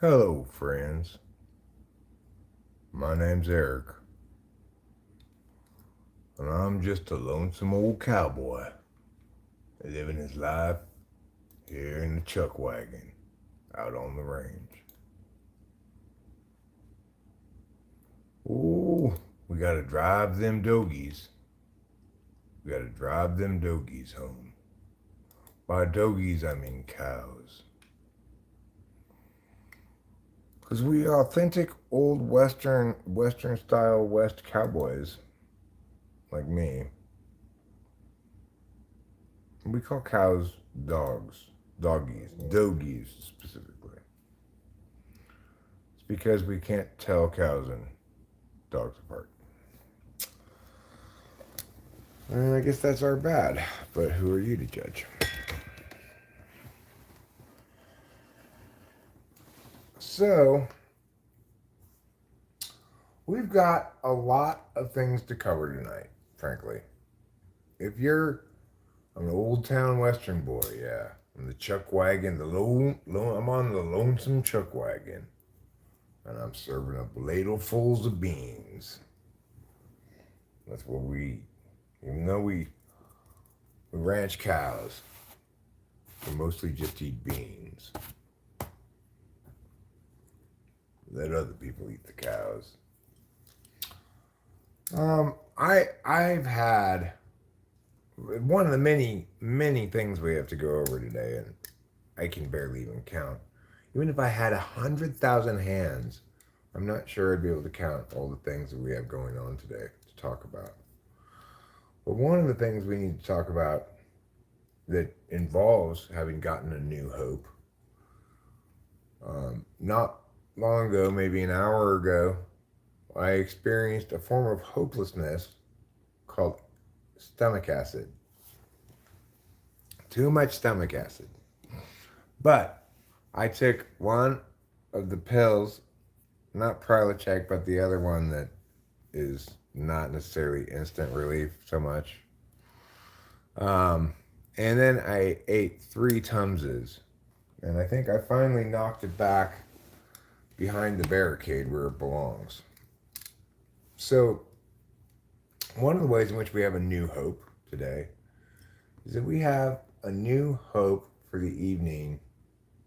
Hello, friends. My name's Eric, and I'm just a lonesome old cowboy living his life here in the chuck wagon out on the range. Ooh, we gotta drive them dogies. We gotta drive them dogies home. By dogies, I mean cows. Because we authentic old Western style West cowboys like me, we call cows dogs, doggies, dogies specifically. It's because we can't tell cows and dogs apart. And I guess that's our bad, but who are you to judge? So, we've got a lot of things to cover tonight, frankly. If you're an old town Western boy, yeah, I'm the chuck wagon, I'm on the lonesome chuck wagon, and I'm serving up ladlefuls of beans. That's what we eat. Even though we ranch cows, we mostly just eat beans. Let other people eat the cows. I've had one of the many things we have to go over today, and I can barely even count. Even if I had 100,000 hands, I'm not sure I'd be able to count all the things that we have going on today to talk about. But one of the things we need to talk about that involves having gotten a new hope. Not long ago, maybe an hour ago, I experienced a form of hopelessness called stomach acid. Too much stomach acid. But I took one of the pills, not Prilosec, but the other one that is not necessarily instant relief so much. And then I ate 3 Tumses. And I think I finally knocked it back behind the barricade where it belongs. So, one of the ways in which we have a new hope today is that we have a new hope for the evening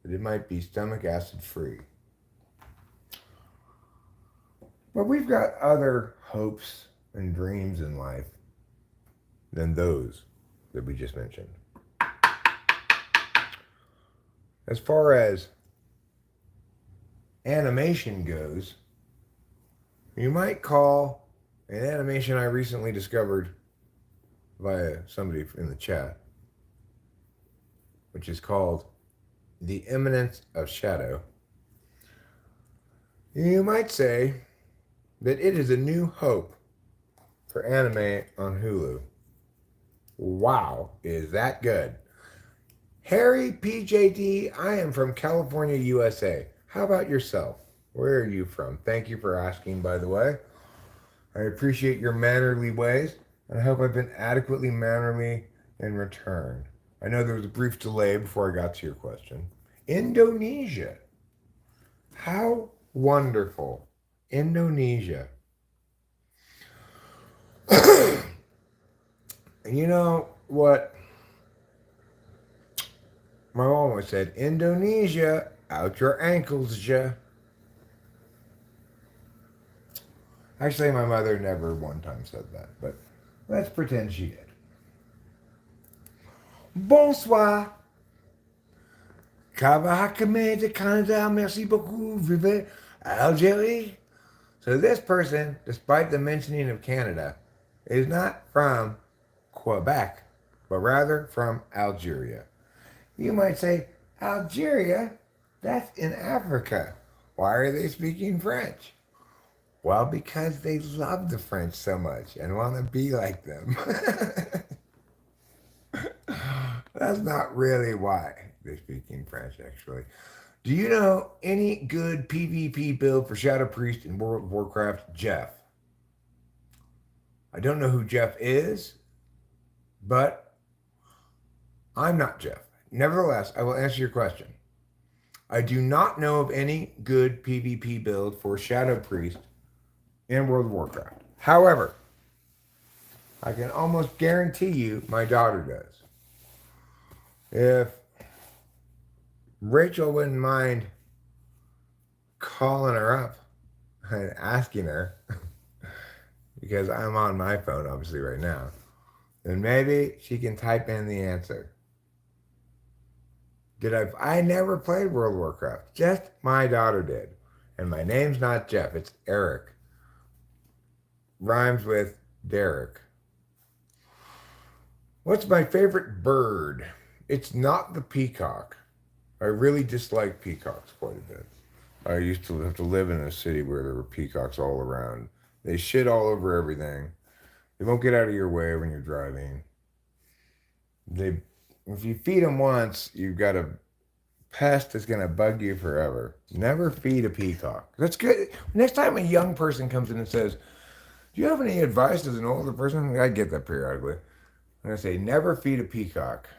that it might be stomach acid free. But we've got other hopes and dreams in life than those that we just mentioned. As far as animation goes, you might call an animation I recently discovered via somebody in the chat, which is called The Imminence of Shadow. You might say that it is a new hope for anime on Hulu. Wow, is that good? Harry PJD, I am from California, USA. How about yourself? Where are you from? Thank you for asking, by the way. I appreciate your mannerly ways, and I hope I've been adequately mannerly in return. I know there was a brief delay before I got to your question. Indonesia. How wonderful. Indonesia. And you know what? My mom always said, Indonesia, out your ankles, ja. Actually, my mother never one time said that, but let's pretend she did. Bonsoir. Kavahakame de Canada, merci beaucoup, vive Algerie. So this person, despite the mentioning of Canada, is not from Quebec, but rather from Algeria. You might say, Algeria? That's in Africa. Why are they speaking French? Well, because they love the French so much and want to be like them. That's not really why they're speaking French, actually. Do you know any good PvP build for Shadow Priest in World of Warcraft? Jeff. I don't know who Jeff is, but I'm not Jeff. Nevertheless, I will answer your question. I do not know of any good PvP build for Shadow Priest in World of Warcraft. However, I can almost guarantee you my daughter does. If Rachel wouldn't mind calling her up and asking her, because I'm on my phone obviously right now, then maybe she can type in the answer. I never played World of Warcraft. Just my daughter did. And my name's not Jeff, it's Eric. Rhymes with Derek. What's my favorite bird? It's not the peacock. I really dislike peacocks quite a bit. I used to have to live in a city where there were peacocks all around. They shit all over everything. They won't get out of your way when you're driving. If you feed them once, you've got a pest that's going to bug you forever. Never feed a peacock. That's good. Next time a young person comes in and says, do you have any advice as an older person? I get that periodically. I'm going to say, never feed a peacock.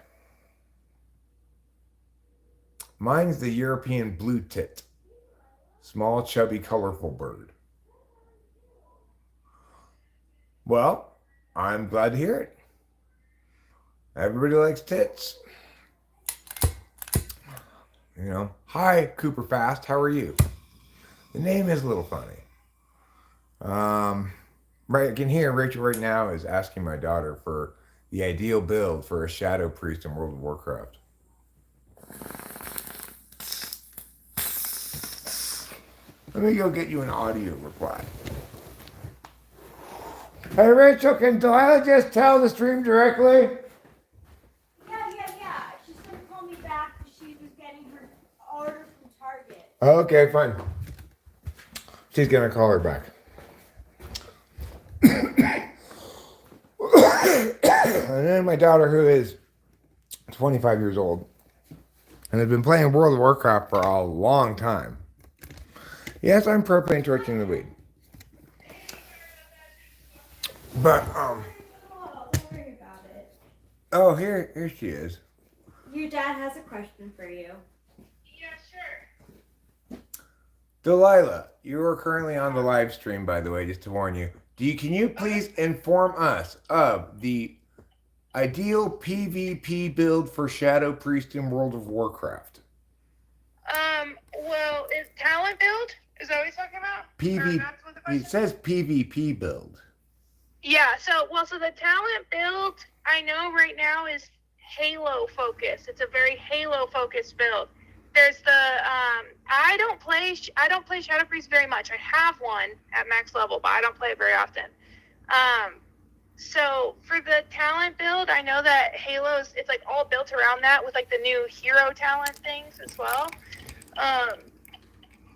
Mine's the European blue tit. Small, chubby, colorful bird. Well, I'm glad to hear it. Everybody likes tits. You know, hi, Cooper Fast. How are you? The name is a little funny. Right, I can hear Rachel right now is asking my daughter for the ideal build for a Shadow Priest in World of Warcraft. Let me go get you an audio reply. Hey Rachel, can Delilah just tell the stream directly? Yeah. She's gonna call me back because she was getting her order from Target. Okay, fine. She's gonna call her back. And then my daughter, who is 25 years old and has been playing World of Warcraft for a long time. Yes, I'm propane torching the weed. But Oh, don't worry about it. oh, here she is. Your dad has a question for you. Yeah, sure. Delilah, you are currently on the live stream, by the way, just to warn you. Can you please inform us of the ideal PvP build for Shadow Priest in World of Warcraft? Well, is talent build? Is that what he's talking about? It says PvP build. Yeah, so the talent build I know right now is Halo focused. It's a very Halo focused build. There's the I don't play Shadow Priest very much. I have one at max level, but I don't play it very often. So for the talent build, I know that Halo's it's like all built around that with like the new hero talent things as well.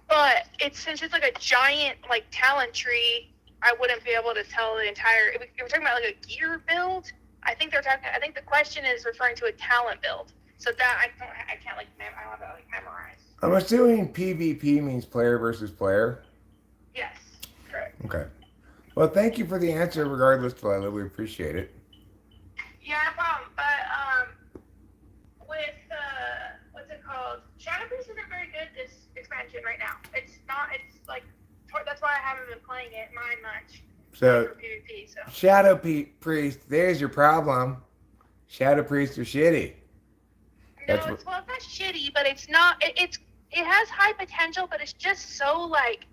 But since it's like a giant like talent tree, I wouldn't be able to tell the entire. If we're talking about like a gear build, I think the question is referring to a talent build. So that I can't like I don't have to like memorize. I'm assuming PvP means player versus player. Yes, correct. Okay. Well, thank you for the answer. Regardless, Delilah, we appreciate it. Yeah, no problem. But with what's it called? Shadow Priest isn't very good this expansion right now. It's not. It's like that's why I haven't been playing it mine much. So For PvP, so. Shadow Priest, there's your problem. Shadow Priests are shitty. No, it's not shitty, but it's not. It has high potential, but it's just so like.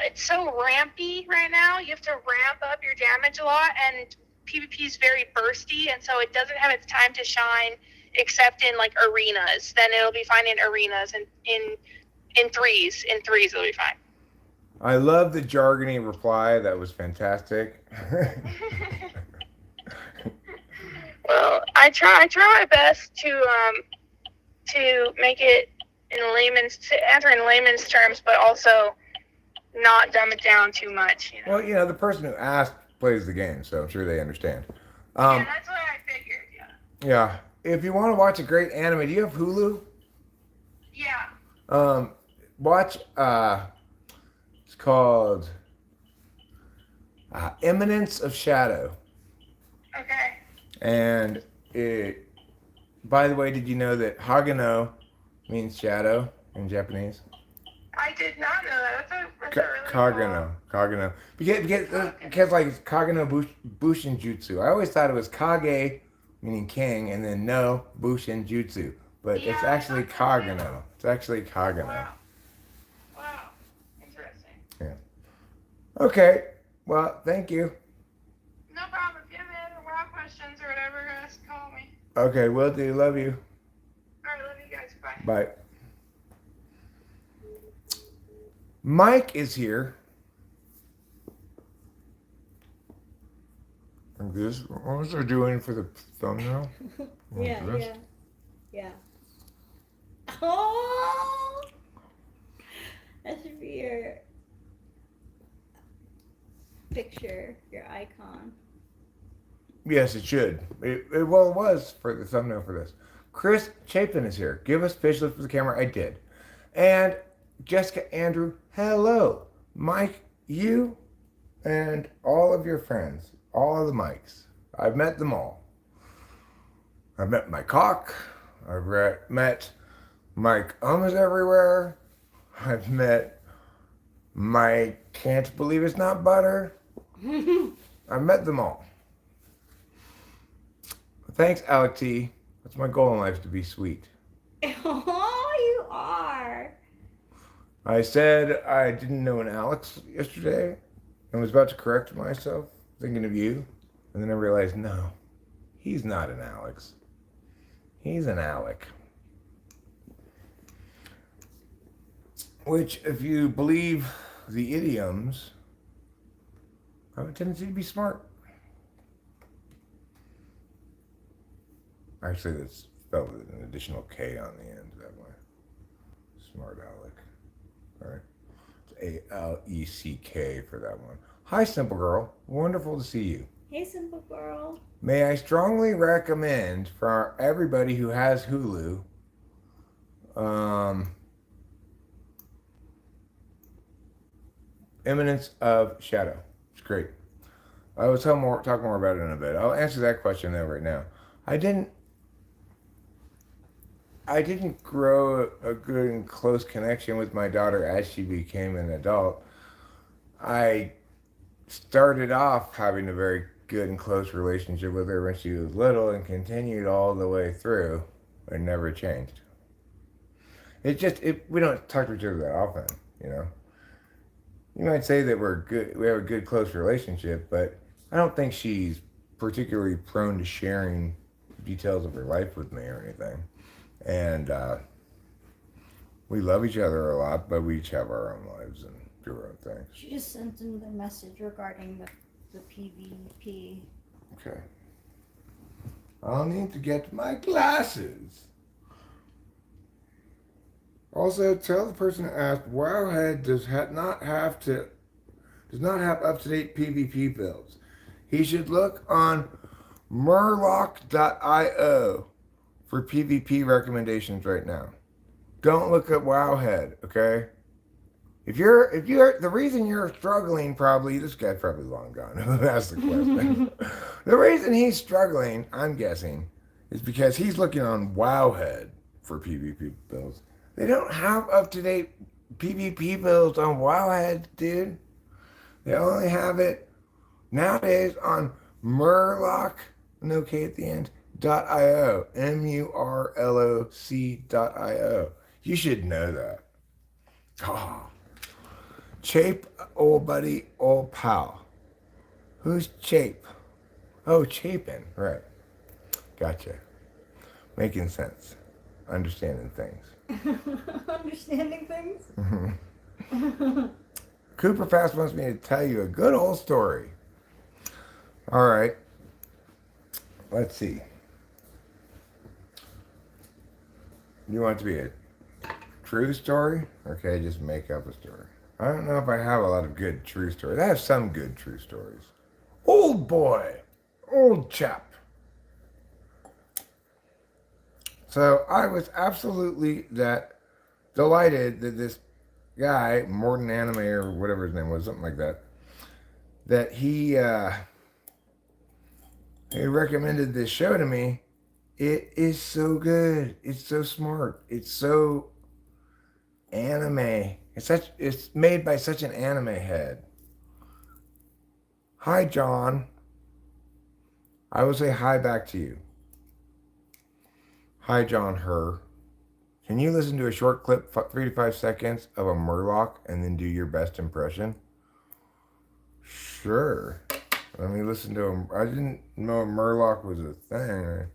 It's so rampy right now. You have to ramp up your damage a lot, and PvP is very bursty, and so it doesn't have its time to shine except in like arenas. Then it'll be fine in arenas, and in threes it'll be fine. I love the jargony reply. That was fantastic. Well, I try my best to make it answer in layman's terms, but also not dumb it down too much. You know? Well, the person who asked plays the game, so I'm sure they understand. Yeah, that's what I figured. Yeah. Yeah. If you want to watch a great anime, do you have Hulu? Yeah. Watch. It's called Eminence of Shadow. Okay. And by the way, did you know that Hagano means shadow in Japanese. I did not know that. That's a really Kagano. Kagano. Because like it's Kagano Bushin Jutsu. I always thought it was Kage, meaning king, and then no Bushin Jutsu. But it's Yeah, actually I thought so too. Kagano. It's actually Kagano. Wow. Wow. Interesting. Yeah. Okay. Well, thank you. No problem. If you have any other wild questions or whatever, just call me. Okay, will do. Love you. All right, love you guys. Bye. Bye. Mike is here. And this, what was I doing for the thumbnail? Yeah, This? yeah, yeah. Oh, that should be your picture, your icon. Yes, it should. It was for the thumbnail for this. Chris Chapin is here. Give us visuals for the camera. I did. And Jessica Andrew, hello. Mike, you and all of your friends, all of the Mikes. I've met them all. I've met my cock. I've met Mike is everywhere. I've met my can't believe it's not butter. I've met them all. Thanks, Alec T. That's my goal in life, to be sweet. Oh, you are. I said I didn't know an Alex yesterday and was about to correct myself, thinking of you. And then I realized, no, he's not an Alex. He's an Alec. Which, if you believe the idioms, have a tendency to be smart. Actually, that's spelled with an additional K on the end that way. Smart Alec. All right. It's ALECK for that one. Hi, Simple Girl. Wonderful to see you. Hey, simple girl. May I strongly recommend for everybody who has Hulu, Eminence of Shadow. It's great. I will talk more about it in a bit. I'll answer that question though right now. I didn't grow a good and close connection with my daughter as she became an adult. I started off having a very good and close relationship with her when she was little and continued all the way through and never changed. We don't talk to each other that often, you know. You might say that we have a good close relationship, but I don't think she's particularly prone to sharing details of her life with me or anything. And we love each other a lot, but we each have our own lives and do our own things. She just sent in the message regarding the PvP. Okay. I'll need to get my glasses. Also, tell the person who asked, Wowhead does not have up-to-date PvP builds. He should look on murloc.io for PvP recommendations right now. Don't look at Wowhead, okay? If you're the reason you're struggling, probably this guy's probably long gone. That's the question. The reason he's struggling, I'm guessing, is because he's looking on Wowhead for PvP builds. They don't have up-to-date PvP builds on Wowhead, dude. They only have it nowadays on Murloc, no K at the end, .io, MURLOC.io. You should know that. Oh. Chape, old buddy, old pal. Who's Chape? Oh, Chapin, right. Gotcha. Making sense. Understanding things. Understanding things? Cooper Fast wants me to tell you a good old story. All right. Let's see. You want it to be a true story? Okay, just make up a story. I don't know if I have a lot of good true stories. I have some good true stories. Old boy. Old chap. So I was absolutely delighted that this guy, Morton Anime or whatever his name was, something like that, that he recommended this show to me, It is so good. It's so smart. It's so anime. It's made by such an anime head. Hi, John. I will say hi back to you. Hi, John Herr. Can you listen to a short clip, 3 to 5 seconds, of a Murloc and then do your best impression? Sure. Let me listen to him. I didn't know a Murloc was a thing.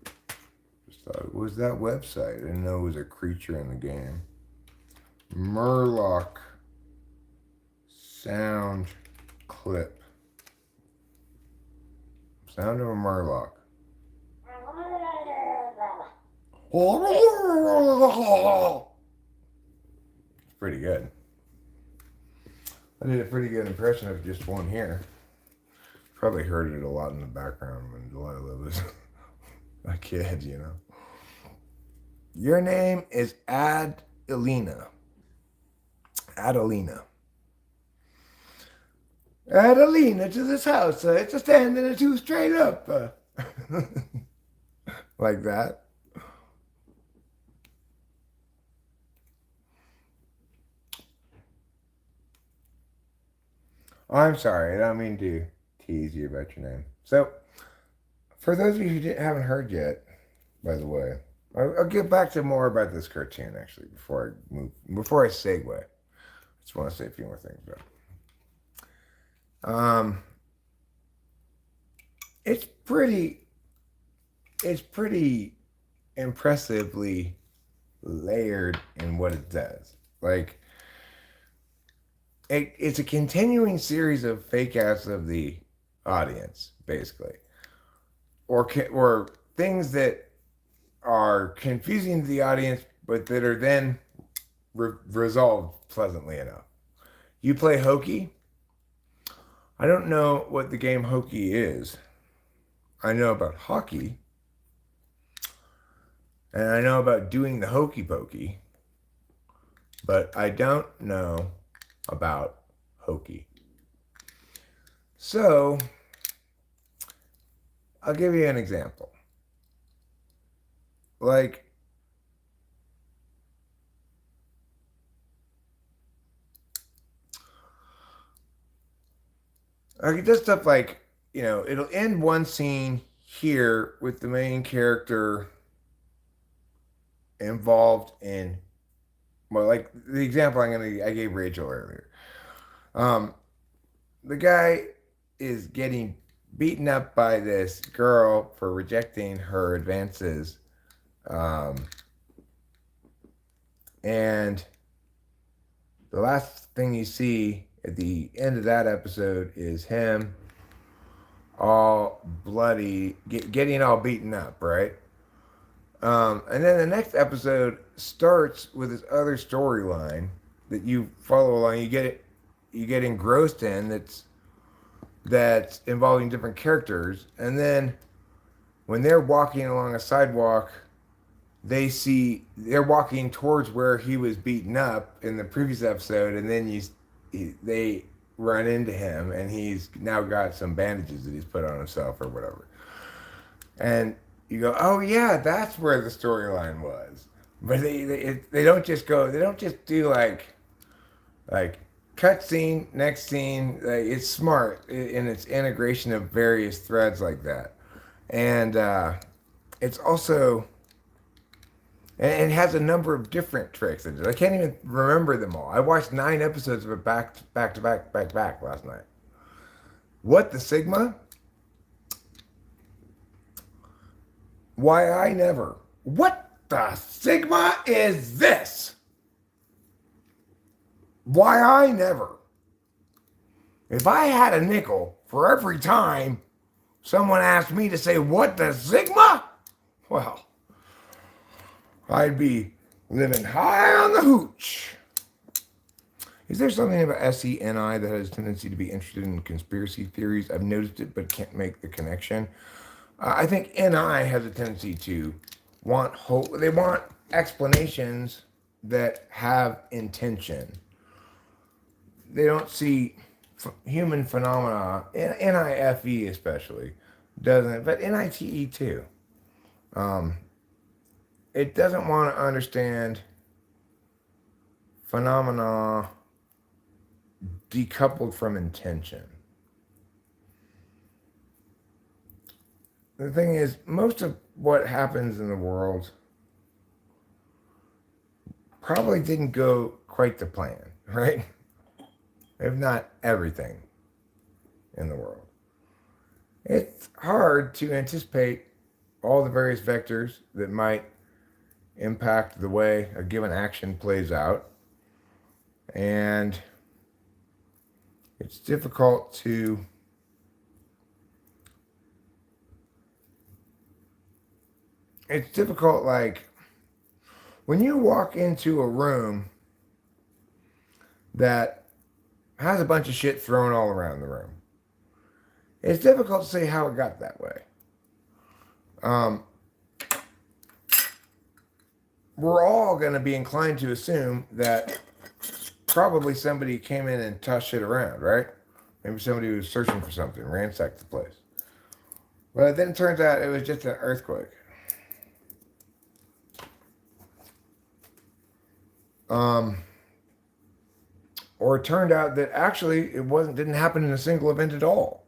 I just thought it was that website. I didn't know it was a creature in the game. Murloc sound clip. Sound of a Murloc. It's pretty good. I did a pretty good impression of just one here. Probably heard it a lot in the background when Delilah was a kid, you know. Your name is Adelina. Adelina. Adelina to this house. It's a stand and a two straight up. Like that. I'm sorry. I don't mean to tease you about your name. So, for those of you who haven't heard yet, by the way, I'll get back to more about this cartoon actually before I segue. I just want to say a few more things about it. It's pretty impressively layered in what it does. Like, it's a continuing series of fake outs of the audience, basically, or things that are confusing to the audience, but that are then resolved pleasantly enough. You play hokey. I don't know what the game hokey is. I know about hockey, and I know about doing the hokey pokey, but I don't know about hokey. So, I'll give you an example. Like, it does stuff like, it'll end one scene here with the main character involved in, well, like the example I gave Rachel earlier. The guy is getting beaten up by this girl for rejecting her advances. And the last thing you see at the end of that episode is him all bloody, getting all beaten up, right? And then the next episode starts with this other storyline that you follow along. You get engrossed in that's involving different characters, and then when they're walking along a sidewalk, they're walking towards where he was beaten up in the previous episode, and then they run into him, and he's now got some bandages that he's put on himself or whatever, and you go, oh yeah, that's where the storyline was. But they don't just do like cut scene, next scene. Like, it's smart in its integration of various threads like that, and it's also, and it has a number of different tricks. I can't even remember them all. I watched 9 episodes of it back to back last night. What the Sigma? Why I never. What the Sigma is this? Why I never. If I had a nickel for every time someone asked me to say what the Sigma, well, I'd be living high on the hooch. Is there something about SENI that has a tendency to be interested in conspiracy theories? I've noticed it but can't make the connection. I think NI has a tendency to want hope. They want explanations that have intention. They don't see human phenomena, NIFE especially, doesn't, but NITE too. It doesn't want to understand phenomena decoupled from intention. The thing is, most of what happens in the world probably didn't go quite to plan, right? If not everything in the world. It's hard to anticipate all the various vectors that might impact the way a given action plays out. And it's difficult to like when you walk into a room that has a bunch of shit thrown all around the room. It's difficult to say how it got that way. We're all going to be inclined to assume that probably somebody came in and tossed shit around, right? Maybe somebody was searching for something, ransacked the place. But then it turns out it was just an earthquake. Or it turned out that actually didn't happen in a single event at all.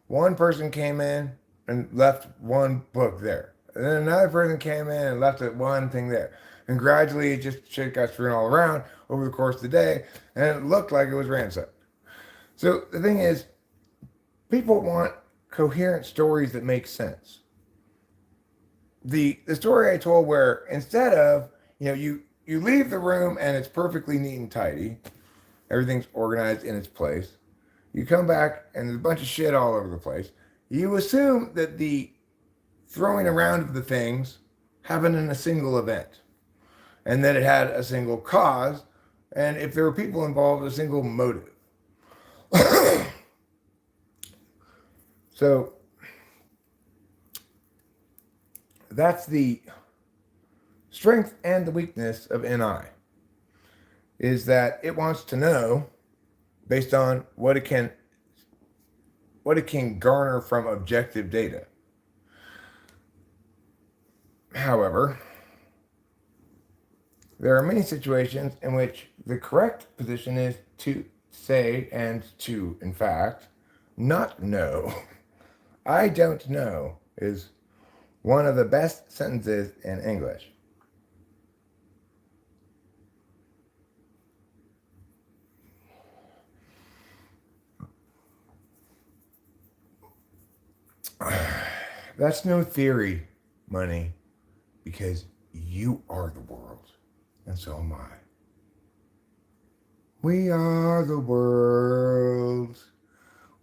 One person came in and left one book there. And then another person came in and left one thing there. And gradually it just shit got thrown all around over the course of the day, and it looked like it was ransacked. So the thing is, people want coherent stories that make sense. The story I told where instead of, you leave the room and it's perfectly neat and tidy, everything's organized in its place. You come back and there's a bunch of shit all over the place. You assume that the throwing around of the things happened in a single event and that it had a single cause, and if there were people involved, a single motive. So that's the strength and the weakness of NI, is that it wants to know based on what it can garner from objective data. However, there are many situations in which the correct position is to say and to, in fact, not know. I don't know is one of the best sentences in English. That's no theory, money, because you are the world, and so am I. We are the world.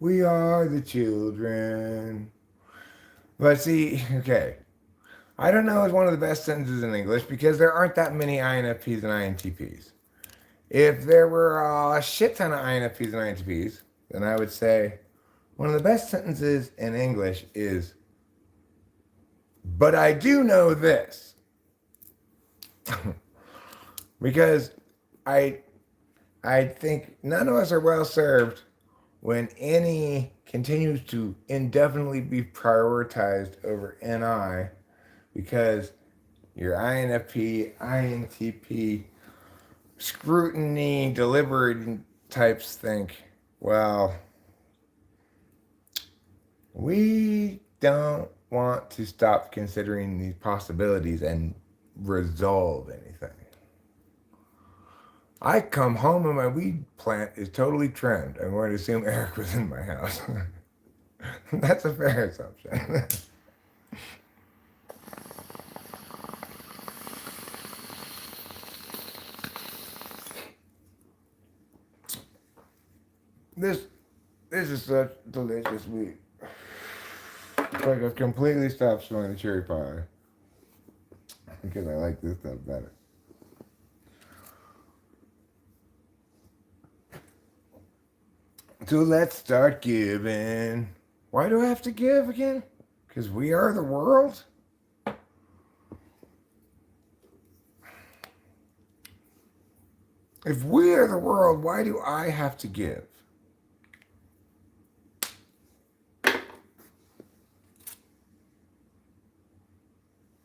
We are the children. But see, okay, I don't know is one of the best sentences in English because there aren't that many INFPs and INTPs. If there were a shit ton of INFPs and INTPs, then I would say one of the best sentences in English is, but I do know this. Because I think none of us are well served when NE continues to indefinitely be prioritized over NI, because your INFP, INTP, scrutiny, deliberate types think, well, we don't want to stop considering these possibilities and resolve anything. I come home and my weed plant is totally trimmed. I'm going to assume Eric was in my house. That's a fair assumption. This is such delicious weed. It's like I've completely stopped smelling the cherry pie because I like this stuff better. So let's start giving. Why do I have to give again? Because we are the world? If we are the world, why do I have to give?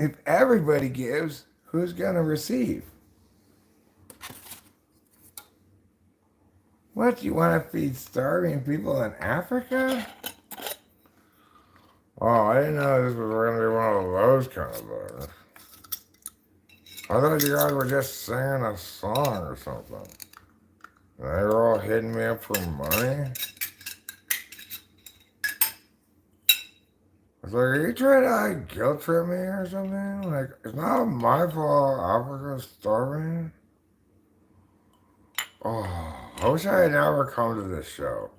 if everybody gives, who's going to receive? What, you want to feed starving people in Africa? Oh, I didn't know this was going to be one of those kind of books. I thought you guys were just singing a song or something. And they were all hitting me up for money. It's like, are you trying to like guilt trip me or something? Like, it's not my fault Africa's starving. Oh, I wish I had never come to this show.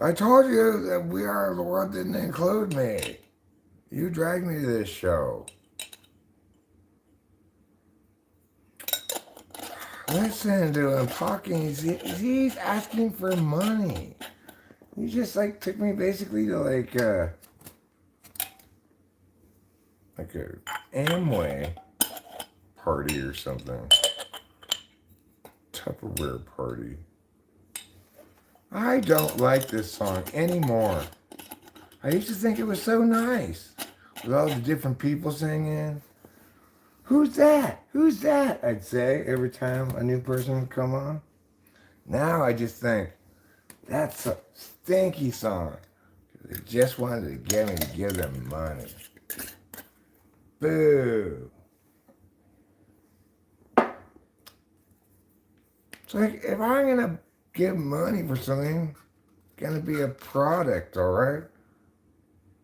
I told you that We Are the World didn't include me. You dragged me to this show. Listen to him talking. He's asking for money. He just like took me basically to like a Amway party or something. Tupperware party. I don't like this song anymore. I used to think it was so nice. With all the different people singing. Who's that? Who's that? I'd say every time a new person would come on. Now I just think, that's a stinky song. They just wanted to get me to give them money. Boo. It's like, if I'm going to give money for something, it's going to be a product, all right?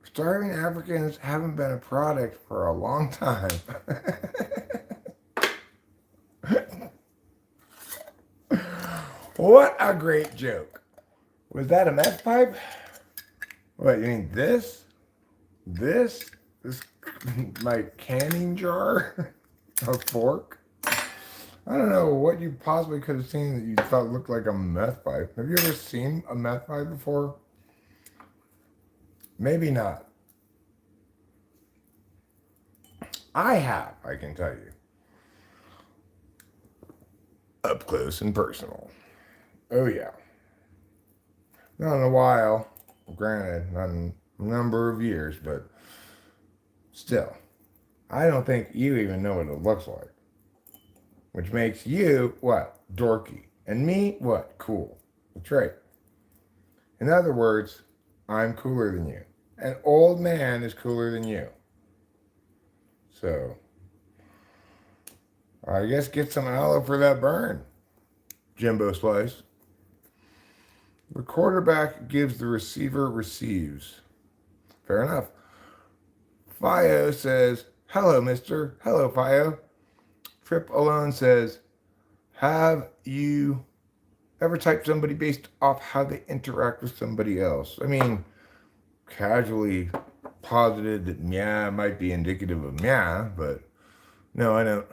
Starving Africans haven't been a product for a long time. What a great joke. Was that a meth pipe? What, you mean this? This? This, my canning jar? A fork? I don't know what you possibly could have seen that you thought looked like a meth pipe. Have you ever seen a meth pipe before? Maybe not. I have, I can tell you. Up close and personal. Oh yeah. Not in a while, granted, not in a number of years, but still. I don't think you even know what it looks like. Which makes you, what? Dorky. And me, what? Cool. That's right. In other words, I'm cooler than you. An old man is cooler than you. So, I guess get some aloe for that burn, Jimbo Slice. The quarterback gives, the receiver receives. Fair enough. Fio says, hello, mister. Hello, Fio. Trip Alone says, have you ever typed somebody based off how they interact with somebody else? I mean, casually posited that meow might be indicative of meow, but no, I don't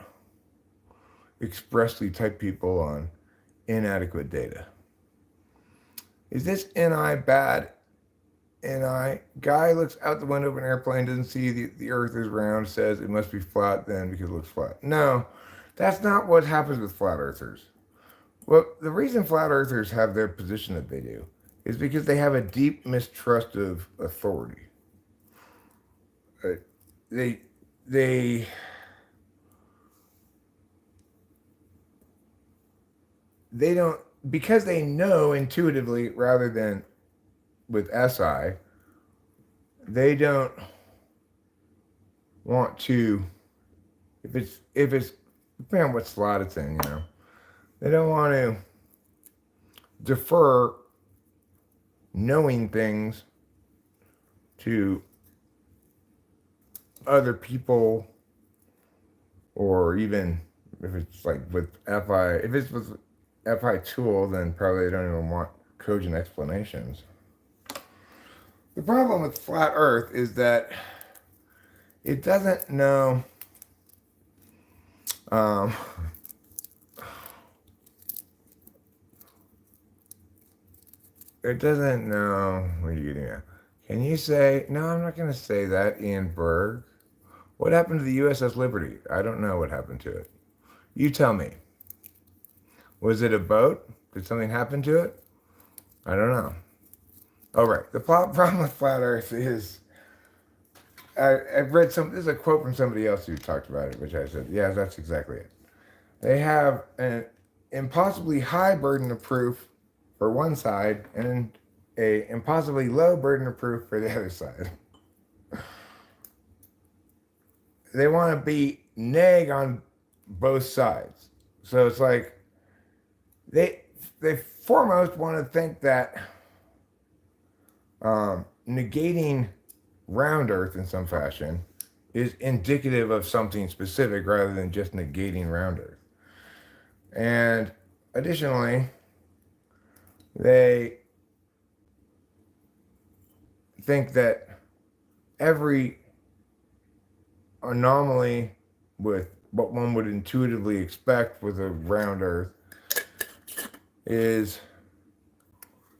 expressly type people on inadequate data. Is this NI bad? NI. Guy looks out the window of an airplane, doesn't see the earth is round, says it must be flat then because it looks flat. No, that's not what happens with flat earthers. Well, the reason flat earthers have their position that they do is because they have a deep mistrust of authority. They don't, because they know intuitively rather than with SI, they don't want to, if it's depending on what slot it's in, you know, they don't want to defer knowing things to other people, or even if it's like with FI, if it's with FI tool, then probably they don't even want cogent explanations. The problem with flat earth is that it doesn't know it doesn't know what are you getting at? Can you say, no, I'm not going to say that, Ian Berg. What happened to the USS Liberty? I don't know what happened to it. You tell me. Was it a boat? Did something happen to it? I don't know. Oh, right. The problem with flat earth is I've read some. This is a quote from somebody else who talked about it, which I said, yeah, that's exactly it. They have an impossibly high burden of proof for one side and a impossibly low burden of proof for the other side. They want to be neg on both sides. So it's like they foremost want to think that negating round Earth in some fashion is indicative of something specific rather than just negating round Earth. And additionally, they think that every anomaly with what one would intuitively expect with a round Earth is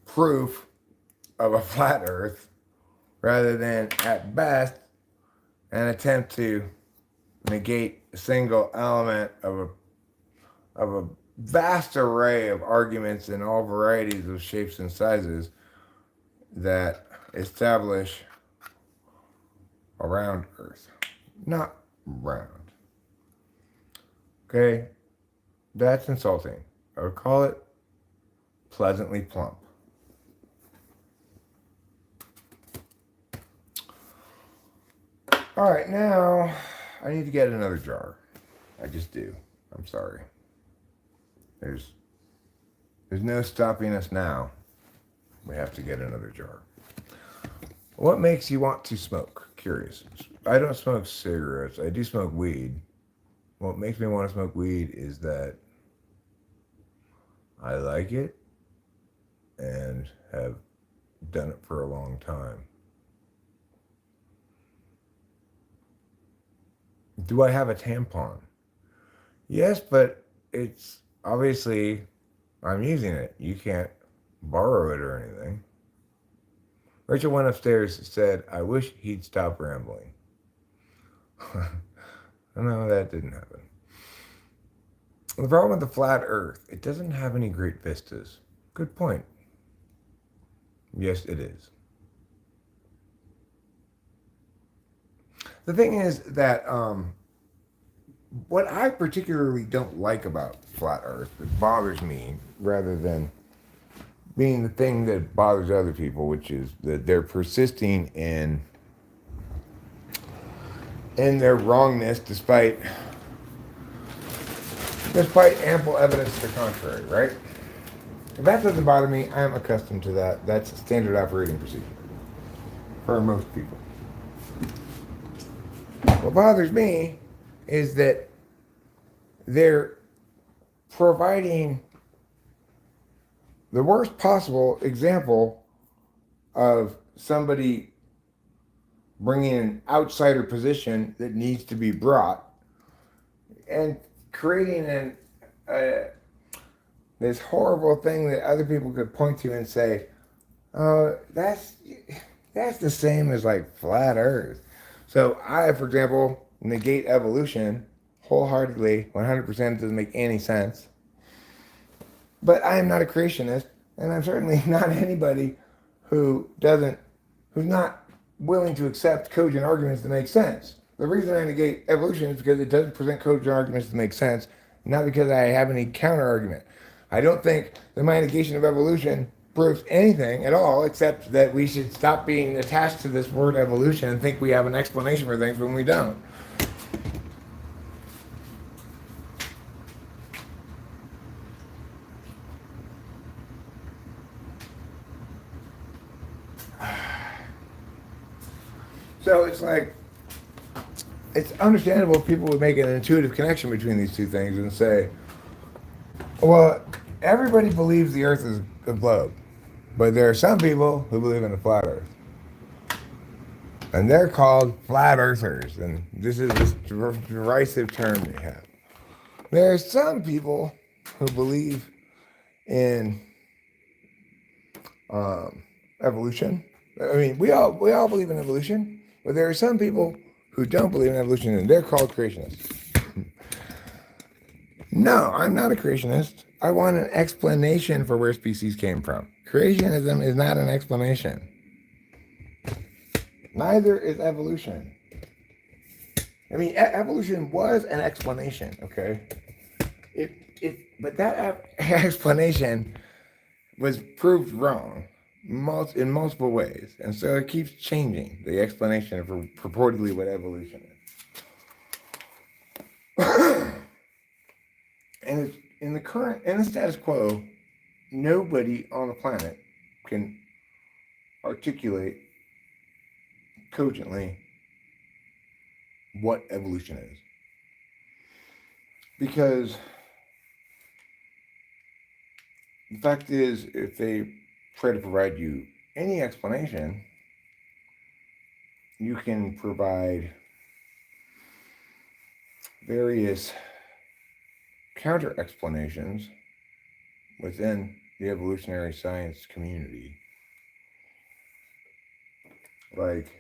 proof of a flat Earth rather than, at best, an attempt to negate a single element of a vast array of arguments in all varieties of shapes and sizes that establish a round Earth. Not round. Okay? That's insulting. I would call it pleasantly plump. All right, now I need to get another jar. I just do. I'm sorry. There's no stopping us now. We have to get another jar. What makes you want to smoke? Curious. I don't smoke cigarettes. I do smoke weed. What makes me want to smoke weed is that I like it and have done it for a long time. Do I have a tampon? Yes, but it's obviously I'm using it. You can't borrow it or anything. Rachel went upstairs and said, I wish he'd stop rambling. No, that didn't happen. The problem with the flat Earth, it doesn't have any great vistas. Good point. Yes, it is. The thing is that what I particularly don't like about flat Earth, that bothers me, rather than being the thing that bothers other people, which is that they're persisting in their wrongness despite ample evidence to the contrary, right? If that doesn't bother me, I'm accustomed to that. That's standard operating procedure for most people. What bothers me is that they're providing the worst possible example of somebody bringing an outsider position that needs to be brought and creating this horrible thing that other people could point to and say, oh, that's the same as like flat Earth. So I, for example, negate evolution wholeheartedly. 100% doesn't make any sense. But I am not a creationist, and I'm certainly not anybody who's not willing to accept cogent arguments that make sense. The reason I negate evolution is because it doesn't present cogent arguments that make sense, not because I have any counter argument. I don't think that my negation of evolution proves anything at all, except that we should stop being attached to this word evolution and think we have an explanation for things when we don't. So it's like, it's understandable people would make an intuitive connection between these two things and say, well, everybody believes the Earth is a globe, but there are some people who believe in a flat Earth. And they're called flat earthers, and this is this derisive term they have. There are some people who believe in evolution. I mean, we all believe in evolution, but there are some people who don't believe in evolution, and they're called creationists. No, I'm not a creationist. I want an explanation for where species came from. Creationism is not an explanation. Neither is evolution. I mean, evolution was an explanation, okay? But that explanation was proved wrong in multiple ways, and so it keeps changing the explanation of purportedly what evolution is. And it's, in the status quo, nobody on the planet can articulate cogently what evolution is, because the fact is, if they try to provide you any explanation, you can provide various counter explanations within the evolutionary science community. Like,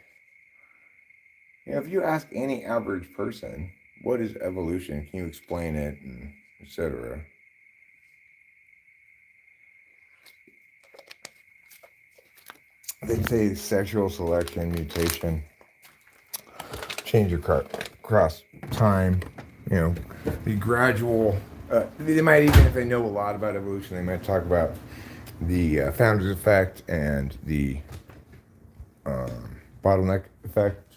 if you ask any average person, what is evolution? Can you explain it? And etc. They say sexual selection, mutation, change across time, the gradual. They might, even if they know a lot about evolution, they might talk about the founder's effect and the bottleneck effect,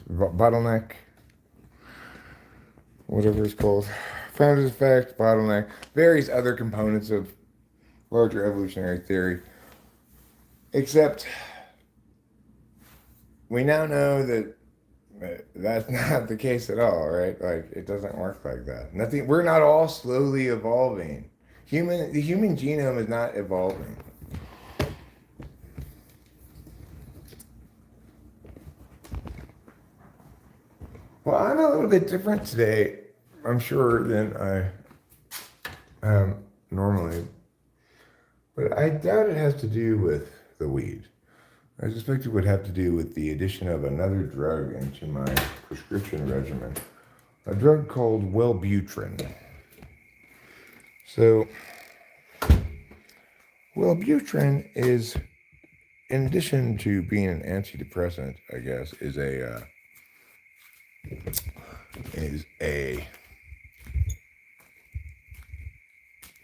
whatever it's called, founder's effect, bottleneck, various other components of larger evolutionary theory. Except we now know that that's not the case at all, right? Like, it doesn't work like that. Nothing. We're not all slowly evolving. The human genome is not evolving. Well, I'm a little bit different today, I'm sure, than I am normally. But I doubt it has to do with the weed. I suspect it would have to do with the addition of another drug into my prescription regimen, a drug called Wellbutrin. So, Wellbutrin is, in addition to being an antidepressant, I guess, is a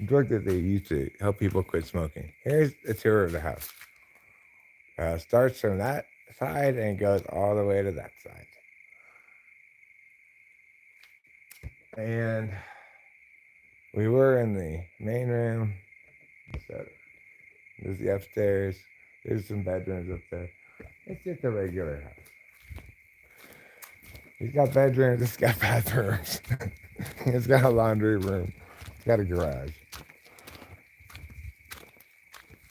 drug that they use to help people quit smoking. Here's a tour of the house. Starts from that side and goes all the way to that side. And we were in the main room. So there's the upstairs. There's some bedrooms up there. It's just a regular house. It's got bedrooms. It's got bathrooms. It's got a laundry room. It's got a garage.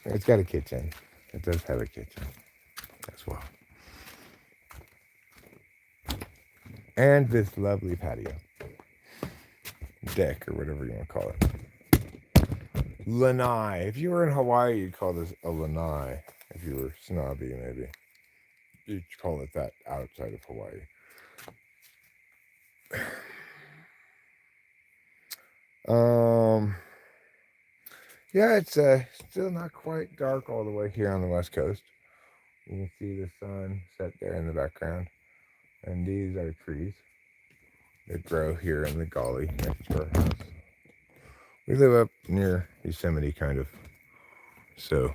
It's got a kitchen. It does have a kitchen as well. And this lovely patio. Deck, or whatever you want to call it. Lanai. If you were in Hawaii, you'd call this a lanai. If you were snobby, maybe. You'd call it that outside of Hawaii. Yeah, it's still not quite dark all the way here on the West Coast. You can see the sun set there in the background. And these are trees that grow here in the gully next to our house. We live up near Yosemite, kind of. So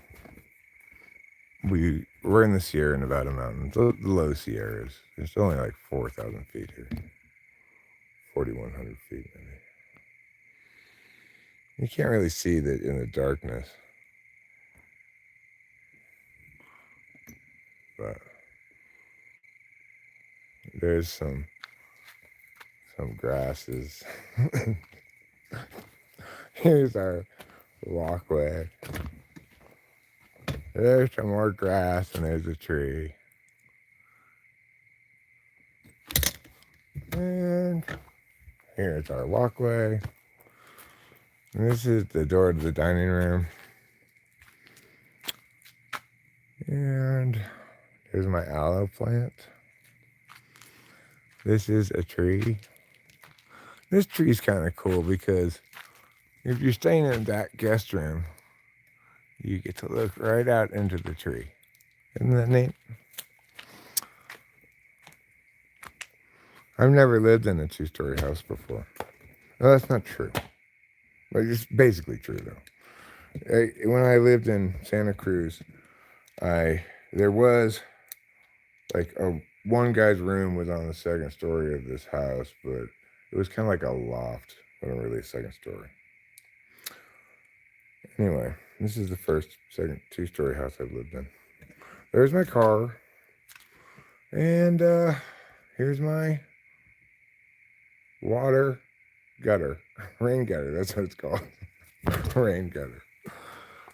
we're in the Sierra Nevada mountains, the low Sierras. It's only like 4,000 feet here. 4,100 feet, maybe. You can't really see that in the darkness. But there's some grasses. Here's our walkway. There's some more grass, and there's a tree. And here's our walkway. And this is the door to the dining room. And here's my aloe plant. This is a tree. This tree's kind of cool because if you're staying in that guest room, you get to look right out into the tree. Isn't that neat? I've never lived in a 2-story house before. No, that's not true. But it's basically true, though. When I lived in Santa Cruz, there was like one guy's room was on the second story of this house, but it was kind of like a loft, but not really a second story. Anyway, this is the first, second, 2-story house I've lived in. There's my car, and here's my water gutter, rain gutter. That's what it's called, rain gutter.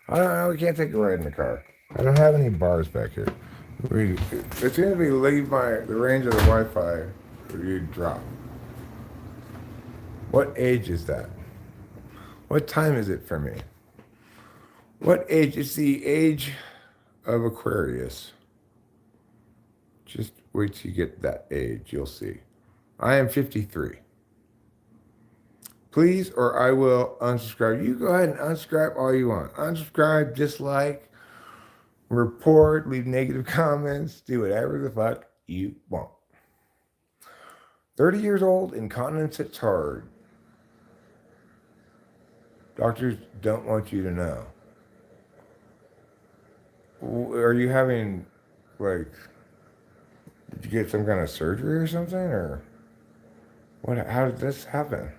I don't know. We can't take a ride in the car. I don't have any bars back here. As soon as we leave the range of the Wi-Fi, you drop. What age is that? What time is it for me? What age? It's the age of Aquarius. Just wait till you get that age. You'll see. I am 53. Please, or I will unsubscribe. You go ahead and unsubscribe all you want. Unsubscribe, dislike, report, leave negative comments, do whatever the fuck you want. 30 years old, incontinence, it's hard. Doctors don't want you to know. Are you having, like, did you get some kind of surgery or something? Or what? How did this happen?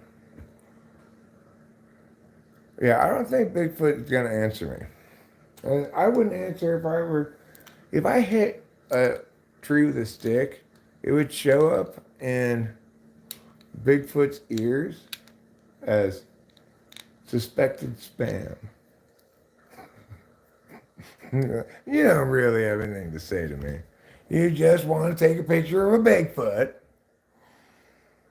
Yeah, I don't think Bigfoot is going to answer me. And I wouldn't answer if I hit a tree with a stick, it would show up in Bigfoot's ears as suspected spam. You don't really have anything to say to me. You just want to take a picture of a Bigfoot.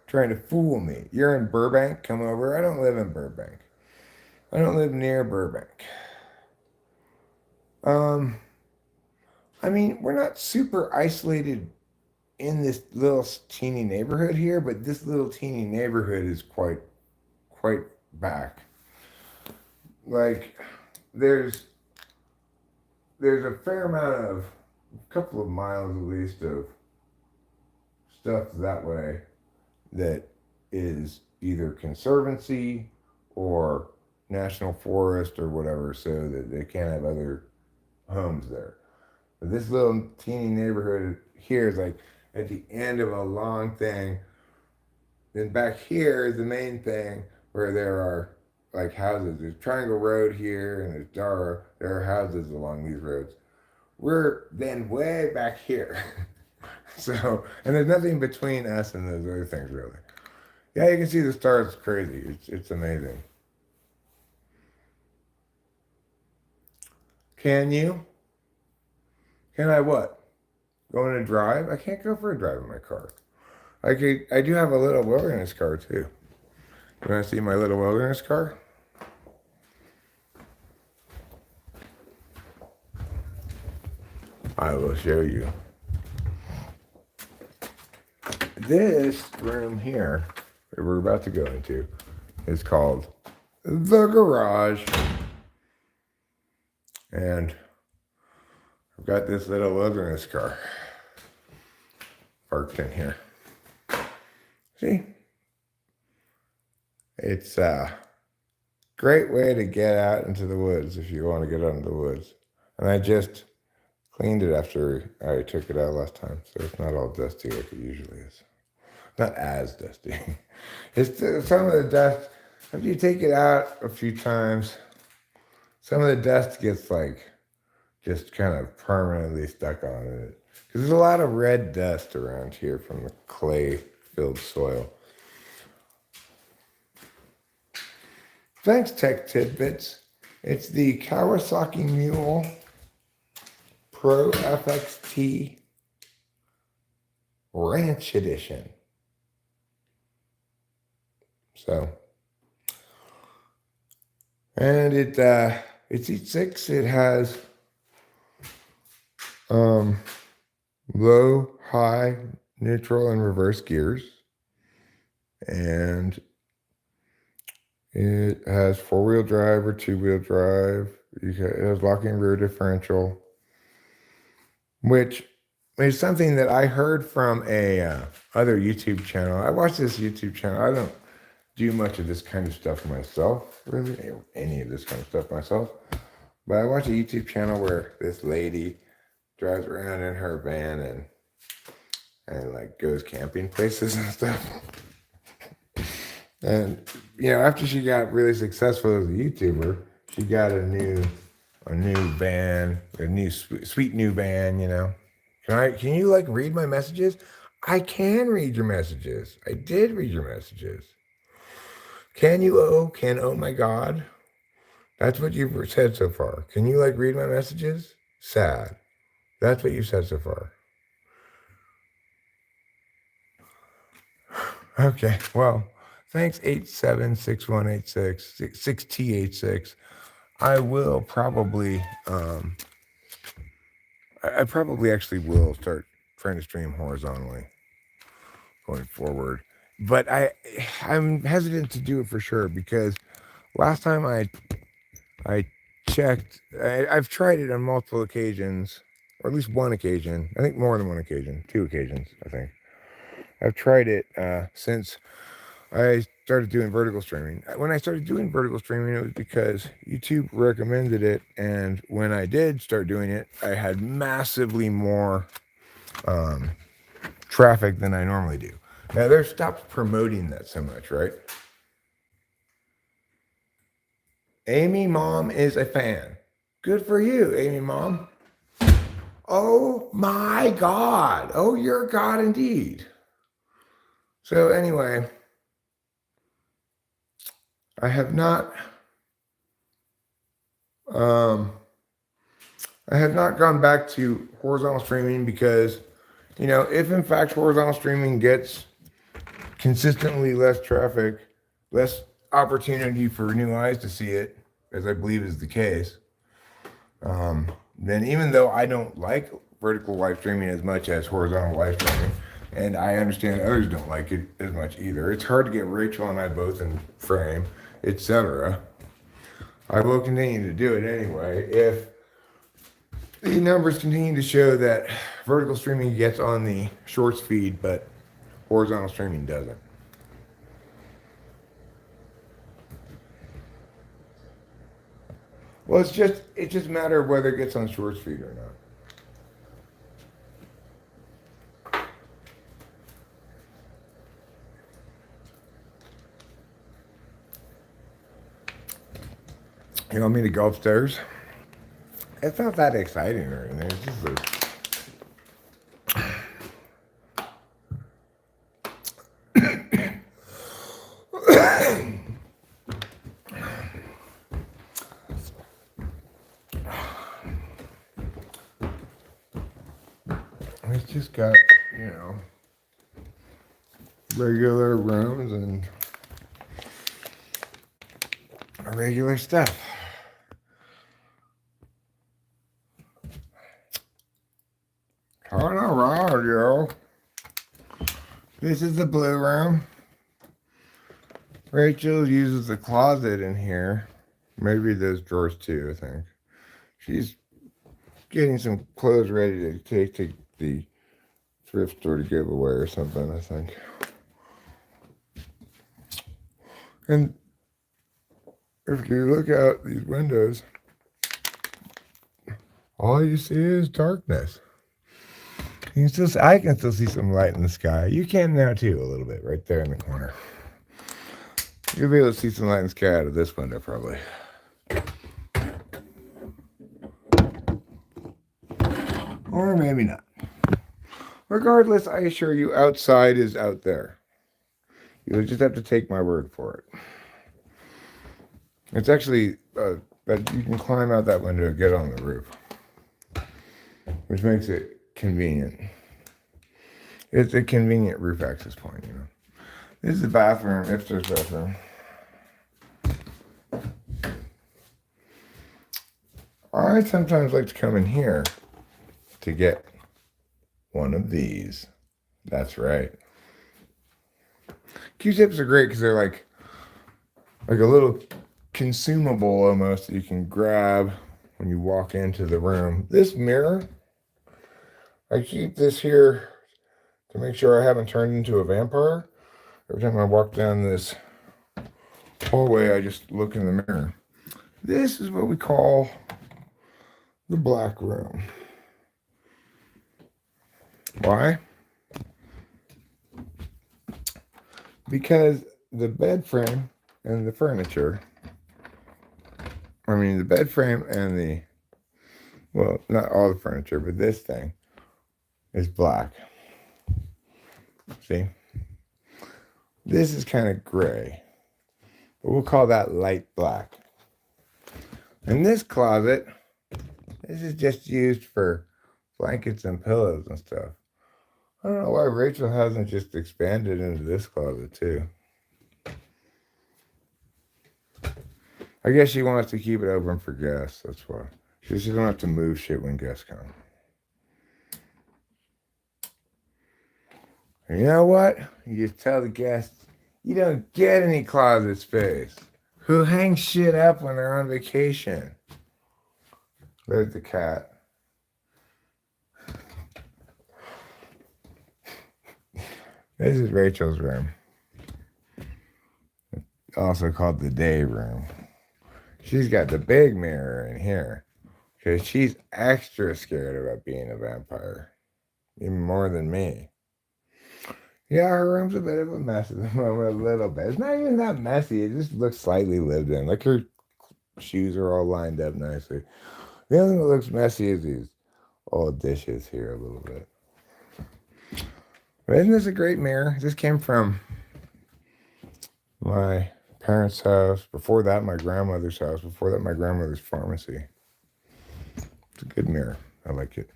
Trying to fool me. You're in Burbank? Come over. I don't live in Burbank. I don't live near Burbank. I mean, we're not super isolated in this little teeny neighborhood here, but this little teeny neighborhood is quite back. Like, there's a fair amount of, a couple of miles at least, of stuff that way that is either conservancy or national forest or whatever, so that they can't have other homes there. But this little teeny neighborhood here is like at the end of a long thing. Then back here is the main thing where there are like houses. There's Triangle Road here and there's Dara. There are houses along these roads. We're then way back here. So, and there's nothing between us and those other things really. Yeah, you can see the stars. It's crazy. It's amazing. Can you? Can I what? Go on a drive? I can't go for a drive in my car. I do have a little wilderness car too. You want to see my little wilderness car? I will show you. This room here that we're about to go into is called the garage. And I've got this little wilderness car parked in here. See? It's a great way to get out into the woods if you want to get out into the woods. And I just cleaned it after I took it out last time, so it's not all dusty like it usually is. Not as dusty. It's some of the dust, after you take it out a few times, some of the dust gets like just kind of permanently stuck on it. Because there's a lot of red dust around here from the clay-filled soil. Thanks, Tech Tidbits. It's the Kawasaki Mule Pro FXT Ranch Edition. So, and it's E6. It has low, high, neutral, and reverse gears, and it has 4-wheel drive or 2-wheel drive. It has locking rear differential, which it's something that I heard from a other YouTube channel. I watch this YouTube channel. I don't do much of this kind of stuff myself, really, any of this kind of stuff myself. But I watch a YouTube channel where this lady drives around in her van and like goes camping places and stuff. And after she got really successful as a YouTuber, she got a new van, a new sweet new van. Can you like read my messages? I can read your messages. I did read your messages. Can you? Oh my God. That's what you've said so far. Can you like read my messages? Sad. That's what you said so far. Okay, well, thanks 876186 6T86. I will probably I probably actually will start trying to stream horizontally going forward. But I'm hesitant to do it for sure because last time I checked, I've tried it on multiple occasions, or at least one occasion. I think more than one occasion, 2 occasions, I think. I've tried it since I started doing vertical streaming. When I started doing vertical streaming, it was because YouTube recommended it. And when I did start doing it, I had massively more traffic than I normally do. Now, they've stopped promoting that so much, right? Amy Mom is a fan. Good for you, Amy Mom. Oh my God. Oh, you're God indeed. So anyway, I have not gone back to horizontal streaming because, if in fact horizontal streaming gets consistently less traffic, less opportunity for new eyes to see it, as I believe is the case, then even though I don't like vertical live streaming as much as horizontal live streaming, and I understand others don't like it as much either, it's hard to get Rachel and I both in frame, etc. I will continue to do it anyway if the numbers continue to show that vertical streaming gets on the shorts feed, but horizontal streaming doesn't. Well, it's just a matter of whether it gets on shorts feed or not. You want me to go upstairs? It's not that exciting or anything. It's just it's just got, regular rooms and regular stuff. Turn around, yo. This is the blue room. Rachel uses the closet in here. Maybe those drawers too, I think. She's getting some clothes ready to take to the thrift store to give away or something, I think. And if you look out these windows, all you see is darkness. I can still see some light in the sky. You can now too, a little bit, right there in the corner. You'll be able to see some light in the sky out of this window, probably. Or maybe not. Regardless, I assure you, outside is out there. You'll just have to take my word for it. It's actually that you can climb out that window and get on the roof, which makes it convenient. It's a convenient roof access point, This is the bathroom, upstairs bathroom. I sometimes like to come in here to get one of these. That's right. Q-tips are great because they're like a little consumable almost that you can grab when you walk into the room. This mirror I keep this here to make sure I haven't turned into a vampire. Every time I walk down this hallway, I just look in the mirror. This is what we call the black room. Why? Because the bed frame and the furniture, the bed frame and well, not all the furniture, but this thing is black. See? This is kind of gray, but we'll call that light black. And this closet, this is just used for blankets and pillows and stuff. I don't know why Rachel hasn't just expanded into this closet too. I guess she wants to keep it open for guests, that's why. She doesn't have to move shit when guests come. And you know what? You just tell the guests, you don't get any closet space. Who hangs shit up when they're on vacation? There's the cat. This is Rachel's room. Also called the day room. She's got the big mirror in here because she's extra scared about being a vampire, even more than me. Yeah, her room's a bit of a mess at the moment, a little bit. It's not even that messy. It just looks slightly lived in. Like her shoes are all lined up nicely. The only thing that looks messy is these old dishes here a little bit. But isn't this a great mirror? This came from my parents' house. Before that, my grandmother's house. Before that, my grandmother's pharmacy. It's a good mirror. I like it.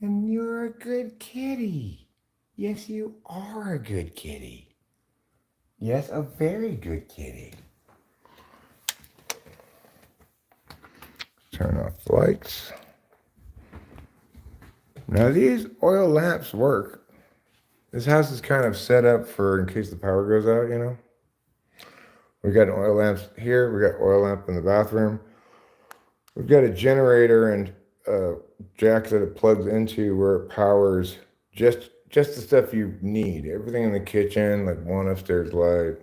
And you're a good kitty. Yes, you are a good kitty. Yes, a very good kitty. Turn off the lights. Now these oil lamps work. This house is kind of set up for in case the power goes out, you know. We got oil lamps here. We got oil lamp in the bathroom. We've got a generator and a jack that it plugs into where it powers just the stuff you need. Everything in the kitchen, like one upstairs light,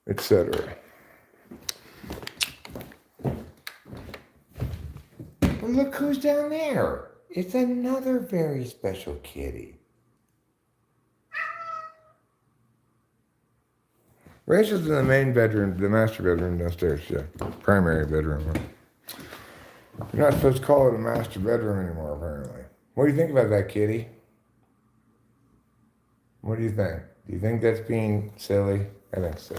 etc. But look who's down there. It's another very special kitty. Rachel's in the main bedroom, the master bedroom downstairs, yeah. Primary bedroom. You're not supposed to call it a master bedroom anymore, apparently. What do you think about that, kitty? What do you think? Do you think that's being silly? I think so.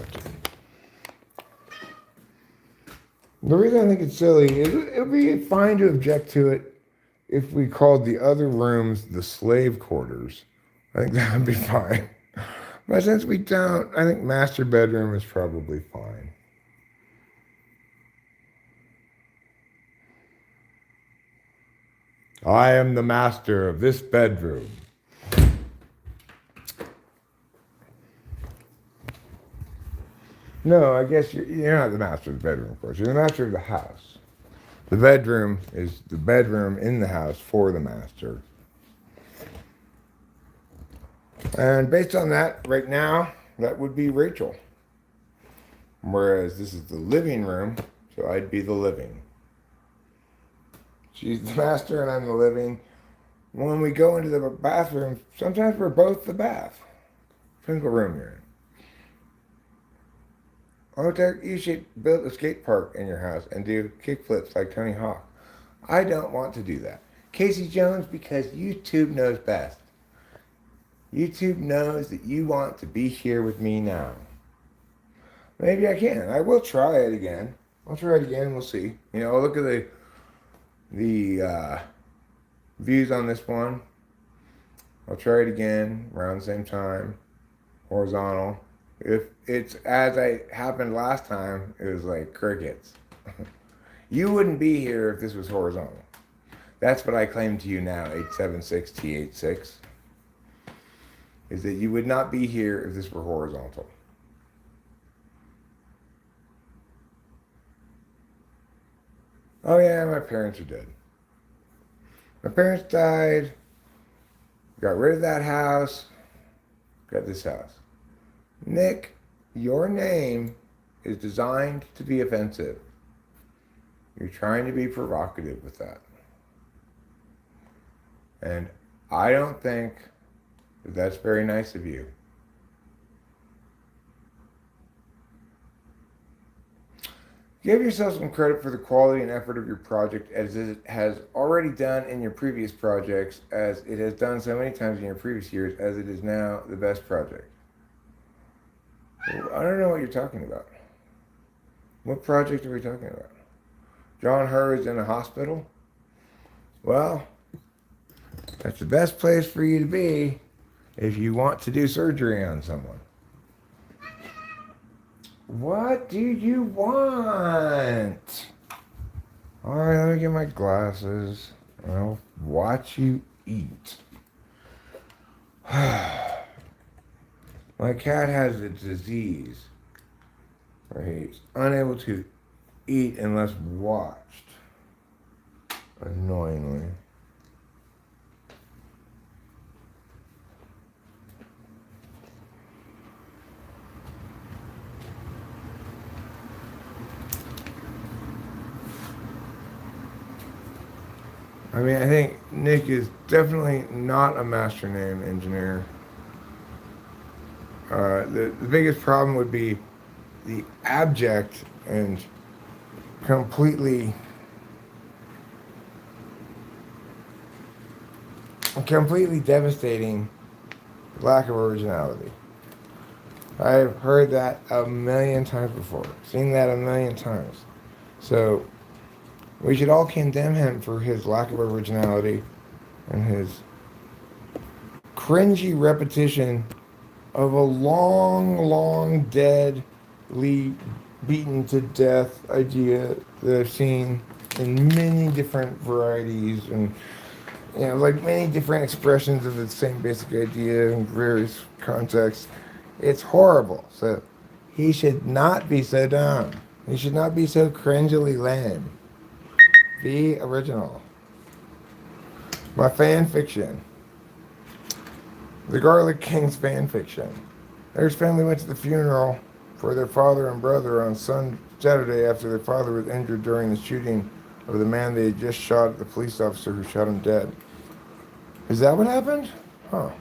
The reason I think it's silly is it would be fine to object to it if we called the other rooms the slave quarters. I think that would be fine. But since we don't, I think master bedroom is probably fine. I am the master of this bedroom. No, I guess you're not the master of the bedroom, of course. You're the master of the house. The bedroom is the bedroom in the house for the master. And based on that, right now, that would be Rachel. Whereas this is the living room, so I'd be the living. She's the master and I'm the living. When we go into the bathroom, sometimes we're both the bath. Depends what room you're in. Oh, you should build a skate park in your house and do kick flips like Tony Hawk. I don't want to do that. Casey Jones, because YouTube knows best. YouTube knows that you want to be here with me now. Maybe I can. I will try it again. I'll try it again. We'll see. You know, look at the views on this one. I'll try it again around the same time. Horizontal. If it's as I happened last time, it was like crickets. You wouldn't be here if this was horizontal. That's what I claim to you now, 876T86. Is that you would not be here if this were horizontal. Oh yeah, my parents are dead. My parents died. Got rid of that house. Got this house. Nick, your name is designed to be offensive. You're trying to be provocative with that. And I don't think that's very nice of you. Give yourself some credit for the quality and effort of your project as it has already done in your previous projects, as it has done so many times in your previous years, as it is now the best project. I don't know what you're talking about. What project are we talking about? John Herr is in a hospital? Well, that's the best place for you to be if you want to do surgery on someone. What do you want? All right, let me get my glasses. I'll watch you eat. My cat has a disease where he's unable to eat unless watched. Annoyingly. I mean, I think Nick is definitely not a master name engineer. The biggest problem would be the abject and completely devastating lack of originality. I've heard that a million times before, seen that a million times. So we should all condemn him for his lack of originality and his cringy repetition of a long deadly beaten to death idea that I've seen in many different varieties and like many different expressions of the same basic idea in various contexts. It's horrible. So he should not be so dumb. He should not be so cringily lame. Be original. My fan fiction. The Garlic King's fan fiction. Their family went to the funeral for their father and brother on Saturday after their father was injured during the shooting of the man they had just shot at the police officer who shot him dead. Is that what happened? Huh.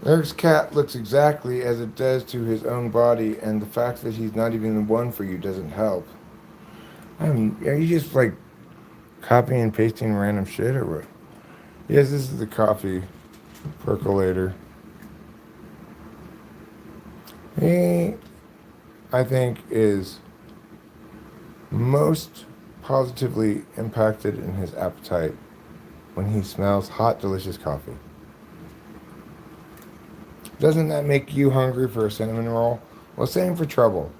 Eric's cat looks exactly as it does to his own body, and the fact that he's not even the one for you doesn't help. Are you just like copying and pasting random shit or what? Yes, this is the coffee percolator. He, I think, is most positively impacted in his appetite when he smells hot, delicious coffee. Doesn't that make you hungry for a cinnamon roll? Well, same for Trouble.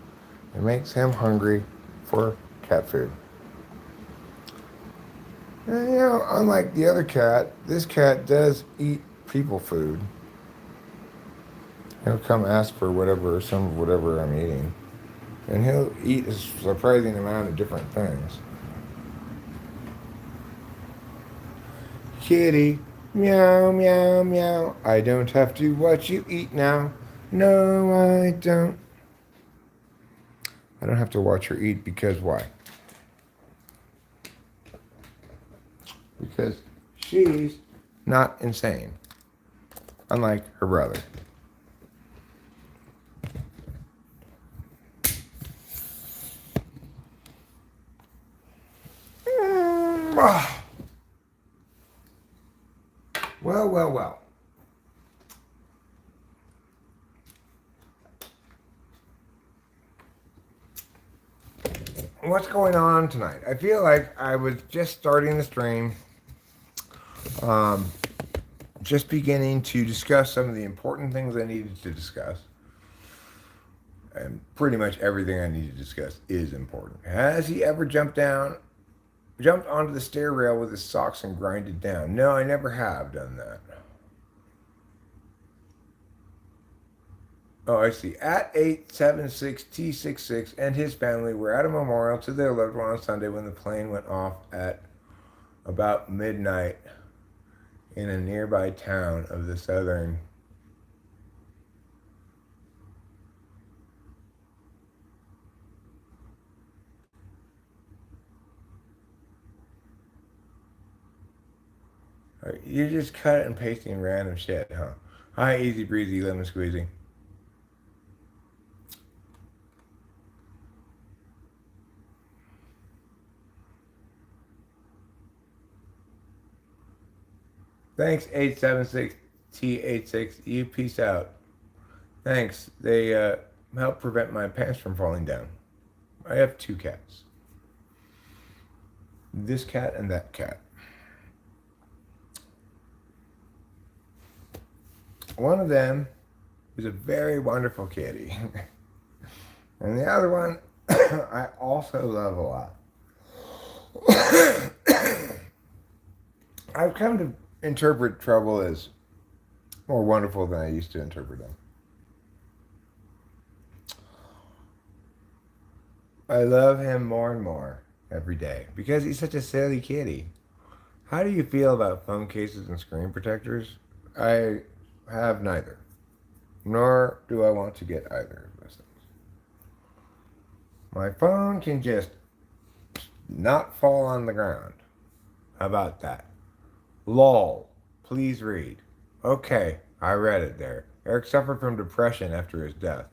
It makes him hungry for cat food. And, unlike the other cat, this cat does eat people food. He'll come ask for some of whatever I'm eating. And he'll eat a surprising amount of different things. Kitty, meow, meow, meow. I don't have to watch you eat now. No, I don't. I don't have to watch her eat because why? Because she's not insane. Unlike her brother. Well. What's going on tonight? I feel like I was just starting the stream, just beginning to discuss some of the important things I needed to discuss. and pretty much everything I need to discuss is important. Has he ever jumped onto the stair rail with his socks and grinded down? No, I never have done that. Oh, I see. At 876T66 and his family were at a memorial to their loved one on Sunday when the plane went off at about midnight in a nearby town of the southern. You're just cut and pasting random shit, huh? Hi, easy breezy, lemon squeezy. Thanks, 876T86. You peace out. Thanks. They help prevent my pants from falling down. I have 2 cats. This cat and that cat. One of them is a very wonderful kitty. And the other one I also love a lot. I've come to interpret trouble as more wonderful than I used to interpret them. I love him more and more every day because he's such a silly kitty. How do you feel about phone cases and screen protectors? I have neither, nor do I want to get either of those things. My phone can just not fall on the ground. How about that? Lol, please read. Okay, I read it there. Eric suffered from depression after his death.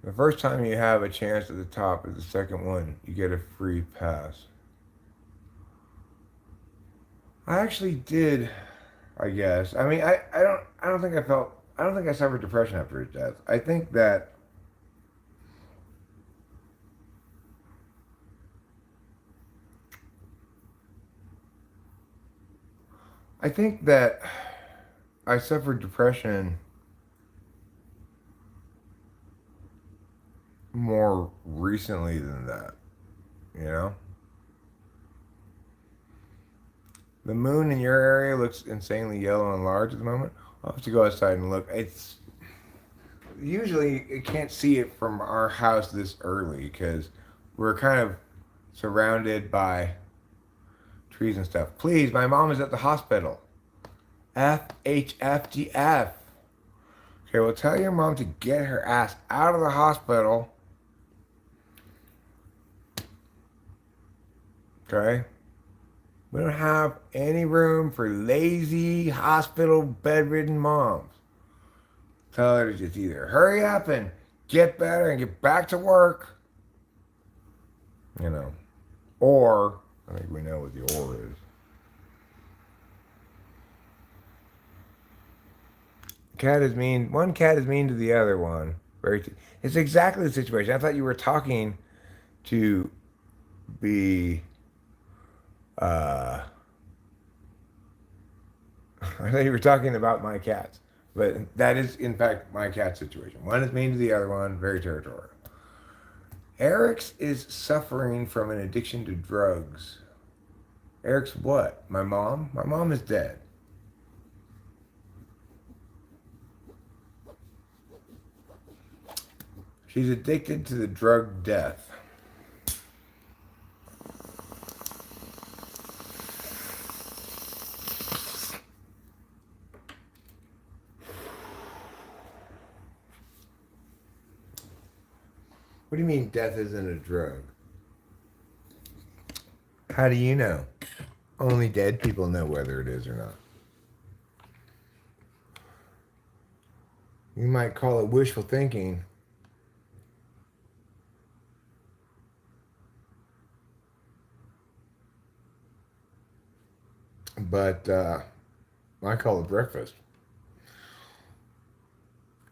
The first time you have a chance at the top is the second one. You get a free pass. I actually did, I guess. I mean, I don't think I suffered depression after his death. I think that I suffered depression more recently than that, you know? The moon in your area looks insanely yellow and large at the moment. I'll have to go outside and look. It's usually you can't see it from our house this early because we're kind of surrounded by trees and stuff. Please, my mom is at the hospital. FHFGF. Okay, well, tell your mom to get her ass out of the hospital. Okay? We don't have any room for lazy, hospital, bedridden moms. Tell her to just either hurry up and get better and get back to work. You know. Or, I think we know what the or is. Cat is mean. One cat is mean to the other one. It's exactly the situation. I thought you were talking to be. I thought you were talking about my cats, but that is in fact my cat situation. One is mean to the other one. Very territorial. Eric's is suffering from an addiction to drugs. Eric's what? My mom? My mom is dead. She's addicted to the drug death. What do you mean death isn't a drug? How do you know? Only dead people know whether it is or not. You might call it wishful thinking. But I call it breakfast.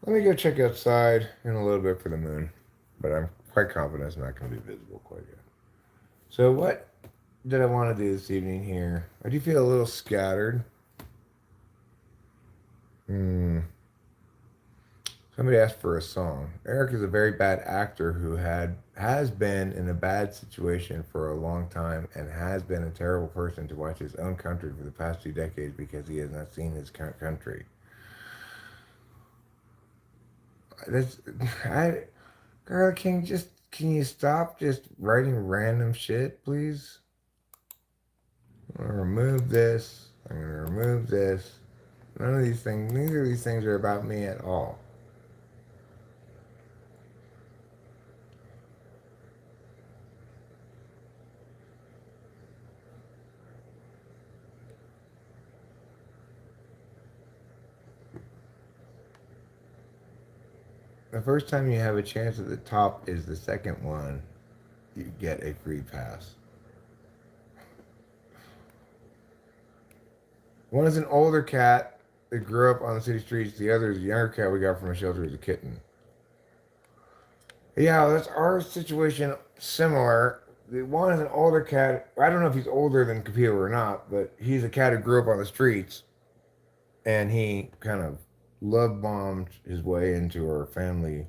Let me go check outside in a little bit for the moon. But I'm quite confident it's not going to be visible quite yet. So what did I want to do this evening here? I do feel a little scattered. Somebody asked for a song. Eric is a very bad actor who has been in a bad situation for a long time and has been a terrible person to watch his own country for the past 2 decades because he has not seen his country. That's, I, Girl King, just can you stop just writing random shit, please? I'm gonna remove this. I'm gonna remove this. None of these things, neither of these things are about me at all. The first time you have a chance at the top is the second one. You get a free pass. One is an older cat that grew up on the city streets. The other is a younger cat we got from a shelter as a kitten. Yeah, that's our situation. Similar. The one is an older cat. I don't know if he's older than Capito or not, but he's a cat who grew up on the streets, and he kind of love bombed his way into our family.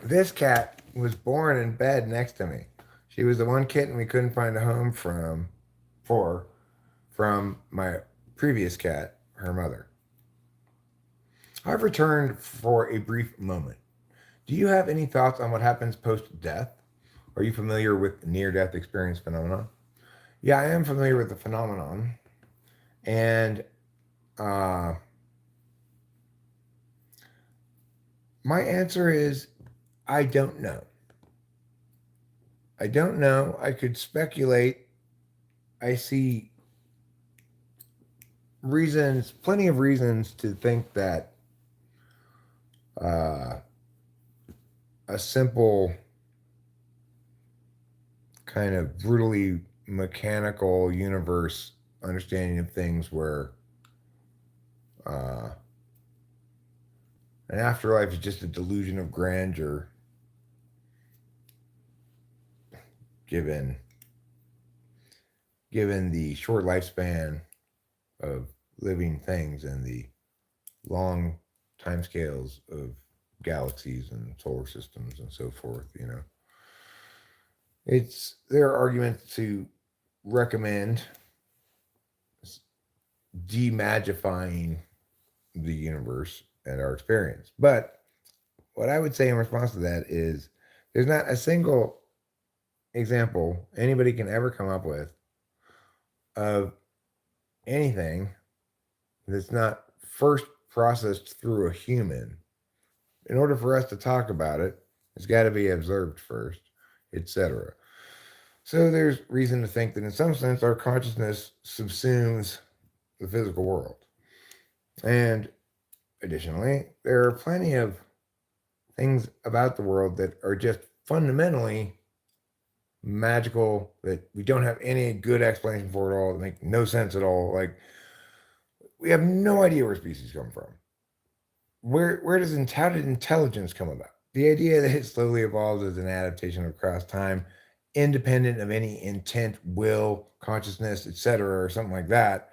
This cat was born in bed next to me. She was the one kitten we couldn't find a home for from my previous cat, her mother. I've returned for a brief moment. Do you have any thoughts on what happens post death? Are you familiar with near death experience phenomenon? Yeah, I am familiar with the phenomenon. And my answer is I don't know. I don't know. I could speculate. I see reasons, plenty of reasons to think that uh, a simple kind of brutally mechanical universe understanding of things where uh, an afterlife is just a delusion of grandeur given the short lifespan of living things and the long timescales of galaxies and solar systems and so forth, there are arguments to recommend demagifying the universe and our experience. But what I would say in response to that is there's not a single example anybody can ever come up with of anything that's not first processed through a human. In order for us to talk about it, it's got to be observed first, etc. So there's reason to think that in some sense our consciousness subsumes the physical world. And additionally, there are plenty of things about the world that are just fundamentally magical that we don't have any good explanation for at all, that make no sense at all. Like, we have no idea where species come from. Where does how did intelligence come about? The idea that it slowly evolves as an adaptation across time, independent of any intent, will, consciousness, etc., or something like that,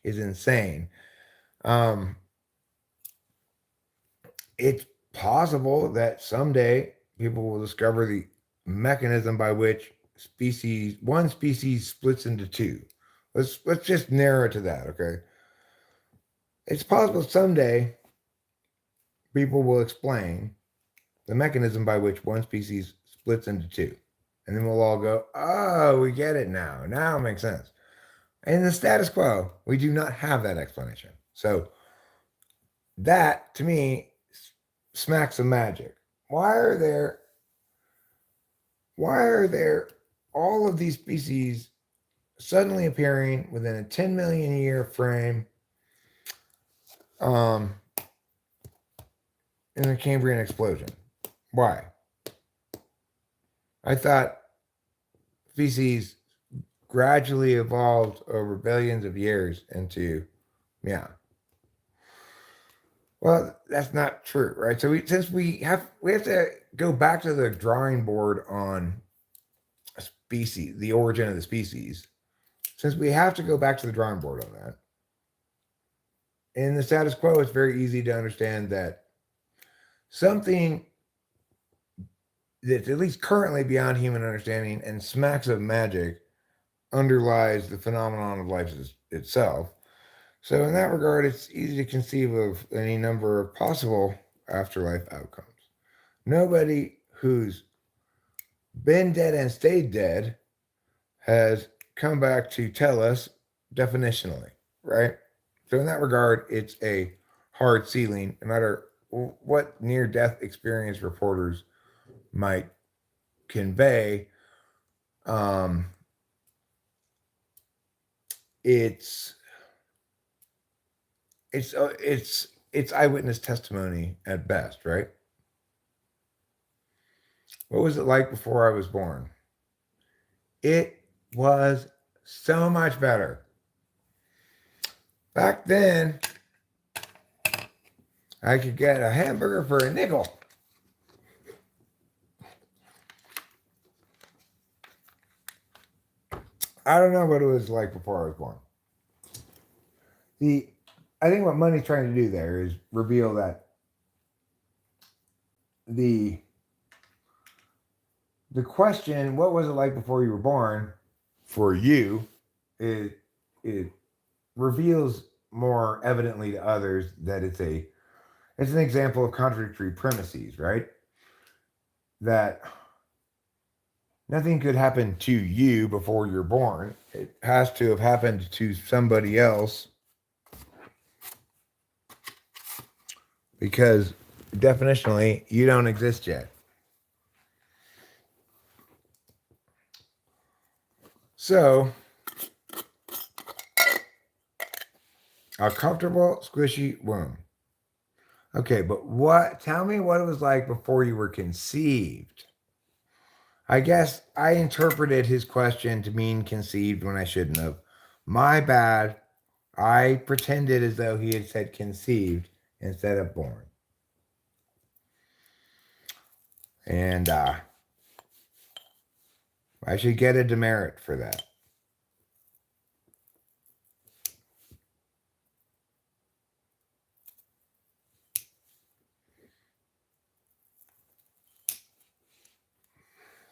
is insane. It's possible that someday people will discover the mechanism by which one species splits into two. Let's just narrow it to that, okay? It's possible someday people will explain the mechanism by which one species splits into two. And then we'll all go, oh, we get it now. Now it makes sense. In the status quo, we do not have that explanation. So that, to me, smacks of magic. Why are there all of these species suddenly appearing within a 10 million year frame in the Cambrian explosion? Why? I thought species gradually evolved over billions of years into, yeah. Well, that's not true, right? So we have to go back to the drawing board on species, the origin of the species. Since we have to go back to the drawing board on that, in the status quo, it's very easy to understand that something that's at least currently beyond human understanding and smacks of magic underlies the phenomenon of life itself. So, in that regard, it's easy to conceive of any number of possible afterlife outcomes. Nobody who's been dead and stayed dead has come back to tell us definitionally, right? So, in that regard, it's a hard ceiling, no matter what near death experience reporters might convey. Um, it's it's eyewitness testimony at best, right? What was it like before I was born? It was so much better. Back then, I could get a hamburger for a nickel. I don't know what it was like before I was born. I think what money's trying to do there is reveal that the question, what was it like before you were born, for you, it reveals more evidently to others that it's an example of contradictory premises, right? That nothing could happen to you before you're born. It has to have happened to somebody else, because definitionally you don't exist yet. So, a comfortable, squishy womb. Okay, but tell me what it was like before you were conceived. I guess I interpreted his question to mean conceived when I shouldn't have. My bad. I pretended as though he had said conceived instead of born. And I should get a demerit for that.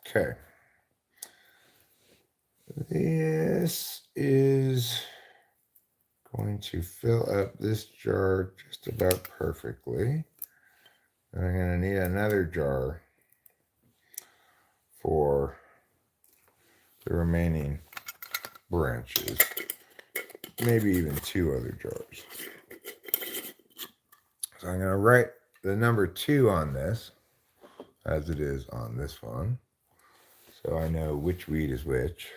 Okay. This is going to fill up this jar just about perfectly. And I'm going to need another jar for the remaining branches. Maybe even 2 other jars. So I'm going to write the number 2 on this, as it is on this one, so I know which weed is which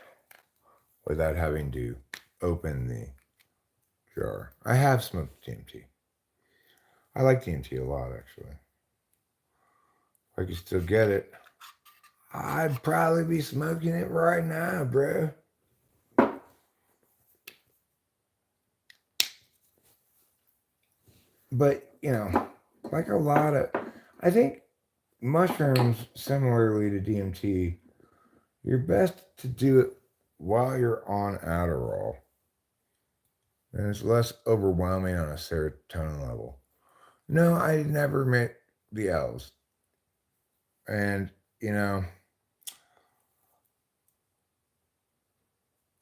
without having to open the jar. I have smoked DMT. I like DMT a lot, actually. If I could still get it, I'd probably be smoking it right now, bro. But, like a lot of, I think mushrooms, similarly to DMT, you're best to do it while you're on Adderall. And it's less overwhelming on a serotonin level. No, I never met the elves. And,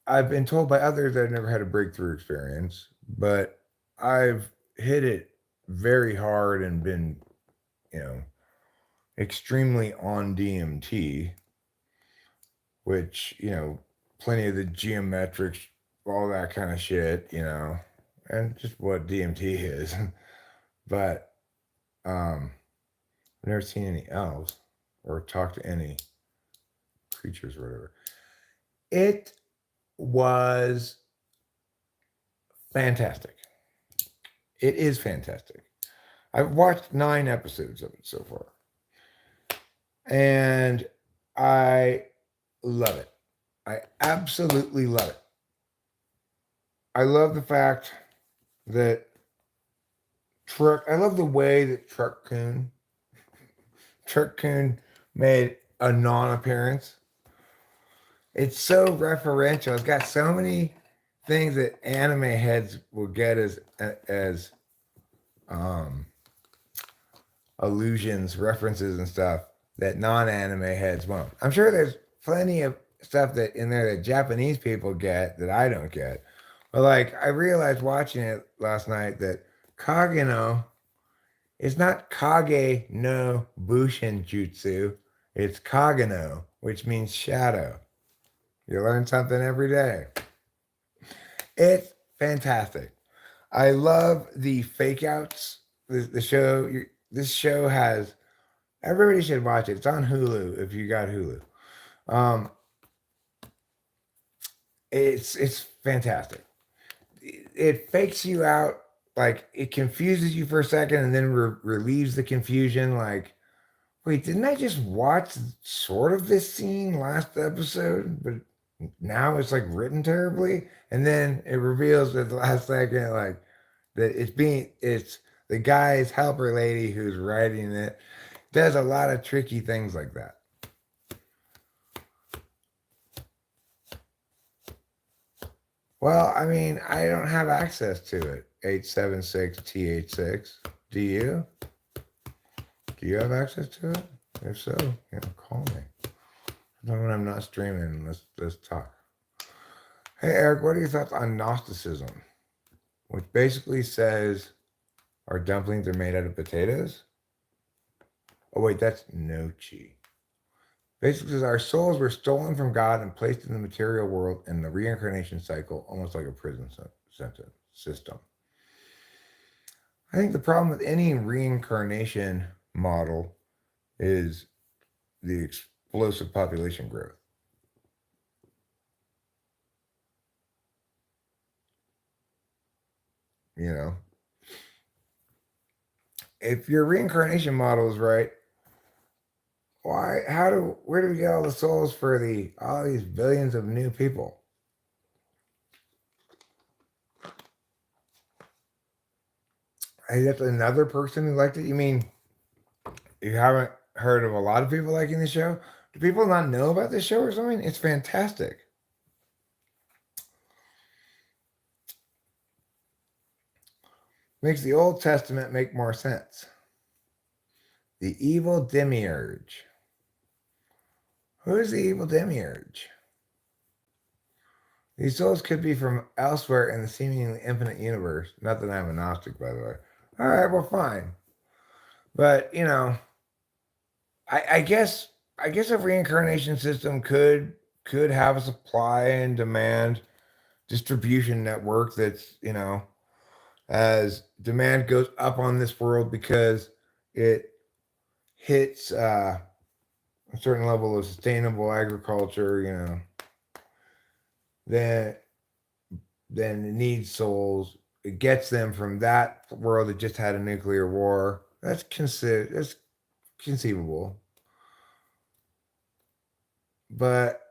I've been told by others that I've never had a breakthrough experience, but I've hit it very hard and been, extremely on DMT, which, plenty of the geometrics, all that kind of shit, and just what DMT is. But I've never seen any elves or talked to any creatures or whatever. It was fantastic. It is fantastic. I've watched 9 episodes of it so far. And I love it. I absolutely love it. I love the fact that I love the way that Truck Coon made a non-appearance. It's so referential. It's got so many things that anime heads will get as um, allusions, references, and stuff that non-anime heads won't. I'm sure there's plenty of stuff that in there that Japanese people get that I don't get. But like I realized watching it last night that Kageno is not Kage no Bushin Jutsu. It's Kageno, which means shadow. You learn something every day. It's fantastic. I love the fake outs. The show. This show has. Everybody should watch it. It's on Hulu if you got Hulu. Um, it's fantastic. It fakes you out, like it confuses you for a second and then relieves the confusion. Like, wait, didn't I just watch sort of this scene last episode? But now it's like written terribly, and then it reveals at the last second, like that it's the guy's helper lady who's writing it. Does a lot of tricky things like that. Well, I mean, I don't have access to it. 876T86. Do you? Do you have access to it? If so, call me. When I'm not streaming, let's talk. Hey Eric, what are your thoughts on Gnosticism? Which basically says our dumplings are made out of potatoes? Oh wait, that's Nochi. Basically says our souls were stolen from God and placed in the material world in the reincarnation cycle, almost like a prison sentence system. I think the problem with any reincarnation model is the explosive population growth. You know, if your reincarnation model is right, where do we get all the souls for all these billions of new people? Hey, that's another person who liked it. You mean you haven't heard of a lot of people liking the show? Do people not know about this show or something? It's fantastic. Makes the Old Testament make more sense. The evil demiurge. Who is the evil demiurge? These souls could be from elsewhere in the seemingly infinite universe. Not that I'm a Gnostic, by the way. All right, well, fine. But, I guess a reincarnation system could have a supply and demand distribution network that's, as demand goes up on this world because it hits a certain level of sustainable agriculture, then it needs souls. It gets them from that world that just had a nuclear war. That's conceivable. But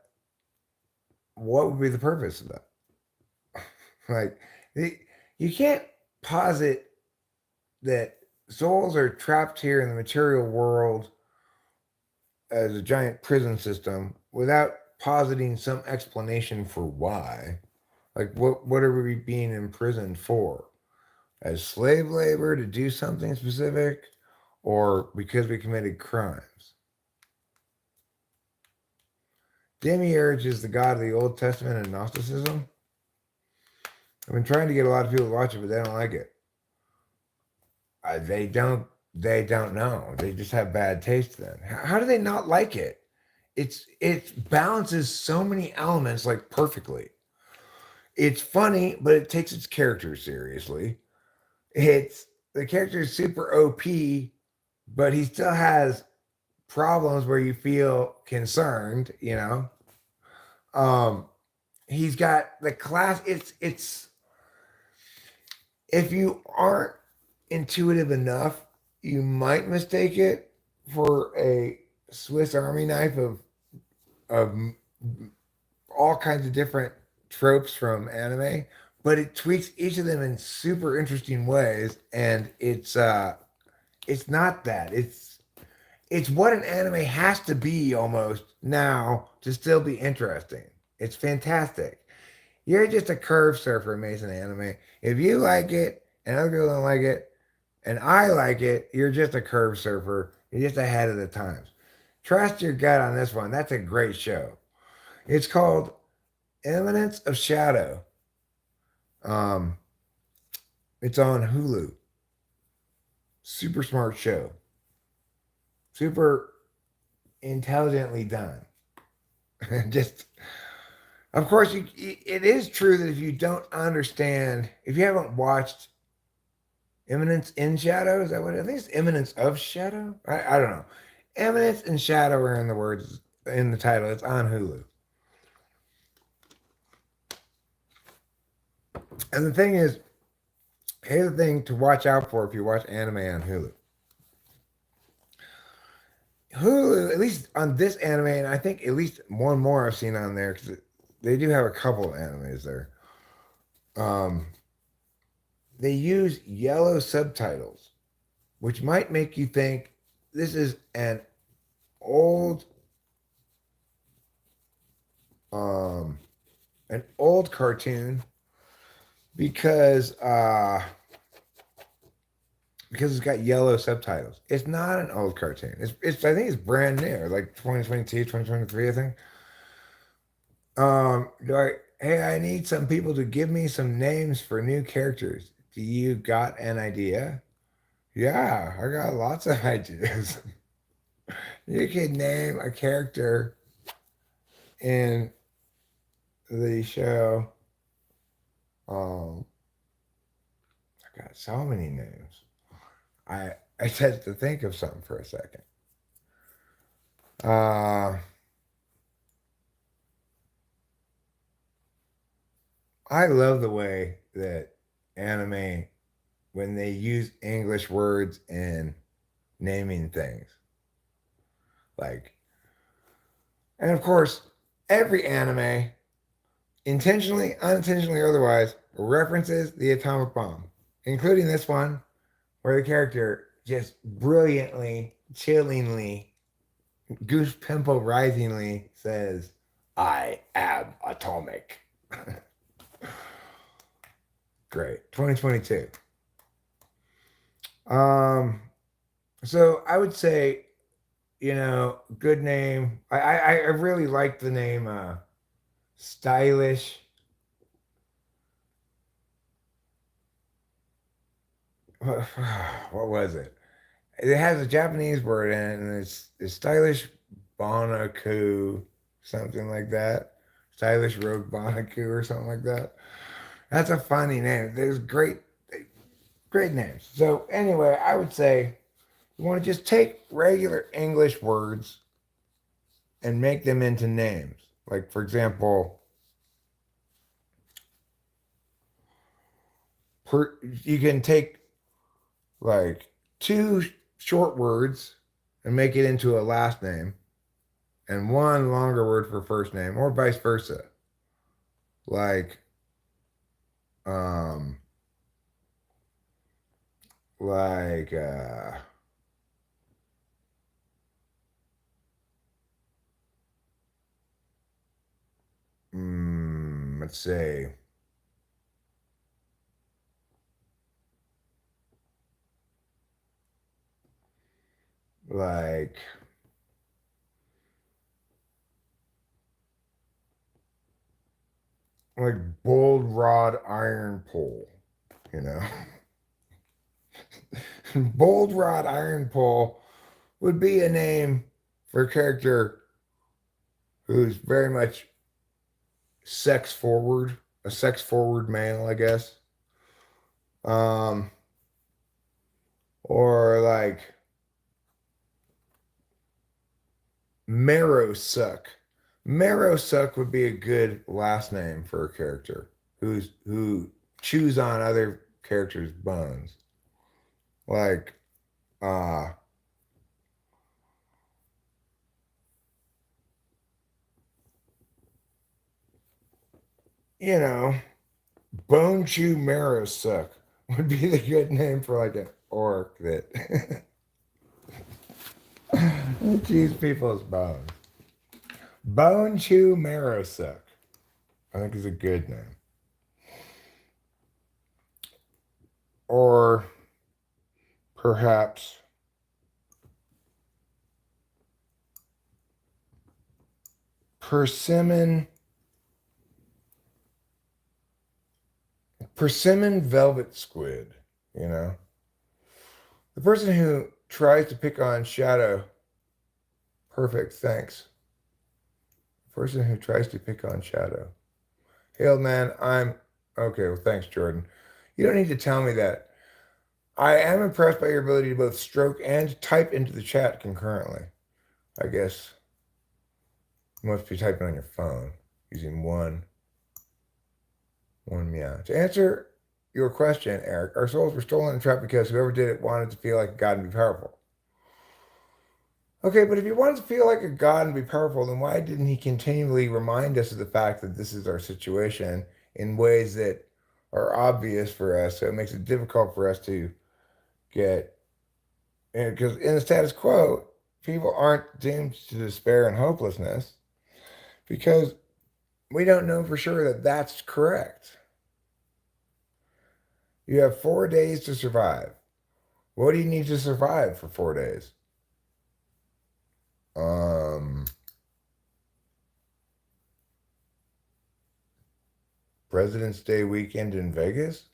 what would be the purpose of that? Like, you can't posit that souls are trapped here in the material world as a giant prison system without positing some explanation for why. Like, what are we being imprisoned for? As slave labor to do something specific, or because we committed crimes? Demiurge is the god of the Old Testament and Gnosticism. I've been trying to get a lot of people to watch it, but they don't like it. They don't know. They just have bad taste then. How do they not like it? It balances so many elements like perfectly. It's funny, but it takes its character seriously. The character is super OP, but he still has problems where you feel concerned, He's got the class. It's if you aren't intuitive enough, you might mistake it for a Swiss Army knife of all kinds of different tropes from anime, but it tweaks each of them in super interesting ways, and it's not that. It's what an anime has to be almost now to still be interesting. It's fantastic. You're just a curve surfer, Mason anime. If you like it and other people don't like it, And I like it. You're just a curve surfer. You're just ahead of the times. Trust your gut on this one. That's a great show. It's called Eminence of Shadow. Um, it's on Hulu. Super smart show. Super intelligently done. Just, of course, it is true that if you don't understand, if you haven't watched Eminence in Shadow, is that what I think it's Eminence of Shadow? I don't know. Eminence and Shadow are in the words in the title. It's on Hulu. And the thing is, here's the thing to watch out for if you watch anime on Hulu. Hulu, at least on this anime, and I think at least one more I've seen on there because they do have a couple of animes there. Um, they use yellow subtitles, which might make you think this is old, um, an old cartoon because it's got yellow subtitles. It's not an old cartoon. It's I think it's brand new, like 2022, 2023, I think. Hey, I need some people to give me some names for new characters. Do you got an idea? Yeah, I got lots of ideas. You can name a character in the show. I got so many names. I had to think of something for a second. I love the way that anime, when they use English words in naming things, like, and of course, every anime, intentionally, unintentionally, or otherwise, references the atomic bomb, including this one, where the character just brilliantly, chillingly, goose pimple risingly says, "I am atomic." Great. 2022. So I would say, good name. I really like the name Stylish. What was it? It has a Japanese word in it, and it's Stylish Bonaku, something like that. Stylish Rogue Bonaku or something like that. That's a funny name. There's great names. So anyway, I would say you want to just take regular English words and make them into names. Like, for example, you can take like two short words and make it into a last name and one longer word for first name or vice versa. Like, um, like, let's say, like, bold rod iron pole, you know. Bold rod iron pole would be a name for a character who's very much sex forward, a sex forward male, I guess. Um, or like Marrow Suck. Marrow Suck would be a good last name for a character who chews on other characters' bones. Like uh you know, Bone Chew Marrow Suck would be the good name for like an orc that chews people's bones. Bone Chew Marrow Suck, I think is a good name. Or perhaps persimmon velvet squid, you know? The person who tries to pick on shadow, perfect, thanks. The person who tries to pick on shadow. Hey, old man, okay, well, thanks, Jordan. You don't need to tell me that. I am impressed by your ability to both stroke and type into the chat concurrently. I guess you must be typing on your phone using one meow. To answer your question, Eric, our souls were stolen and trapped because whoever did it wanted to feel like a god and be powerful. Okay, but if he wanted to feel like a god and be powerful, then why didn't he continually remind us of the fact that this is our situation in ways that are obvious for us, so it makes it difficult for us to get, because in the status quo, people aren't doomed to despair and hopelessness because we don't know for sure that that's correct. You have 4 days to survive. What do you need to survive for 4 days? President's Day weekend in Vegas?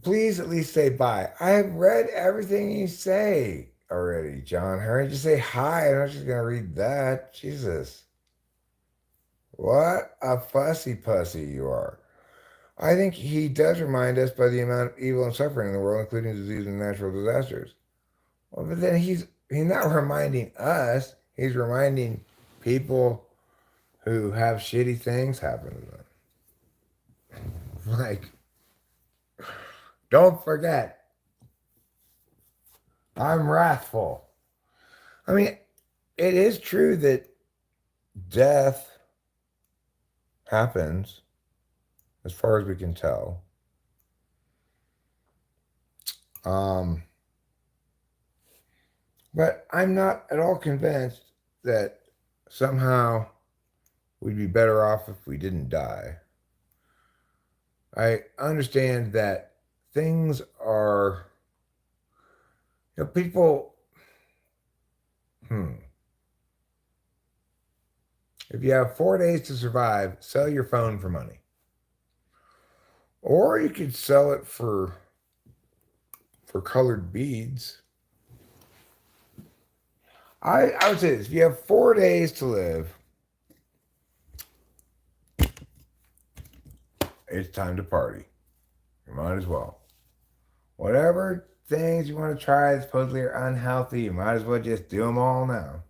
Please at least say bye. I have read everything you say already, John. Hurry, just say hi. I'm not just going to read that. Jesus. What a fussy pussy you are. I think he does remind us by the amount of evil and suffering in the world, including disease and natural disasters. Well, but then he's not reminding us. He's reminding people who have shitty things happen to them. Like, don't forget, I'm wrathful. I mean, it is true that death happens, as far as we can tell. But I'm not at all convinced that somehow we'd be better off if we didn't die. I understand that things are, people, if you have 4 days to survive, sell your phone for money. Or you could sell it for colored beads. I would say this, if you have 4 days to live, it's time to party. You might as well. Whatever things you want to try that supposedly are unhealthy, you might as well just do them all now.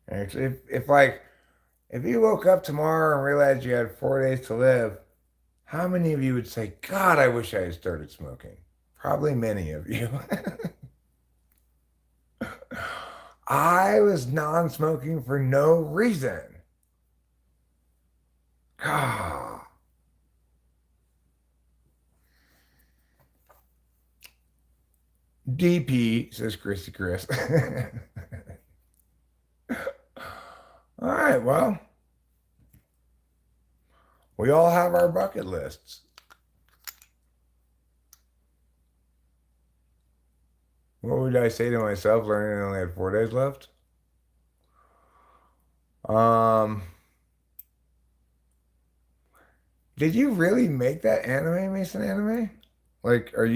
Actually, if you woke up tomorrow and realized you had 4 days to live, how many of you would say, God, I wish I had started smoking? Probably many of you. I was non-smoking for no reason. God. DP, says Christy Chris. All right, well, we all have our bucket lists. What would I say to myself learning I only had 4 days left? Did you really make that anime, Mason Anime? Like, was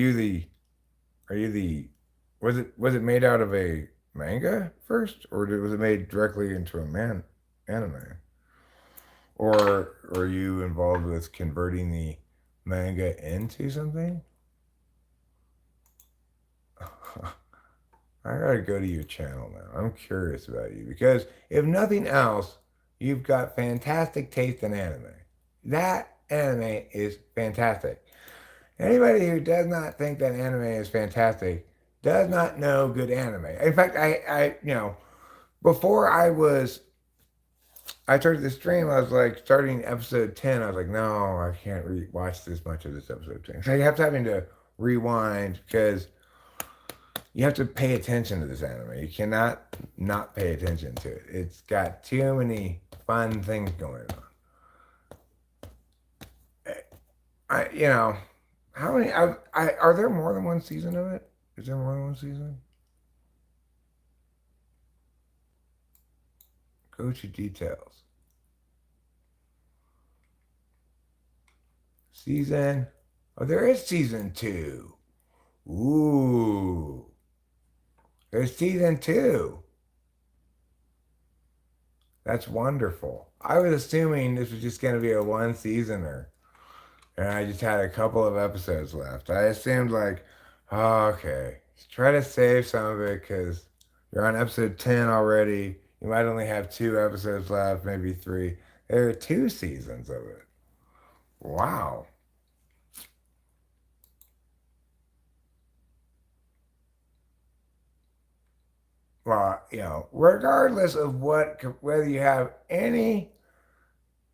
it made out of a manga first, or was it made directly into a anime? Or are you involved with converting the manga into something? I gotta go to your channel now. I'm curious about you because if nothing else, you've got fantastic taste in anime. That anime is fantastic. Anybody who does not think that anime is fantastic does not know good anime. In fact, I before I started the stream, I was like, starting episode 10, I was like, no, I can't watch this much of this episode 10. So I kept having to rewind because you have to pay attention to this anime. You cannot not pay attention to it. It's got too many fun things going on. How many? Are there more than one season of it? Is there more than one season? Go to details. Season. Oh, there is season 2. Ooh. There's season 2. That's wonderful. I was assuming this was just going to be a one seasoner, and I just had a couple of episodes left. I assumed, like, oh, okay, try to save some of it because you're on episode 10 already. You might only have 2 episodes left, maybe 3. There are 2 seasons of it. Wow. Well, regardless of whether you have any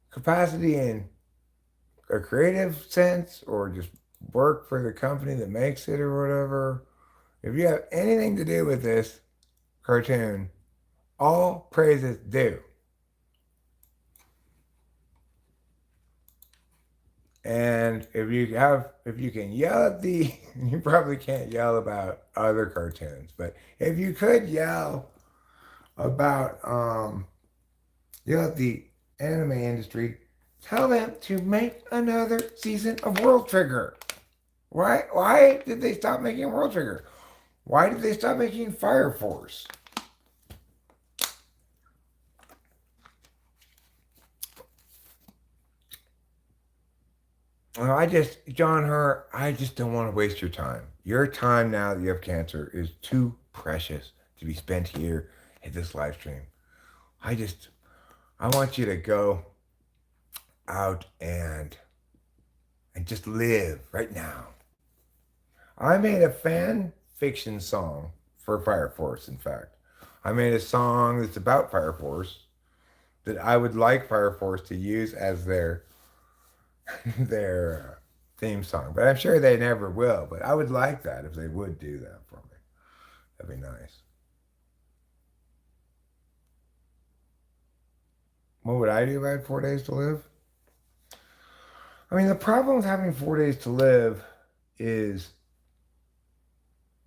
capacity in a creative sense or just work for the company that makes it or whatever, if you have anything to do with this cartoon, all praises due. And if you can yell at you probably can't yell about other cartoons, but if you could about, yell at the anime industry, tell them to make another season of World Trigger. Why did they stop making World Trigger? Why did they stop making Fire Force? Well, John Her, I just don't want to waste your time. Your time now that you have cancer is too precious to be spent here at this live stream. I want you to go out and just live right now. I made a fan fiction song for Fire Force, in fact. I made a song that's about Fire Force that I would like Fire Force to use as their theme song. But I'm sure they never will. But I would like that if they would do that for me. That'd be nice. What would I do if I had 4 days to live? I mean, the problem with having 4 days to live is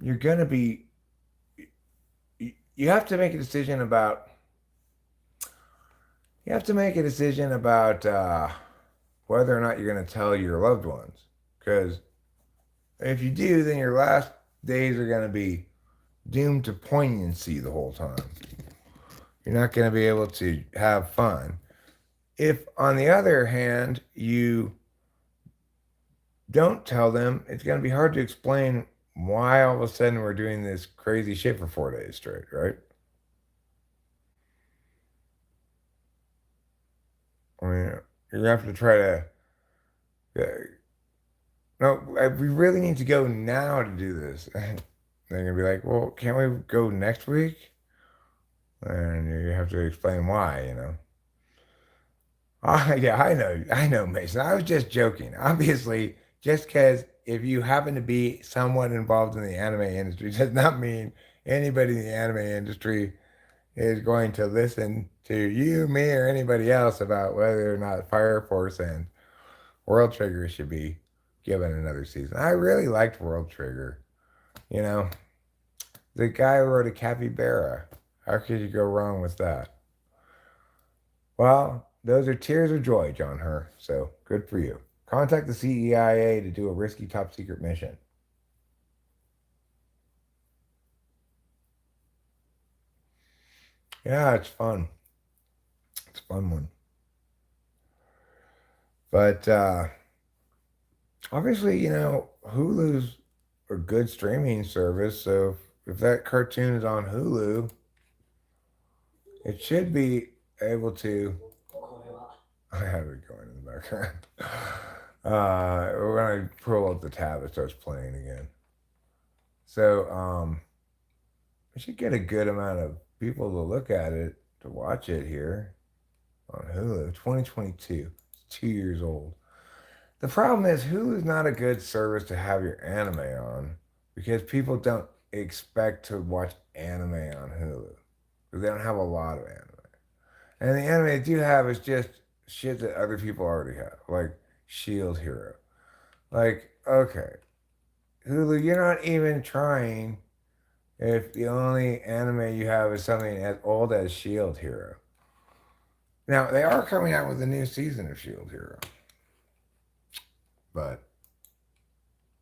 you're going to be, you have to make a decision about, whether or not you're going to tell your loved ones. Because if you do, then your last days are going to be doomed to poignancy the whole time. You're not going to be able to have fun. If, on the other hand, you don't tell them, it's going to be hard to explain why all of a sudden we're doing this crazy shit for 4 days straight, right? I mean, you're going to have to try to... no, we really need to go now to do this. They're going to be like, well, can't we go next week? And you have to explain why. Yeah, I know, Mason. I was just joking. Obviously, just because if you happen to be somewhat involved in the anime industry does not mean anybody in the anime industry is going to listen to you, me, or anybody else about whether or not Fire Force and World Trigger should be given another season. I really liked World Trigger. The guy who wrote a capybara. How could you go wrong with that? Well, those are tears of joy, John Her. So good for you. Contact the CIA to do a risky top secret mission. Yeah, it's fun. It's a fun one. But obviously, Hulu's a good streaming service. So if that cartoon is on Hulu, it should be able to... I have it going in the background. We're going to pull up the tab. It starts playing again. So we should get a good amount of people to look at it, to watch it here on Hulu. 2022. It's 2 years old. The problem is Hulu is not a good service to have your anime on because people don't expect to watch anime on Hulu because they don't have a lot of anime. And the anime they do have is just shit that other people already have, like Shield Hero. Like, Okay. Hulu, you're not even trying if the only anime you have is something as old as Shield Hero. Now, they are coming out with a new season of Shield Hero. But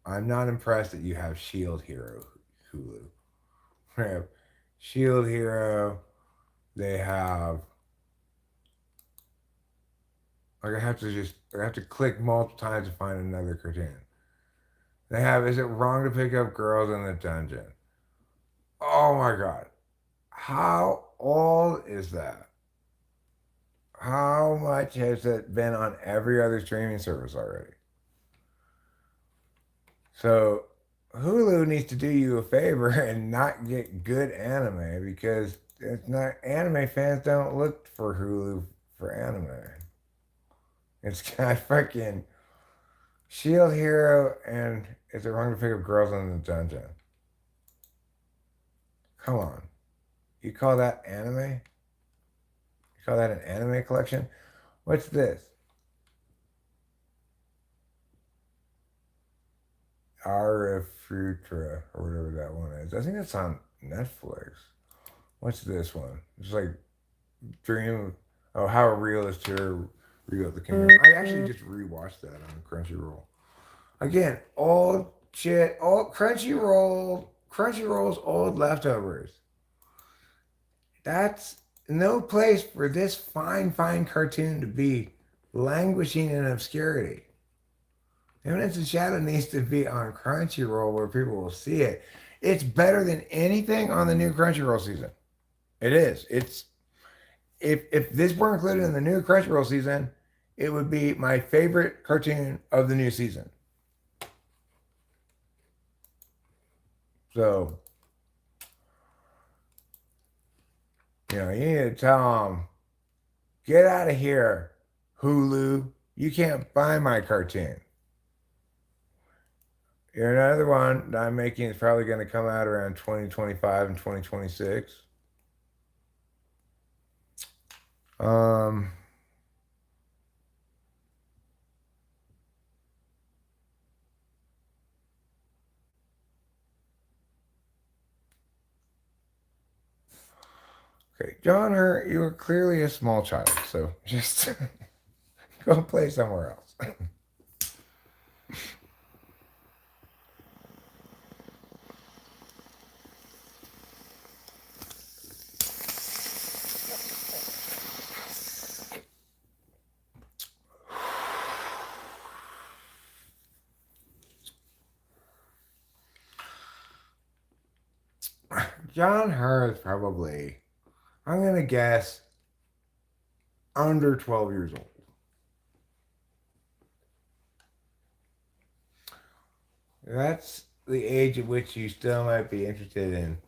I'm not impressed that you have Shield Hero Hulu. They have Shield Hero. They have. Like I have to click multiple times to find another cartoon. They have. Is it wrong to pick up girls in the dungeon? Oh my god! How old is that? How much has it been on every other streaming service already? So Hulu needs to do you a favor and not get good anime because it's not anime fans don't look for Hulu for anime. It's got fucking Shield Hero and is it wrong to pick up girls in the dungeon? Come on. You call that anime? You call that an anime collection? What's this? Ara Futra or whatever that one is. I think that's on Netflix. What's this one? It's like Dream. Oh, how real is to real the kingdom? I actually just rewatched that on Crunchyroll. Again, old shit, old Crunchyroll's old leftovers. That's no place for this fine cartoon to be languishing in obscurity. Eminence and Shadow needs to be on Crunchyroll where people will see it. It's better than anything on the new Crunchyroll season. It is. It's if this were included in the new Crunchyroll season, it would be my favorite cartoon of the new season. So, you need to tell them, get out of here, Hulu. You can't buy my cartoon. Another one that I'm making is probably going to come out around 2025 and 2026. Okay, John Hurt, you are clearly a small child, so just go play somewhere else. John Hurt is probably, I'm going to guess, under 12 years old. That's the age at which you still might be interested in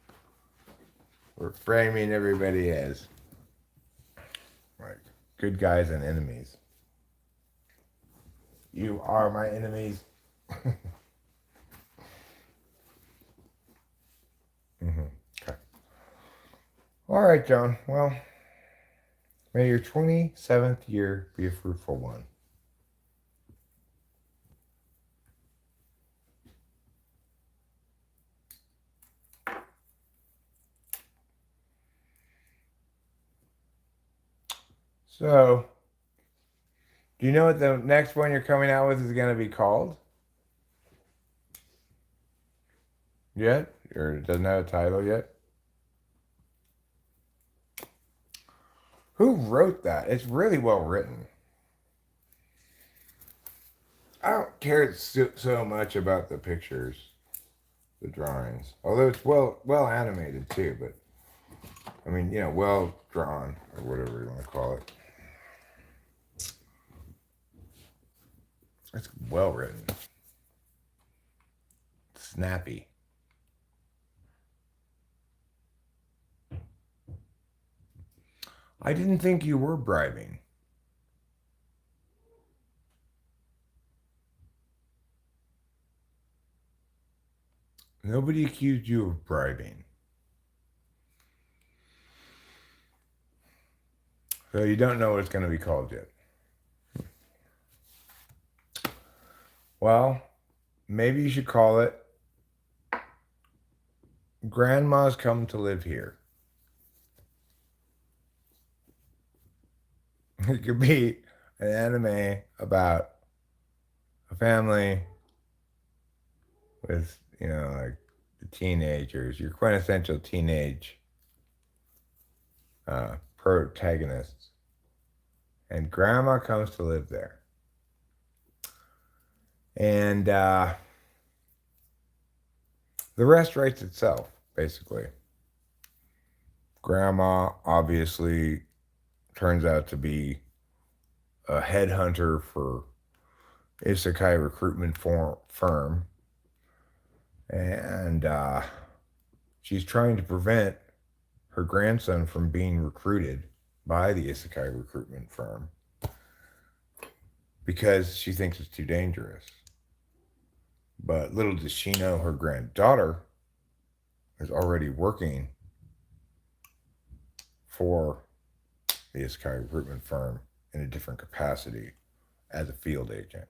or framing everybody as like good guys and enemies. You are my enemies. Okay. All right, John. Well, may your 27th year be a fruitful one. So, do you know what the next one you're coming out with is going to be called? Yet? Or it doesn't have a title yet? Who wrote that? It's really well written. I don't care so much about the pictures, the drawings. Although it's well animated too, but I mean, well drawn or whatever you want to call it. It's well written. Snappy. I didn't think you were bribing. Nobody accused you of bribing. So you don't know what it's going to be called yet. Well, maybe you should call it Grandma's Come to Live Here. It could be an anime about a family with, like the teenagers, your quintessential teenage protagonists. And grandma comes to live there. And the rest writes itself, basically. Grandma obviously turns out to be a headhunter for isekai recruitment firm. And she's trying to prevent her grandson from being recruited by the isekai recruitment firm because she thinks it's too dangerous. But little does she know her granddaughter is already working for the isekai recruitment firm in a different capacity as a field agent.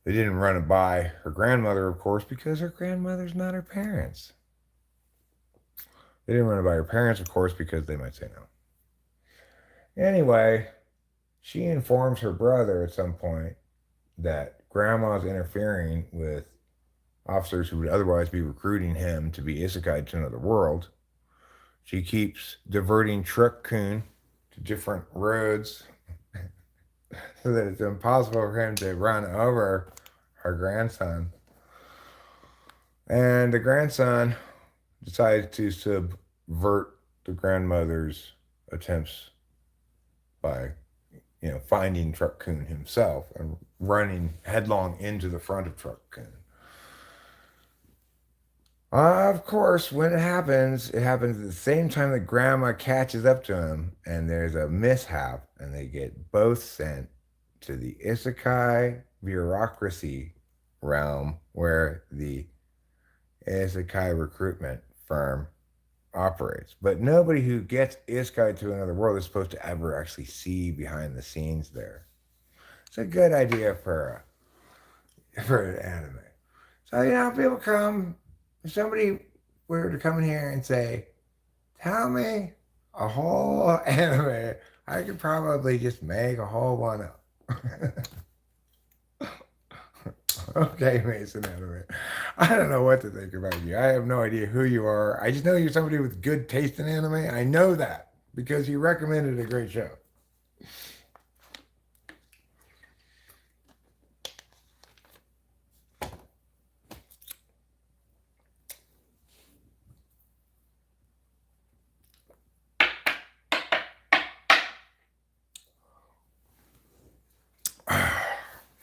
They didn't run it by her grandmother, of course, because her grandmother's not her parents. They didn't run it by her parents, of course, because they might say no. Anyway, she informs her brother at some point that grandma's interfering with officers who would otherwise be recruiting him to be isekai to another world. She keeps diverting Truck-kun to different roads so that it's impossible for him to run over her grandson. And the grandson decides to subvert the grandmother's attempts by, finding Truck-kun himself and running headlong into the front of Truck-kun. Of course, when it happens at the same time that grandma catches up to him, and there's a mishap, and they get both sent to the isekai bureaucracy realm where the isekai recruitment firm operates. But nobody who gets isekai to another world is supposed to ever actually see behind the scenes there. It's a good idea for an anime. So, people come. If somebody were to come in here and say, tell me a whole anime, I could probably just make a whole one up. Okay, Mason Anime. I don't know what to think about you. I have no idea who you are. I just know you're somebody with good taste in anime. I know that because you recommended a great show.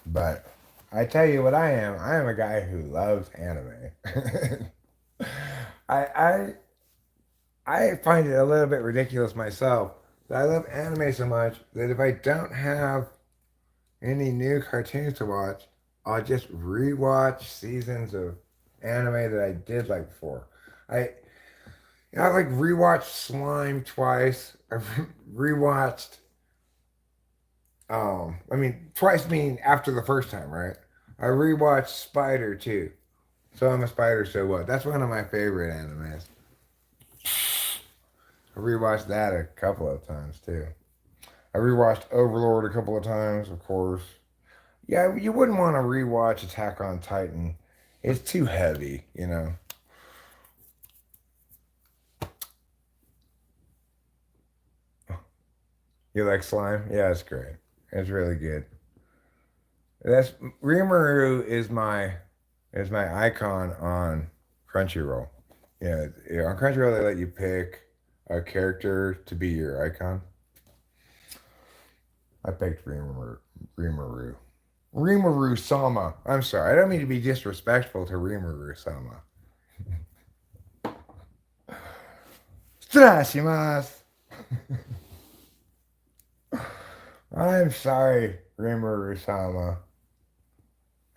But I tell you what I am. I am a guy who loves anime. I find it a little bit ridiculous myself that I love anime so much that if I don't have any new cartoons to watch, I'll just rewatch seasons of anime that I did like before. I like rewatched Slime twice. I've rewatched twice meaning after the first time, right? I rewatched Spider too. So I'm a Spider, so what? That's one of my favorite animes. I rewatched that a couple of times too. I rewatched Overlord a couple of times, of course. Yeah, you wouldn't want to rewatch Attack on Titan. It's too heavy, You like Slime? Yeah, it's great. It's really good. That's Rimuru is my icon on Crunchyroll. Yeah, on Crunchyroll they let you pick a character to be your icon. I picked Rimuru. Rimuru Sama. I'm sorry. I don't mean to be disrespectful to Rimuru Sama. Strashimasu. I'm sorry, Rimuru Sama.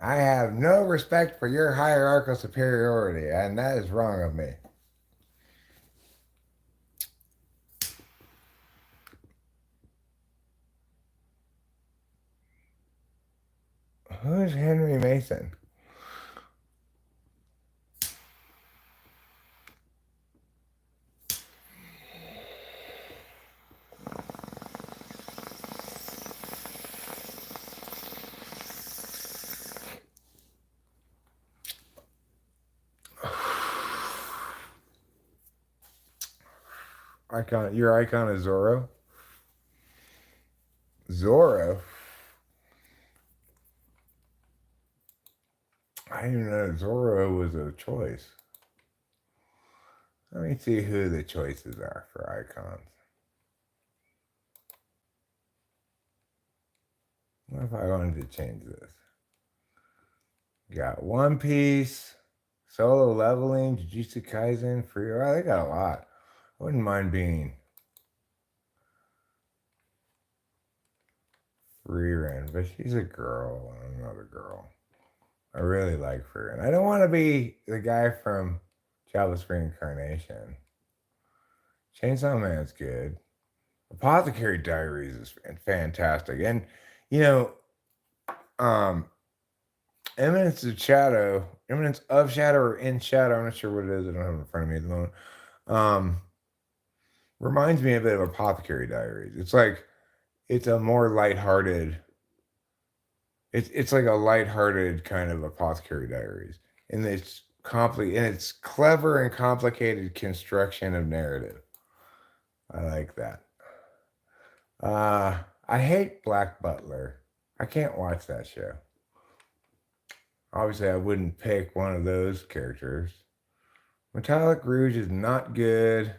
I have no respect for your hierarchical superiority, and that is wrong of me. Who's Henry Mason? icon. Your icon is Zorro. Zorro. I didn't even know Zorro was a choice. Let me see who the choices are for icons. What if I wanted to change this? Got One Piece, Solo Leveling, Jujutsu Kaisen, Free. Oh, they got a lot. I wouldn't mind being Freeran, but she's a girl. I'm not a girl. I really like Freeran. I don't want to be the guy from Childless Reincarnation. Chainsaw Man's good. Apothecary Diaries is fantastic. And, you know, um, Eminence of Shadow, Eminence of Shadow or In Shadow, I'm not sure what it is. I don't have it in front of me at the moment. Reminds me a bit of Apothecary Diaries. It's like, it's a more lighthearted, it's like a lighthearted kind of Apothecary Diaries. And it's clever and complicated construction of narrative. I like that. I hate Black Butler. I can't watch that show. Obviously, I wouldn't pick one of those characters. Metallic Rouge is not good.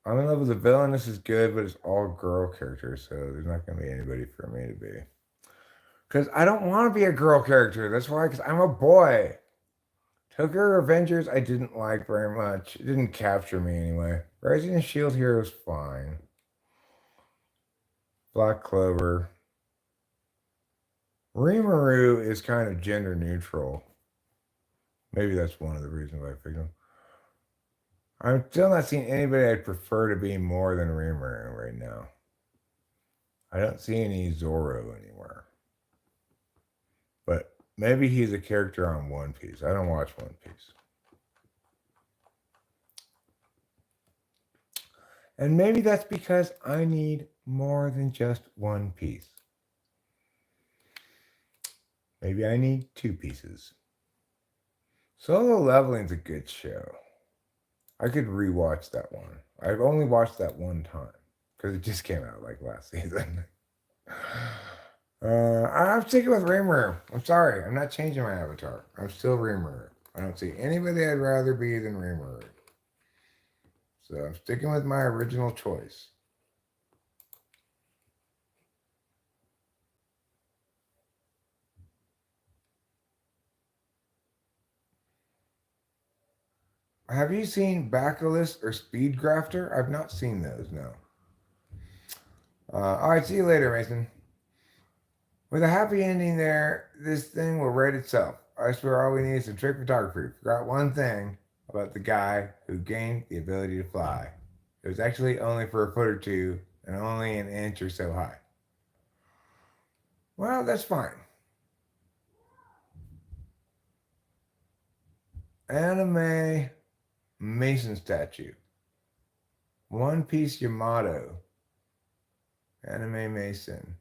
I'm in love with the villain. This is good, but it's all girl characters, so there's not going to be anybody for me to be. Because I don't want to be a girl character. That's why, because I'm a boy. Tokyo Avengers, I didn't like very much. It didn't capture me anyway. Rising Shield Hero is fine. Black Clover. Rimuru is kind of gender neutral. Maybe that's one of the reasons I picked him. I'm still not seeing anybody I'd prefer to be more than Rimuru right now. I don't see any Zoro anywhere. But maybe he's a character on One Piece. I don't watch One Piece. And maybe that's because I need more than just one piece. Maybe I need two pieces. Solo Leveling's a good show. I could rewatch that one. I've only watched that one time because it just came out like last season. I'm sticking with Rimuru. I'm sorry. I'm not changing my avatar. I'm still Rimuru. I don't see anybody I'd rather be than Rimuru. So I'm sticking with my original choice. Have you seen Bacillus or Speed Grafter? I've not seen those, no. All right, see you later, Mason. With a happy ending there, this thing will write itself. I swear all we need is some trick photography. Forgot one thing about the guy who gained the ability to fly. It was actually only for a foot or two and only an inch or so high. Well, that's fine. Anime Mason statue. One Piece Yamato. Anime Mason.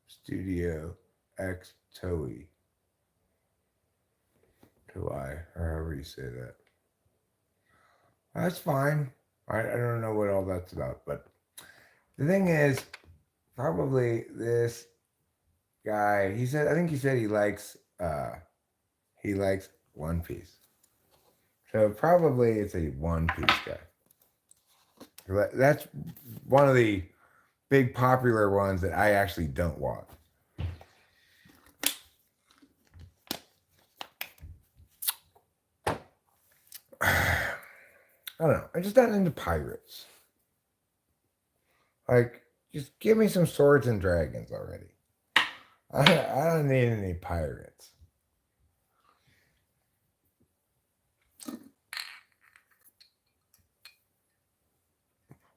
Studio X Toei. Toei, or however you say that. That's fine. I don't know what all that's about, but the thing is, probably this guy, I think he said he likes One Piece. So probably it's a One Piece guy. That's one of the big popular ones that I actually don't watch. I don't know. I'm just not into pirates. Like, just give me some swords and dragons already. I don't need any pirates.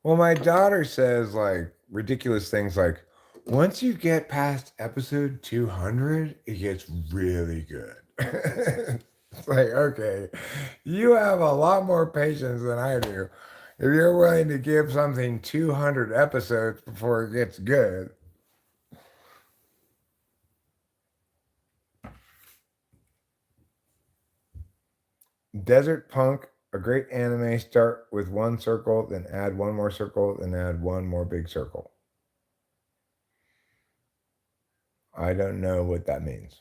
Well, my daughter says like ridiculous things like, once you get past episode 200, it gets really good. It's like, okay, you have a lot more patience than I do. If you're willing to give something 200 episodes before it gets good. Desert Punk a great anime start with one circle, then add one more circle, then add one more big circle? I don't know what that means.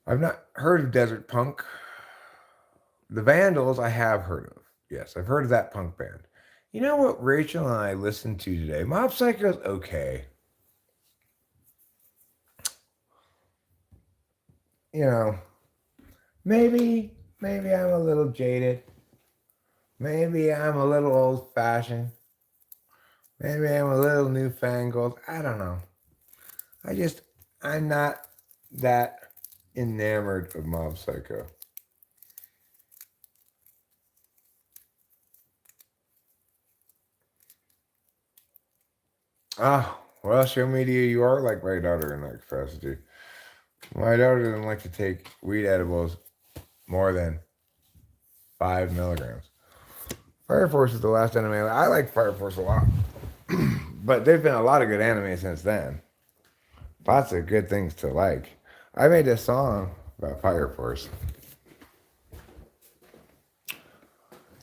I've not heard of Desert Punk. The Vandals I have heard of. Yes, I've heard of that punk band. You know what Rachel and I listened to today? Mob Psycho's okay. You know, maybe I'm a little jaded. Maybe I'm a little old fashioned. Maybe I'm a little newfangled. I don't know. I'm not that enamored of Mob Psycho. Ah, well, show me to you. You are like my daughter in that capacity. My daughter doesn't like to take weed edibles more than 5 milligrams. Fire Force is the last anime. I like Fire Force a lot. But there's been a lot of good anime since then. Lots of good things to like. I made a song about Fire Force.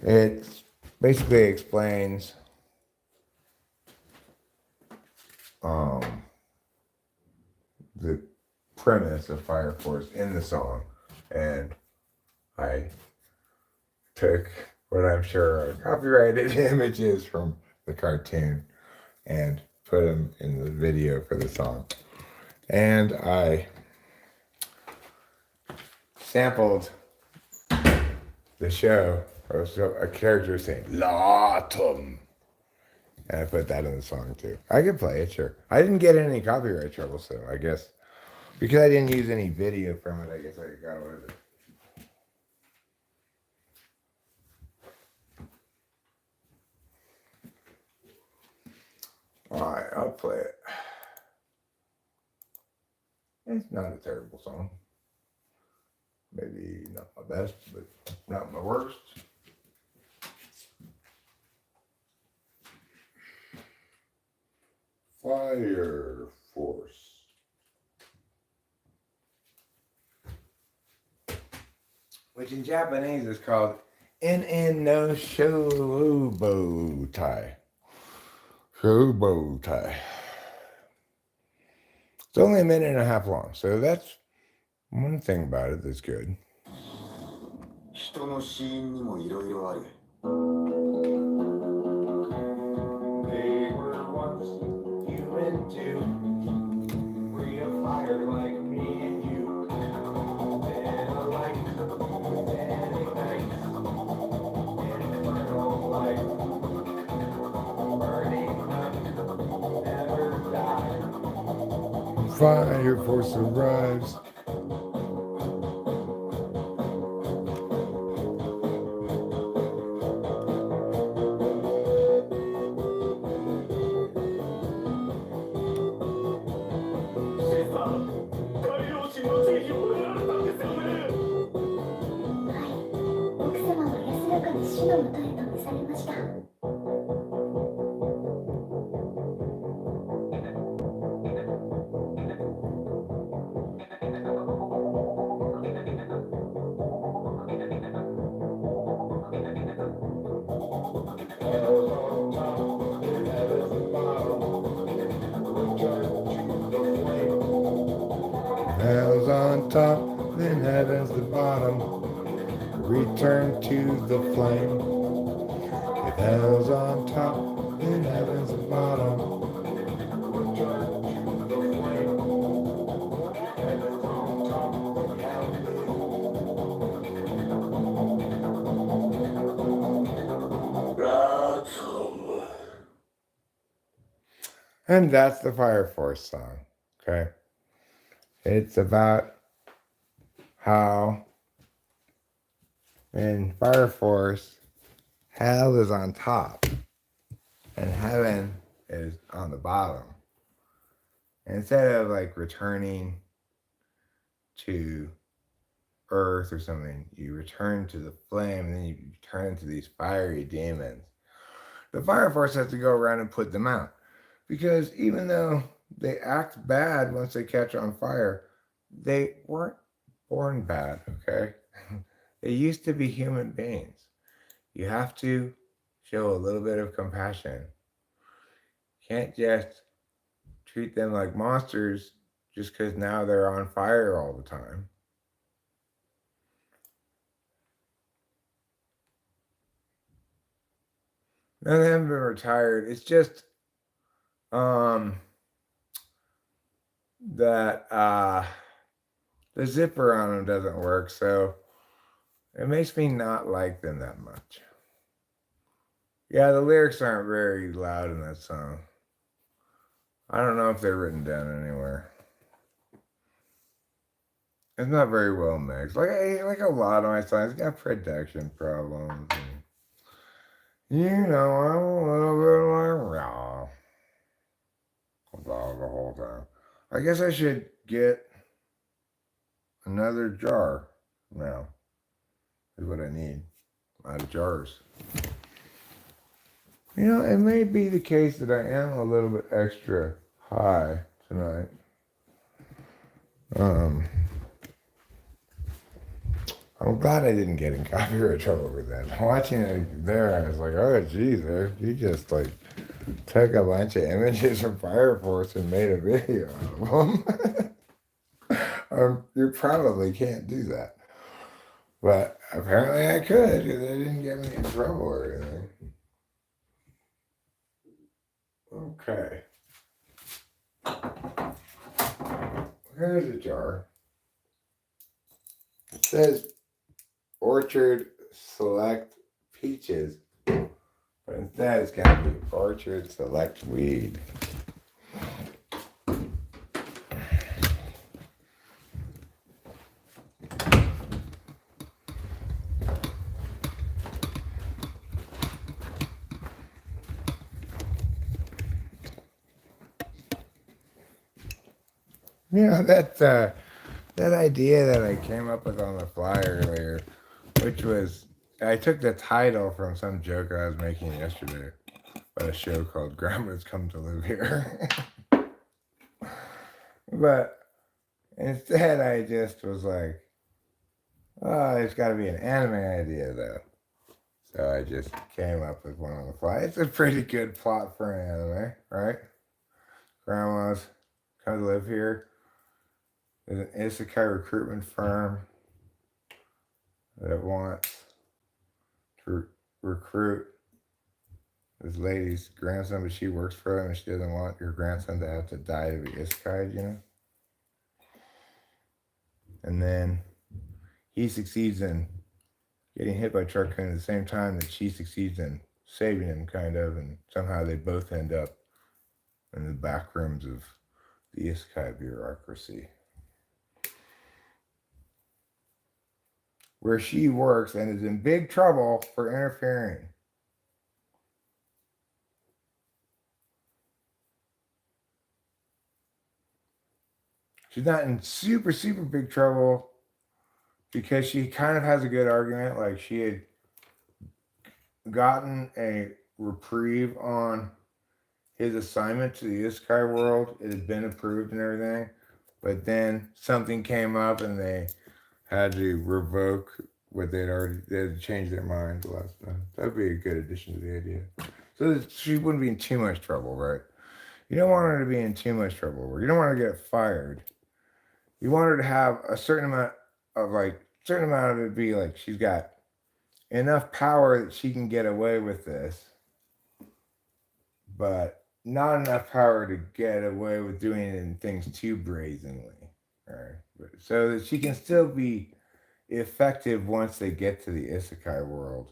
It basically explains the premise of Fire Force in the song. And I took what I'm sure are copyrighted images from the cartoon and put them in the video for the song. And I sampled the show. A character saying "Latum," and I put that in the song too. I could play it, sure. I didn't get in any copyright trouble, so I guess because I didn't use any video from it, I guess I got away with it. All right, I'll play it. It's not a terrible song. Maybe not my best, but not my worst. Fire Force. Which in Japanese is called En no Shobotai. Shobotai. It's only a minute and a half long, so that's one thing about it that's good. 人の死因にもいろいろある。They were once you and two, free of fire like me and you. Then a light, then ignite, infernal light, burning up, never die. Fire Force arrives. Hell's on top, then heaven's the bottom. Return to the flame. If hell's on top, then heaven's the bottom. Return to the flame. Heaven's on top, and that's the Fire Force song, okay? It's about how in Fire Force, hell is on top and heaven is on the bottom. And instead of like returning to earth or something, you return to the flame and then you turn into these fiery demons. The Fire Force has to go around and put them out. Because even though they act bad once they catch on fire, they weren't born bad, okay? They used to be human beings. You have to show a little bit of compassion. You can't just treat them like monsters just because now they're on fire all the time. None of them have been retired. It's just that the zipper on them doesn't work, so it makes me not like them that much. Yeah, the lyrics aren't very loud in that song. I don't know if they're written down anywhere. It's not very well mixed. Like a lot of my songs got production problems. And, I'm a little bit like raw about the whole time. I guess I should get another jar now. Is what I need. Out of jars. It may be the case that I am a little bit extra high tonight. I'm glad I didn't get in copyright trouble with that. Watching it there, I was like, oh, geez, you just like took a bunch of images from Fire Force and made a video of them. You probably can't do that. But apparently I could because they didn't get me in trouble or anything. Okay. Here's a jar. It says Orchard Select Peaches, but instead it's going to be Orchard Select Weed. That idea that I came up with on the fly earlier, which was, I took the title from some joke I was making yesterday about a show called Grandma's Come to Live Here. But instead I just was like, oh, it's got to be an anime idea though. So I just came up with one on the fly. It's a pretty good plot for an anime, right? Grandma's Come to Live Here. There's an isekai recruitment firm that wants to recruit this lady's grandson, but she works for them and she doesn't want your grandson to have to die to be isekai, And then he succeeds in getting hit by a truck at the same time that she succeeds in saving him, kind of, and somehow they both end up in the back rooms of the isekai bureaucracy, where she works and is in big trouble for interfering. She's not in super, super big trouble because she kind of has a good argument. Like, she had gotten a reprieve on his assignment to the isekai world. It had been approved and everything. But then something came up and they had to revoke what they had to change their mind the last time. That'd be a good addition to the idea. So that she wouldn't be in too much trouble, right? You don't want her to be in too much trouble. You don't want her to get fired. You want her to have a certain amount of it be like she's got enough power that she can get away with this, but not enough power to get away with doing things too brazenly. Right? So that she can still be effective once they get to the isekai world.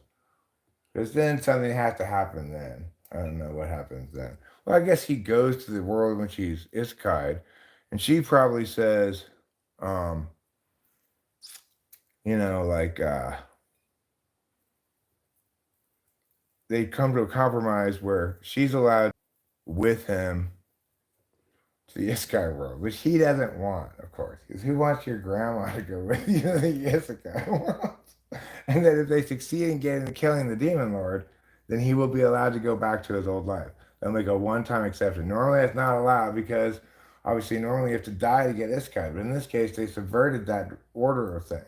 Because then something has to happen then. I don't know what happens then. Well, I guess he goes to the world when she's isekai'd, and she probably says, they come to a compromise where she's allowed with him to the isekai world, which he doesn't want, of course, because who wants your grandma to go with you to the isekai world? And that if they succeed in killing the demon lord, then he will be allowed to go back to his old life. They'll make a one-time exception. Normally, it's not allowed because obviously normally you have to die to get isekai, but in this case, they subverted that order of things.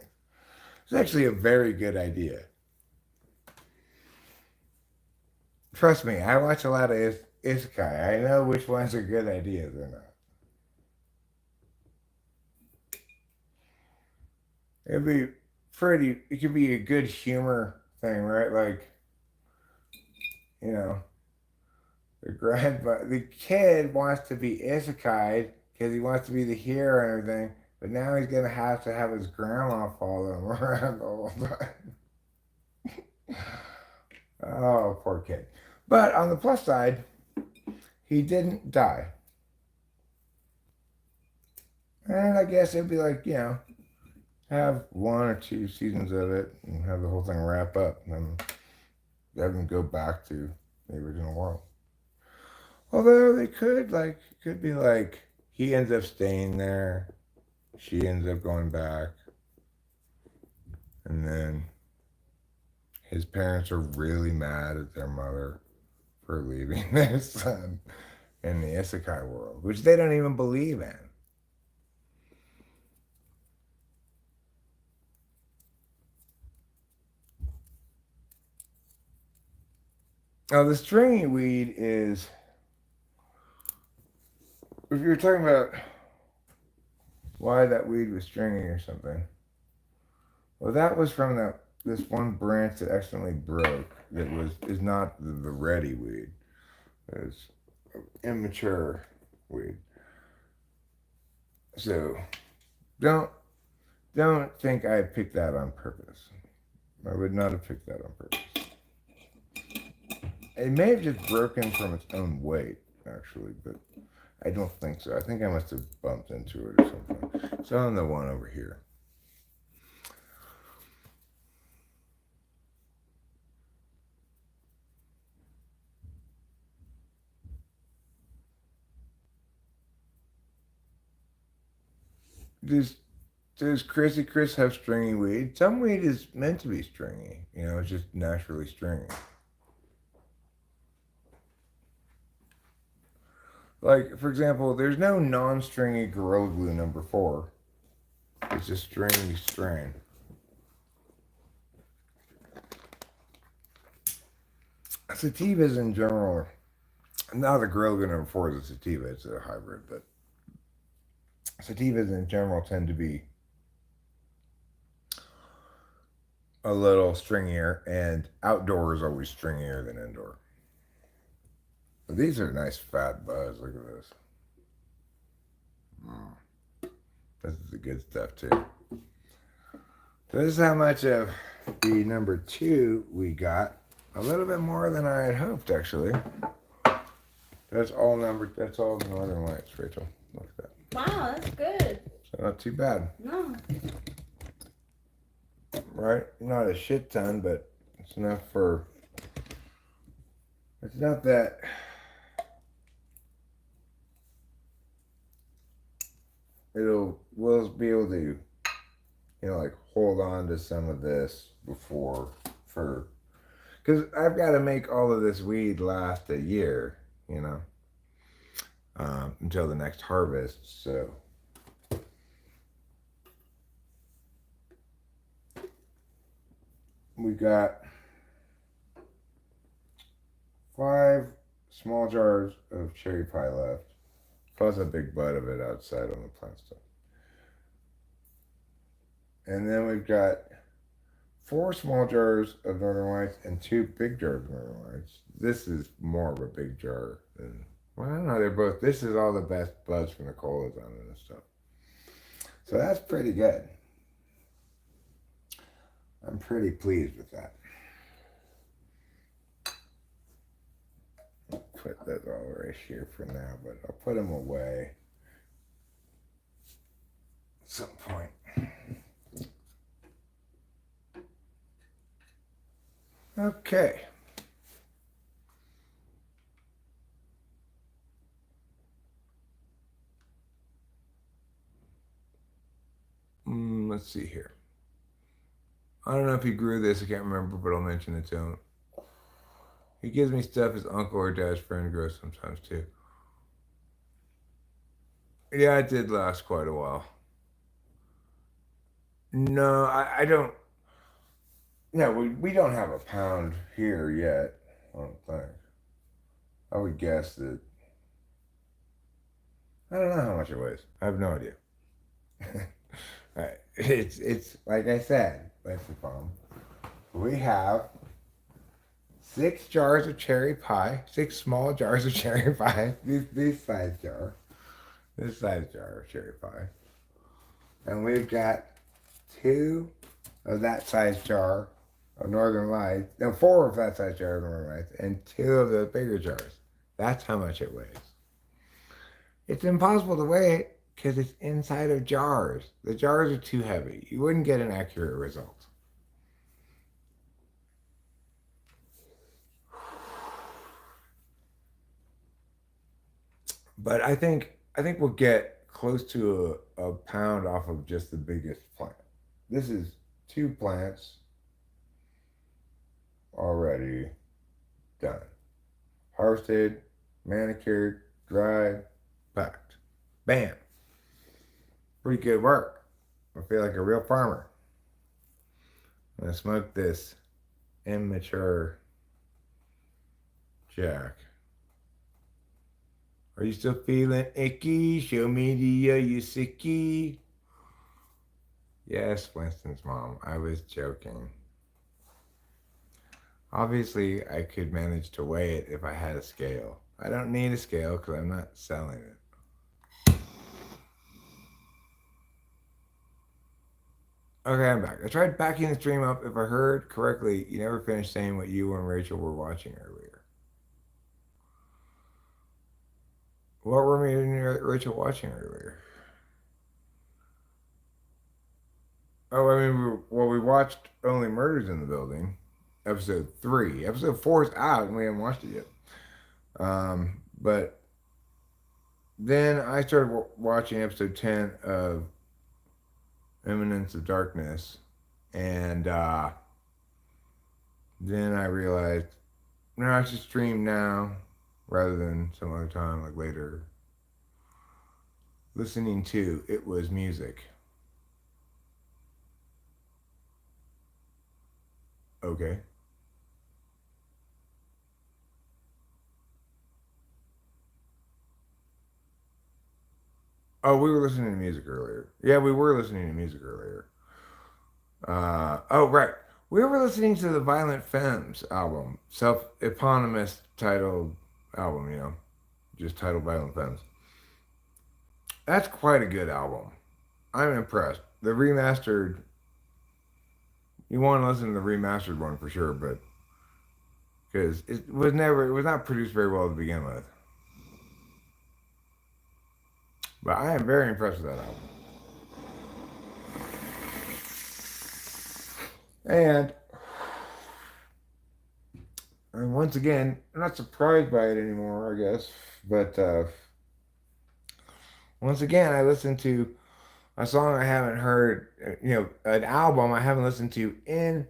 It's actually a very good idea. Trust me, I watch a lot of isekai. I know which ones are good ideas or not. It'd be pretty. It could be a good humor thing, right? Like, you know, the kid wants to be isekai because he wants to be the hero and everything, but now he's gonna have to have his grandma follow him around all the time. Oh, poor kid. But on the plus side, he didn't die. And I guess it'd be like, have one or two seasons of it and have the whole thing wrap up and have him go back to the original world. Although they could be like, he ends up staying there, she ends up going back, and then his parents are really mad at their mother for leaving their son in the isekai world, which they don't even believe in. Now, the stringy weed is, if you're talking about why that weed was stringy or something, well, that was from this one branch that accidentally broke. That is not the ready weed. It's immature weed. So don't think I picked that on purpose. I would not have picked that on purpose. It may have just broken from its own weight, actually, but I don't think so. I think I must have bumped into it or something. It's on the one over here. Does Chrissy Chris have stringy weed? Some weed is meant to be stringy. It's just naturally stringy. Like, for example, there's no non-stringy Gorilla Glue number 4. It's a stringy strain. Sativas in general, not the Gorilla Glue number 4 is a sativa, it's a hybrid, but sativas in general tend to be a little stringier, and outdoor is always stringier than indoor. But these are nice fat buds. Look at this. This is the good stuff too. So this is how much of the number 2 we got. A little bit more than I had hoped, actually. That's all the Northern Lights, Rachel. Look at that. Wow, that's good. So not too bad. No. Right? Not a shit ton, but it's enough for... It's not that... We'll be able to, hold on to some of this because I've got to make all of this weed last a year, until the next harvest. So we got 5 small jars of cherry pie left. Plus a big bud of it outside on the plant stuff. And then we've got 4 small jars of Northern Lights and 2 big jars of Northern Lights. This is more of a big jar than, well, I don't know, they're both, this is all the best buds from the colas on it and stuff. So that's pretty good. I'm pretty pleased with that. Put that all right here for now, but I'll put them away at some point. Okay. Let's see here. I don't know if he grew this, I can't remember, but I'll mention it to him. He gives me stuff his uncle or dad's friend grows sometimes too. Yeah, it did last quite a while. No, I don't. No, we don't have a pound here yet, I don't think. I would guess that. I don't know how much it weighs. I have no idea. It's like I said, Leslie Palm. We have 6 jars of cherry pie, 6 small jars of cherry pie. This size jar, of cherry pie, and we've got 2 of that size jar of Northern Lights, no, 4 of that size jar of Northern Lights, and 2 of the bigger jars. That's how much it weighs. It's impossible to weigh it because it's inside of jars. The jars are too heavy. You wouldn't get an accurate result. But I think we'll get close to a pound off of just the biggest plant. This is 2 plants already done. Harvested, manicured, dried, packed. Bam. Pretty good work. I feel like a real farmer. I'm gonna smoke this immature Jack. Are you still feeling icky? Show me the you sicky. Yes, Winston's mom. I was joking. Obviously, I could manage to weigh it if I had a scale. I don't need a scale because I'm not selling it. Okay, I'm back. I tried backing the stream up. If I heard correctly, you never finished saying what you and Rachel were watching earlier. What were me and Rachel watching earlier? Oh, I mean, we watched Only Murders in the Building, episode 3. Episode 4 is out, and we haven't watched it yet. But then I started watching episode 10 of Eminence of Darkness, and then I realized, no, I should stream now rather than some other time, like later. Listening to It Was Music. Okay. Oh, we were listening to music earlier. Yeah, we were listening to music earlier. Oh, right. We were listening to the Violent Femmes album, self-eponymous titled album, just titled Violent Femmes. That's quite a good album. I'm impressed. The remastered, you want to listen to the remastered one for sure, but because it was not produced very well to begin with. But I am very impressed with that album. And once again, I'm not surprised by it anymore, I guess. But once again, I listened to a song I haven't heard, an album I haven't listened to I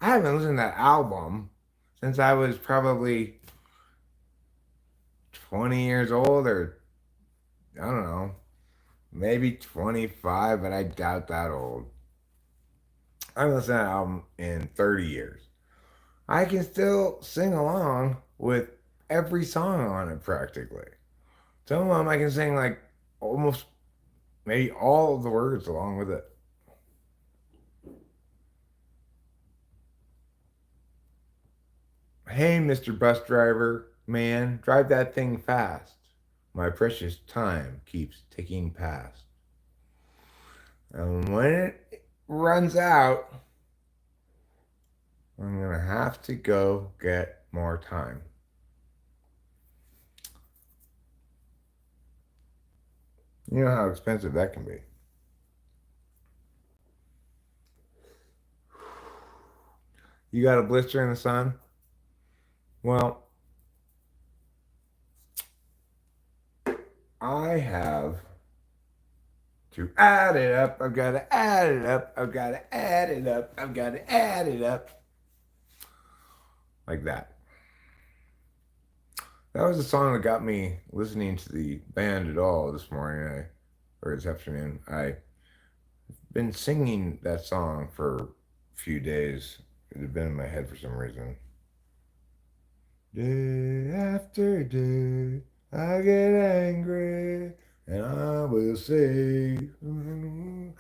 haven't listened to that album since I was probably 20 years old, or I don't know, maybe 25, but I doubt that old. I haven't listened to that album in 30 years. I can still sing along with every song on it practically. Some of them I can sing like almost maybe all of the words along with it. Hey, Mr. Bus Driver, man, drive that thing fast. My precious time keeps ticking past. And when it runs out, I'm going to have to go get more time. You know how expensive that can be. You got a blister in the sun? Well, I have to add it up. I've got to add it up. I've got to add it up. I've got to add it up. Like that. That was the song that got me listening to the band at all this morning, or this afternoon. I've been singing that song for few days. It had been in my head for some reason. Day after day, I get angry, and I will say, oh,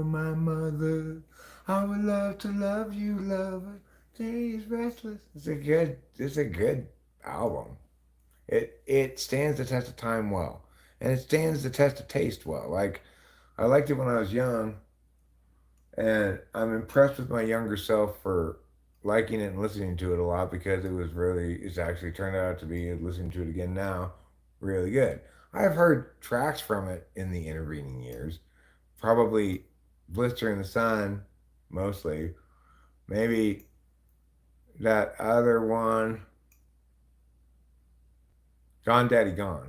my mother, I would love to love you, lover. She's restless. It's a good album. It stands the test of time well, and it stands the test of taste well. Like I liked it when I was young, and I'm impressed with my younger self for liking it and listening to it a lot because it's actually turned out to be, listening to it again now, really good. I've heard tracks from it in the intervening years, probably Blister in the Sun, mostly. Maybe that other one, Gone Daddy Gone.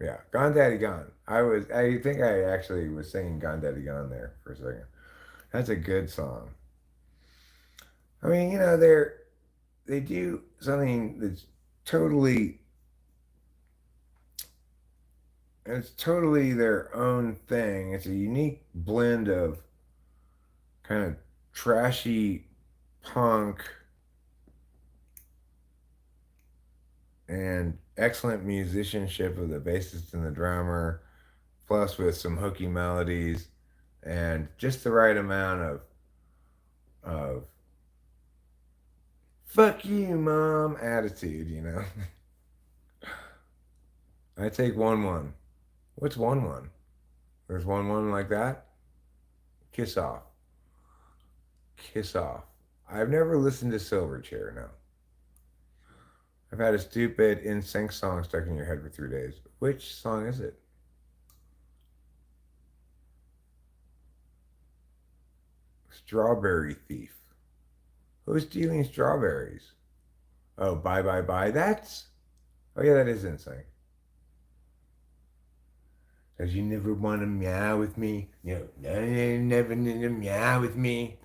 Yeah, Gone Daddy Gone. I think I actually was singing Gone Daddy Gone there for a second. That's a good song. I mean, they do something that's totally it's totally their own thing. It's a unique blend of kind of trashy punk and excellent musicianship of the bassist and the drummer, plus with some hooky melodies and just the right amount of fuck you mom attitude. I take 1-1. What's 1-1? There's 1-1 like that? Kiss off. Kiss off. I've never listened to Silverchair, no. I've had a stupid in sync song stuck in your head for 3 days. Which song is it? Strawberry Thief. Who's stealing strawberries? Oh, bye bye bye. Oh yeah, that is in sync. Cause you never want to meow with me. No, never meow with me.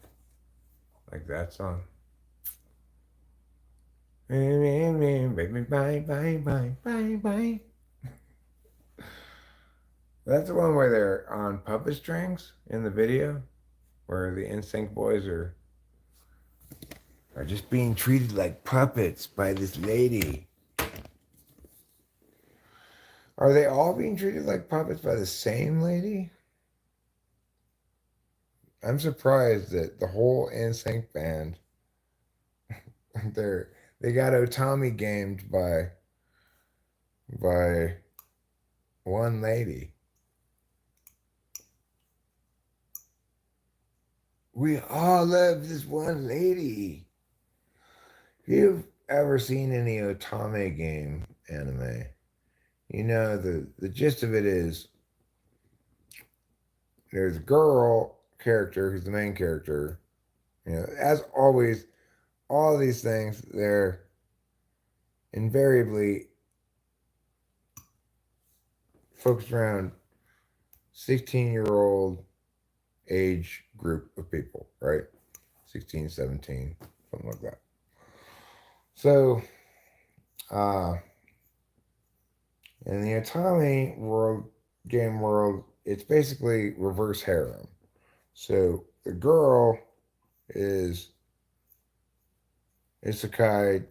Like that song. Bye bye bye bye bye. That's the one where they're on puppet strings in the video, where the NSYNC boys are just being treated like puppets by this lady. Are they all being treated like puppets by the same lady? I'm surprised that the whole NSYNC band, they got Otami gamed by one lady. We all love this one lady. If you've ever seen any Otame game anime, the gist of it is there's a girl character who's the main character. As always, all these things, they're invariably focused around 16-year-old age group of people, right? 16, 17, something like that. So, in the Otami game world, it's basically reverse harem. So the girl is isekai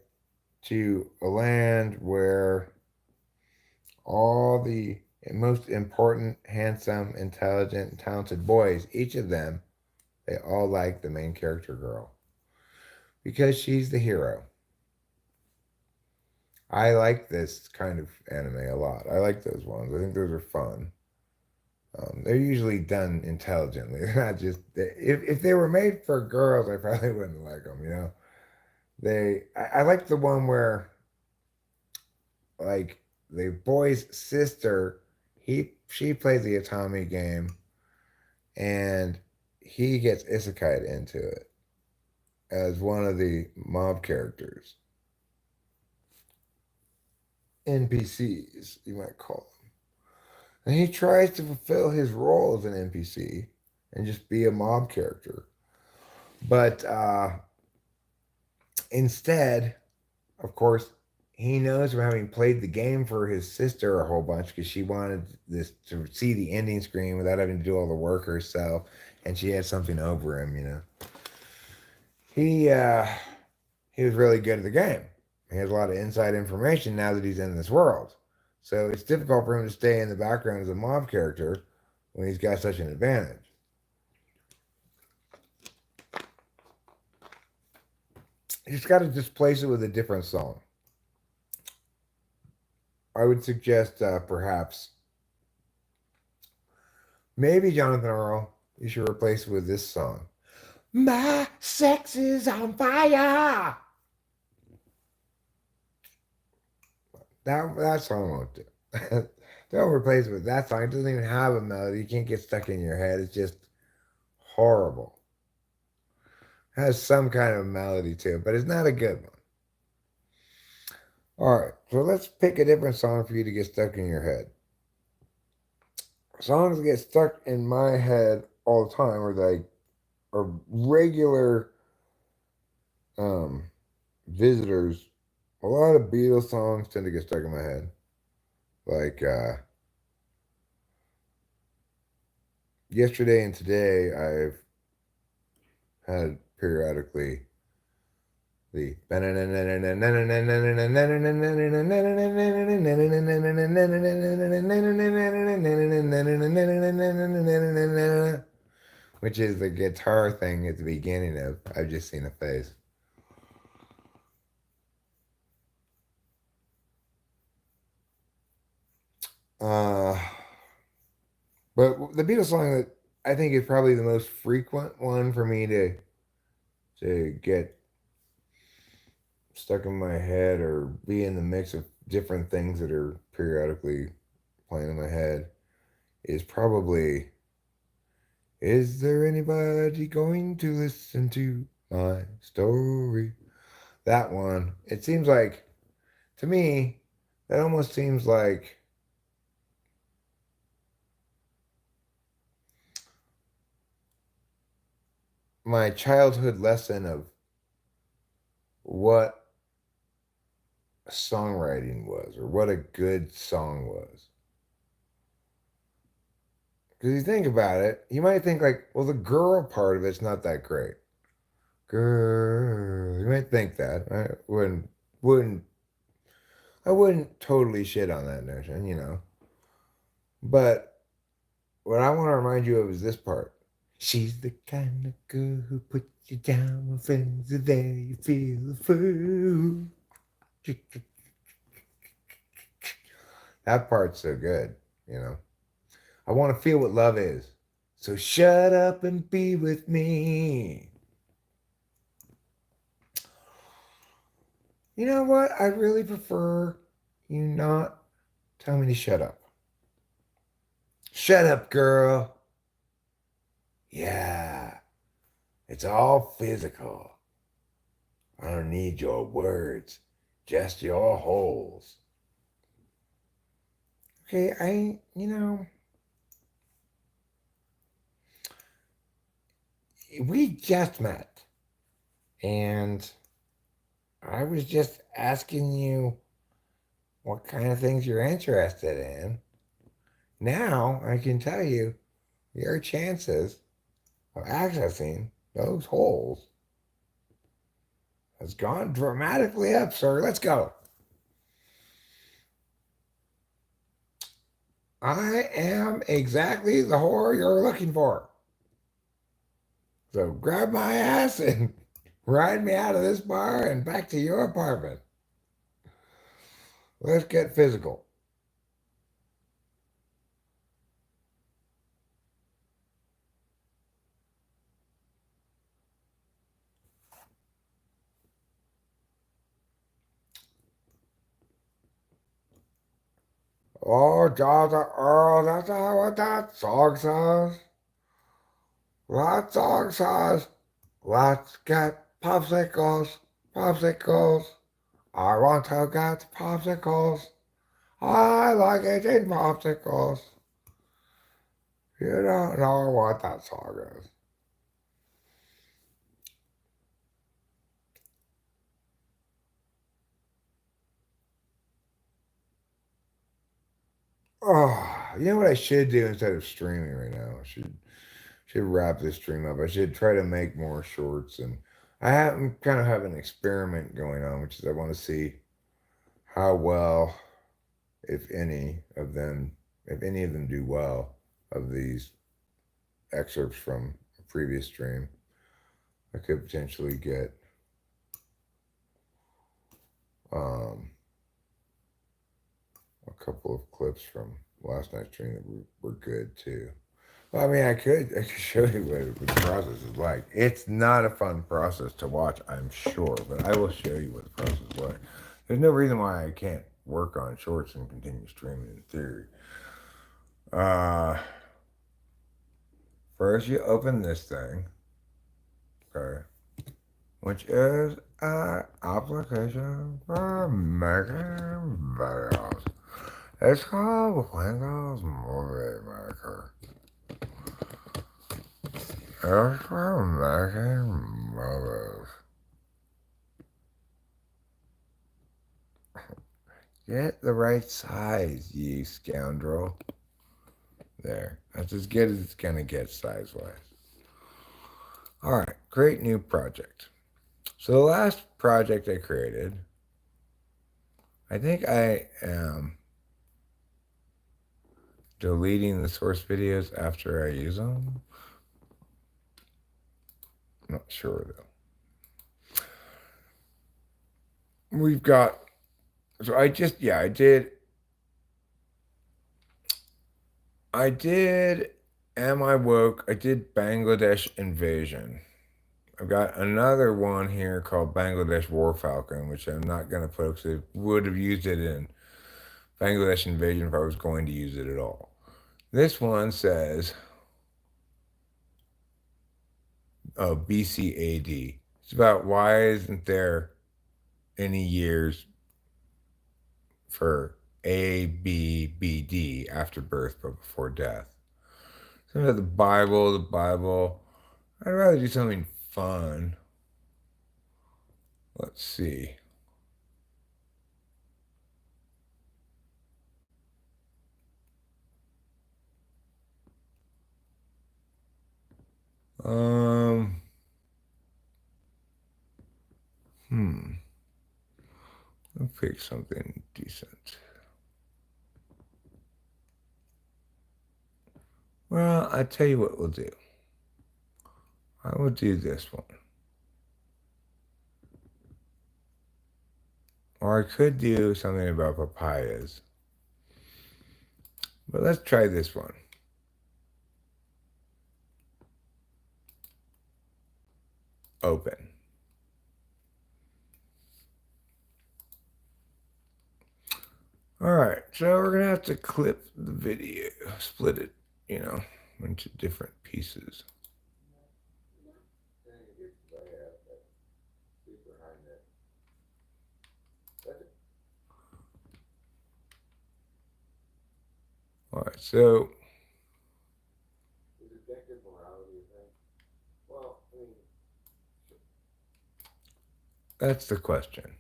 to a land where all the most important, handsome, intelligent, and talented boys, each of them, they all like the main character girl because she's the hero. I like this kind of anime a lot. I like those ones. I think those are fun. They're usually done intelligently. They're not just if they were made for girls, I probably wouldn't like them. I like the one where like the boy's sister, she plays the Atami game, and he gets isekai'd into it as one of the mob characters. NPCs, you might call them. And he tries to fulfill his role as an NPC and just be a mob character. But instead, of course, he knows from having played the game for his sister a whole bunch because she wanted this to see the ending screen without having to do all the work herself, and she had something over him, you know. He he was really good at the game. He has a lot of inside information now that he's in this world. So it's difficult for him to stay in the background as a mob character when he's got such an advantage. He's got to displace it with a different song. I would suggest perhaps maybe Jonathan Earl. You should replace it with this song. My sex is on fire. That song won't do. Don't replace it with that song. It doesn't even have a melody. You can't get stuck in your head. It's just horrible. It has some kind of melody to it, but it's not a good one. All right, so let's pick a different song for you to get stuck in your head. Songs that get stuck in my head all the time are regular visitors. A lot of Beatles songs tend to get stuck in my head. Like yesterday and today, I've had periodically the which is the guitar thing at the beginning of I've Just Seen a Face. But the Beatles song that I think is probably the most frequent one for me to get stuck in my head or be in the mix of different things that are periodically playing in my head is probably Is there anybody going to listen to my story? That one. It seems like, to me, that almost seems like my childhood lesson of what songwriting was or what a good song was. Because you think about it, you might think like, well, the girl part of it's not that great. Girl, you might think that. Wouldn't I wouldn't totally shit on that notion, you know. But what I want to remind you of is this part. She's the kind of girl who puts you down when friends are there. You feel a fool. That part's so good, you know. I want to feel what love is. So shut up and be with me. You know what? I really prefer you not tell me to shut up. Shut up, girl. Yeah, it's all physical. I don't need your words, just your holes. Okay, we just met, and I was just asking you what kind of things you're interested in. Now I can tell you your chances of accessing those holes has gone dramatically up, sir. Let's go. I am exactly the whore you're looking for. So grab my ass and ride me out of this bar and back to your apartment. Let's get physical. Oh, Georgia Earl, that's not what that song says. That song says, let's get popsicles, popsicles. I want to get popsicles. I like eating popsicles. You don't know what that song is. Oh, you know what I should do instead of streaming right now? I should wrap this stream up. I should try to make more shorts, and I'm kind of have an experiment going on, which is I want to see how well, if any of them do well of these excerpts from a previous stream. I could potentially get um, a couple of clips from last night's stream that were good too. Well, I mean, I could show you what the process is like. It's not a fun process to watch, I'm sure, but I will show you what the process is like. There's no reason why I can't work on shorts and continue streaming in theory. First, you open this thing, okay, which is an application for making videos. It's called Windows Movie Maker. It's for making movies. Get the right size, you scoundrel. There. That's as good as it's going to get size-wise. All right. Create new project. So the last project I created, I think I am deleting the source videos after I use them. I'm not sure, though. We've got... So I did Am I Woke? I did Bangladesh Invasion. I've got another one here called Bangladesh War Falcon, which I'm not going to put because I would have used it in Bangladesh Invasion if I was going to use it at all. This one says, oh, BCAD. It's about why isn't there any years for ABBD, after birth but before death. So about the Bible. I'd rather do something fun. Let's see. I'll pick something decent. Well, I tell you what we'll do. I will do this one. Or I could do something about papayas. But let's try this one. Open. All right, so we're going to have to clip the video, split it, into different pieces. All right, so that's the question.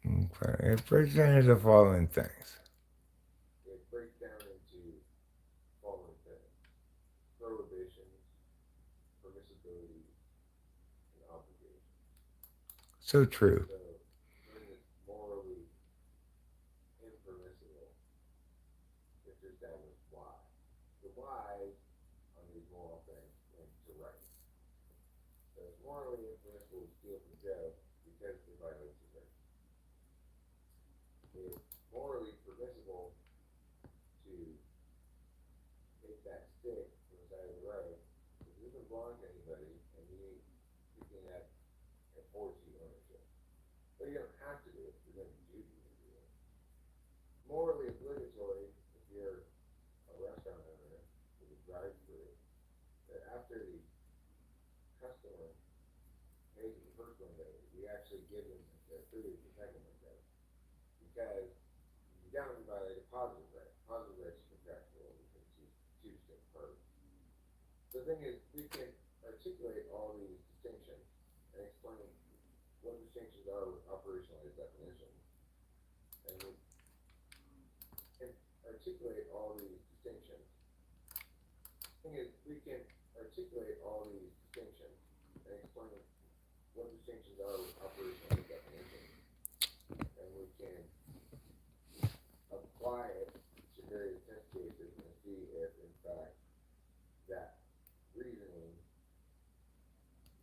Okay, it breaks down into the following things. So true. really protecting myself. Because you don't violate a positive right. Positive rights are contractual. We can choose to occur. The thing is, we can articulate all these distinctions and explain what distinctions are with operationalized definitions. And we can articulate all these distinctions. The thing is, we can articulate all these distinctions and explain what distinctions are with operationalized definitions. And we can apply it to various test cases and see if, in fact, that reasoning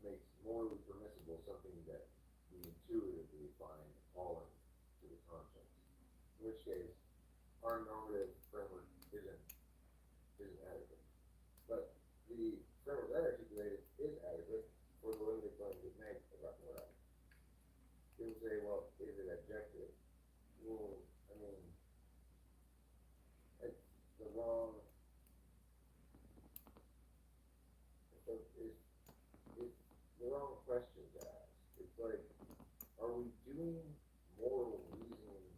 makes morally permissible something that we intuitively find appalling to the conscience. In which case, our normative framework isn't adequate. But the framework that I articulated is adequate for the limited claims it makes about morality. People say, well, is it objective? Well, I mean, it's the wrong. It's the wrong question to ask. It's like, are we doing moral reasoning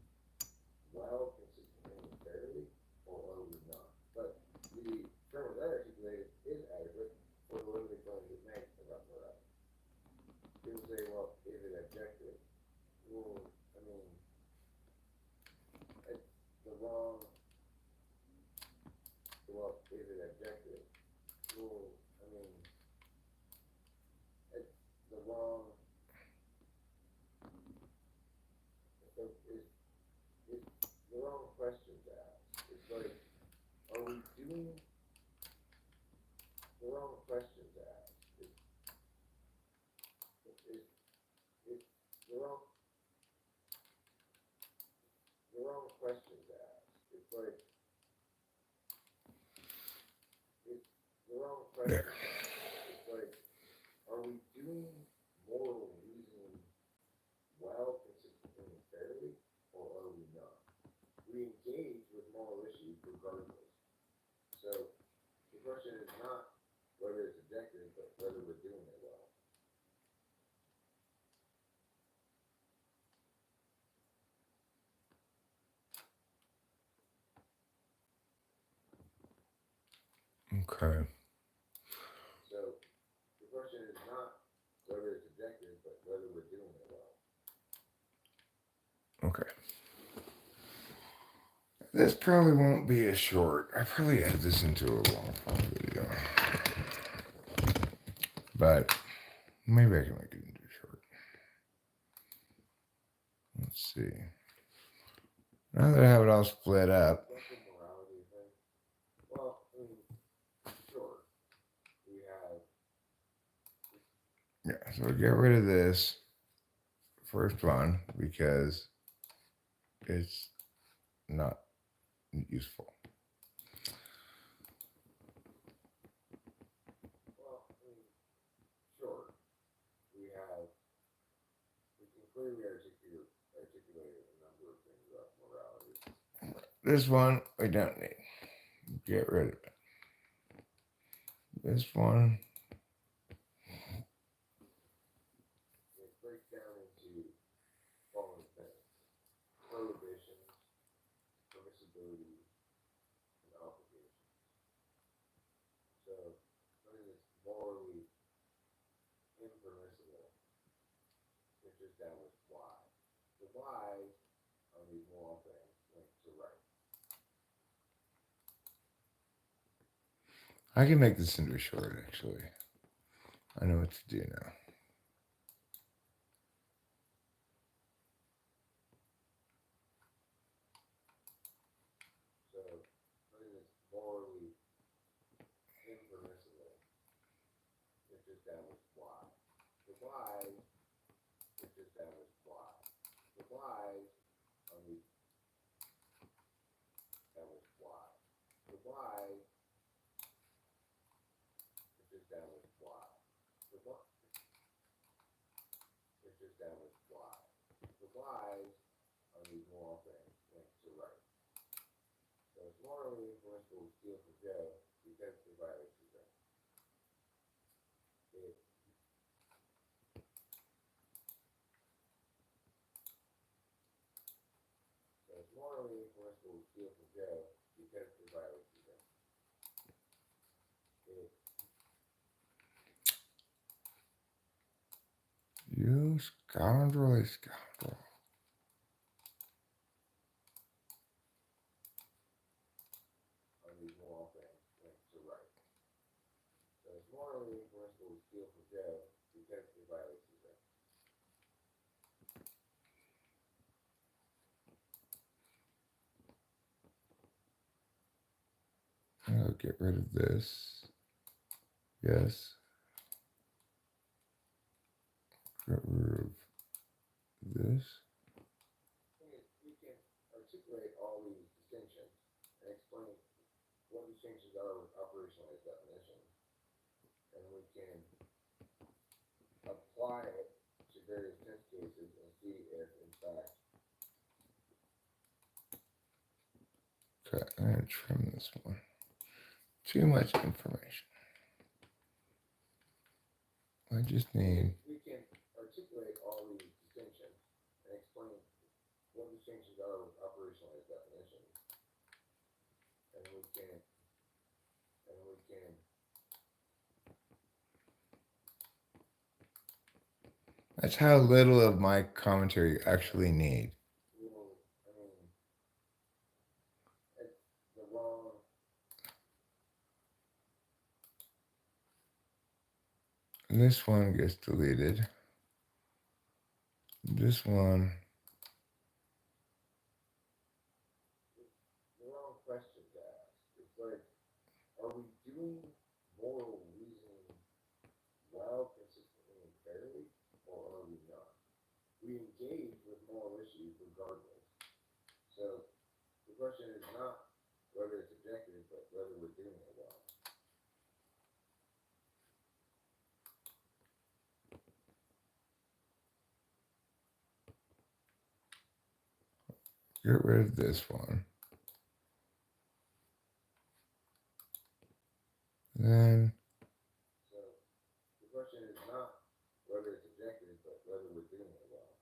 well, consistently, and fairly, or are we not? But the framework that I articulated is adequate for the limited claims it makes about morality. People say, well, is it objective? Well, I mean, it's the wrong. Well, is it objective? Well, I mean, it's the wrong. It's the wrong question to ask. It's like, are we doing the wrong question to ask? It's the wrong question to ask. It's like, it's the wrong question to ask. It's like, are we doing moral reasoning well, consistently, and fairly, or are we not? We engage with moral issues regardless. So the question is not whether it's objective, but whether we're doing it well. Okay. So the question is not whether it's objective, but whether we're doing it well. Okay. This probably won't be as short. I probably add this into a long form video. But maybe I can make it into short. Let's see. Now that I have it all split up. Well, I mean, sure. We have. Yeah, so we'll get rid of this first one because it's not useful. Well, I mean, sure. We can clearly articulate a number of things about morality. This one we don't need. Get rid of it. This one. It breaks down into following things: prohibitions, permissibility, and obligations. So, something that's morally impermissible is established why. The why are these moral things linked to right. I can make this into a short, actually. I know what to do now. So, something that's morally impermissible is established why. The why is established why. The why are these established why. The why is established why. The why is established why. The whys are these moral things linked to right. So it's morally impermissible to steal from Joe because it violates his right. it's morally impermissible to steal from Joe because it violates his rights. You scoundrel, scoundrel. On these moral things linked to right. So it's morally impermissible to steal from Joe because it violates his rights. I'll get rid of this. Yes. Get rid of this. We can articulate all these distinctions and explain what distinctions are with operationalized definitions. And we can apply it to various test cases and see if, in fact. Okay, I'm going to trim this one. Too much information. I just need. We can articulate all these distinctions and explain what distinctions are with operationalized definitions. And we can. That's how little of my commentary you actually need. Well, I mean, it's the wrong. This one gets deleted. This one. The wrong question to ask. It's like, are we doing moral reasoning well, consistently, and fairly, or are we not? We engage with moral issues regardless. So the question is not whether it's objective, but whether we're doing it well. Get rid of this one. Then. So the question is not whether it's objective, but whether we're doing it well.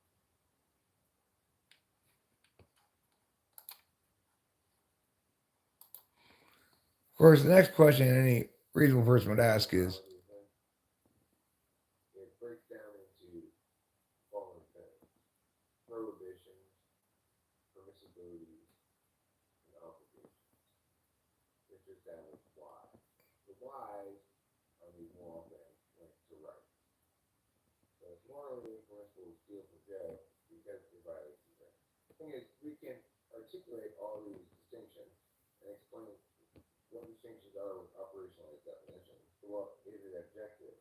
Of course, the next question any reasonable person would ask is, it breaks down into following things: prohibitions, permissibilities, and obligations. It's established why. The whys are these moral things linked to right. So it's morally impermissible to steal from Joe because it violates his rights. The thing is, we can articulate all these distinctions and explain what distinctions are with operationalized definitions. Well, is it objective?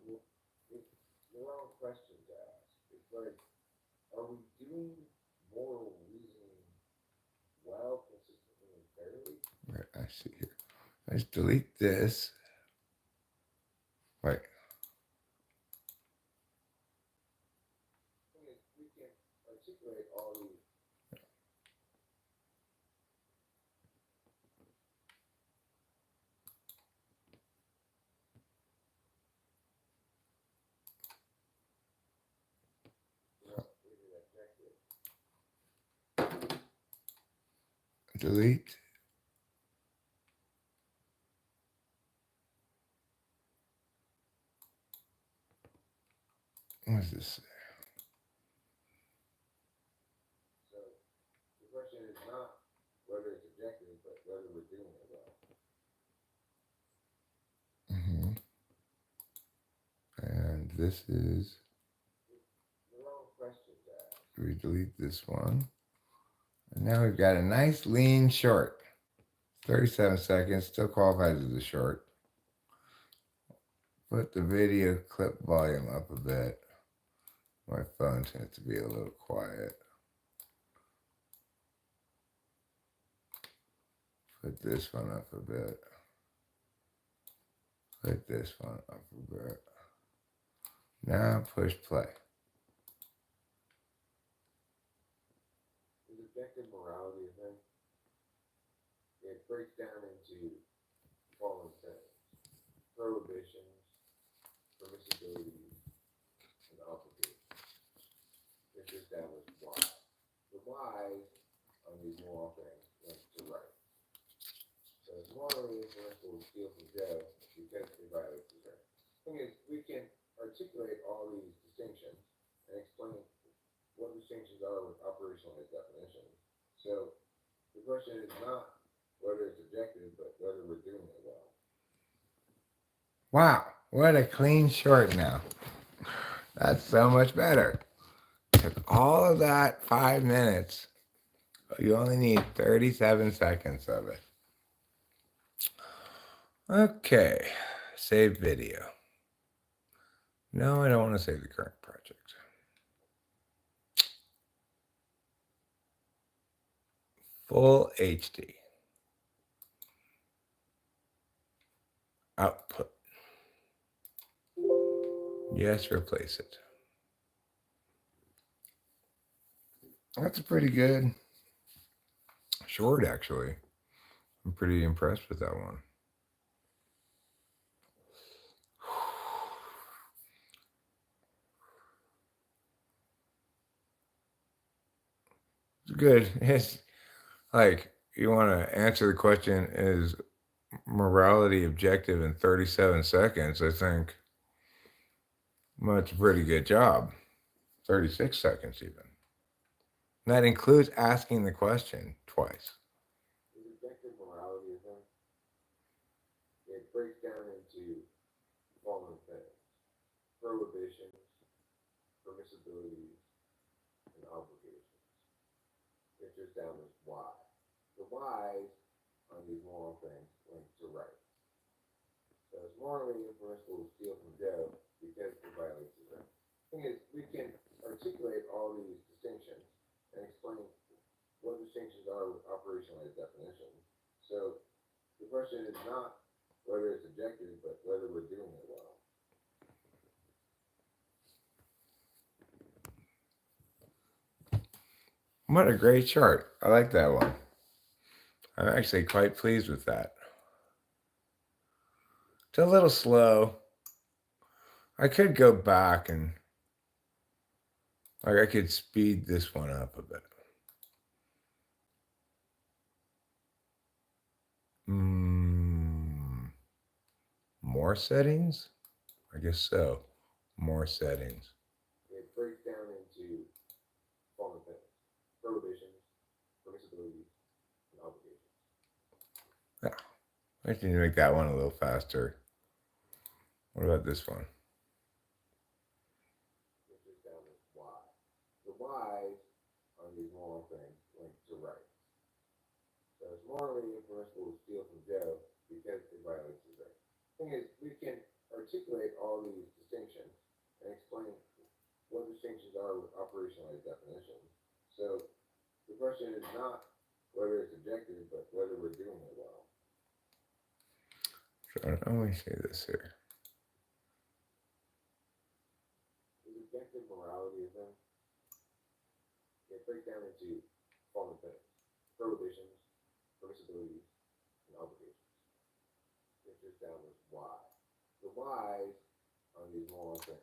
Well, it's the wrong question to ask. It's like, are we doing moral reasoning well, consistently, and fairly? Right, I see here. Let's delete this. Right. We can articulate all these. Delete. What does this say? So the question is not whether it's objective, but whether we're doing it well. And this is the wrong question to ask. We delete this one. And now we've got a nice lean short. 37 seconds, still qualifies as a short. Put the video clip volume up a bit. My phone tends to be a little quiet. Put this one up a bit. Put this one up a bit. Now push play. Is objective morality a thing? It breaks down into following things: prohibitions, permissibilities, and obligations. It's established why. The whys are these moral things linked to right. So it's morally influential to steal from Joe because it violates his right. The thing is, we can articulate all these distinctions and explain what distinctions are with operationalized definitions. So the question is not whether it's objective, but whether we're doing it well. Wow, what a clean short now. That's so much better. Took all of that 5 minutes. You only need 37 seconds of it. Okay, save video. No, I don't want to save the current project. Full HD. Output. Yes, replace it. That's pretty good. Short, actually. I'm pretty impressed with that one. It's good. It's like you want to answer the question, is morality objective in 37 seconds? I think that's a pretty good job. 36 seconds even. And that includes asking the question twice. Is objective morality a thing? It breaks down into following things: prohibitions, permissibilities, and obligations. It's just down as why. The whys on these moral things linked to right. So it's morally impermissible to steal from Joe because it violates his right. The thing is, we can articulate all these distinctions and explain what distinctions are with operationalized definitions. So the question is not whether it's objective, but whether we're doing it well. What a great chart. I like that one. I'm actually quite pleased with that. It's a little slow. I could go back and I could speed this one up a bit. More settings? I guess so. More settings. It breaks down into following things: prohibitions, permissibilities, and obligations. Yeah. I just need to make that one a little faster. What about this one? Which is down as why. The whys on these moral things linked to right. So it's morally impermissible to steal from Joe because it violates his right. The thing is, we can articulate all these distinctions and explain what distinctions are with operationalized definitions. So the question is not whether it's objective, but whether we're doing it well. So let me say this here. Is objective morality a thing? It breaks down into following things: prohibitions, permissibilities, and obligations. It's just down as why. The whys on these moral things.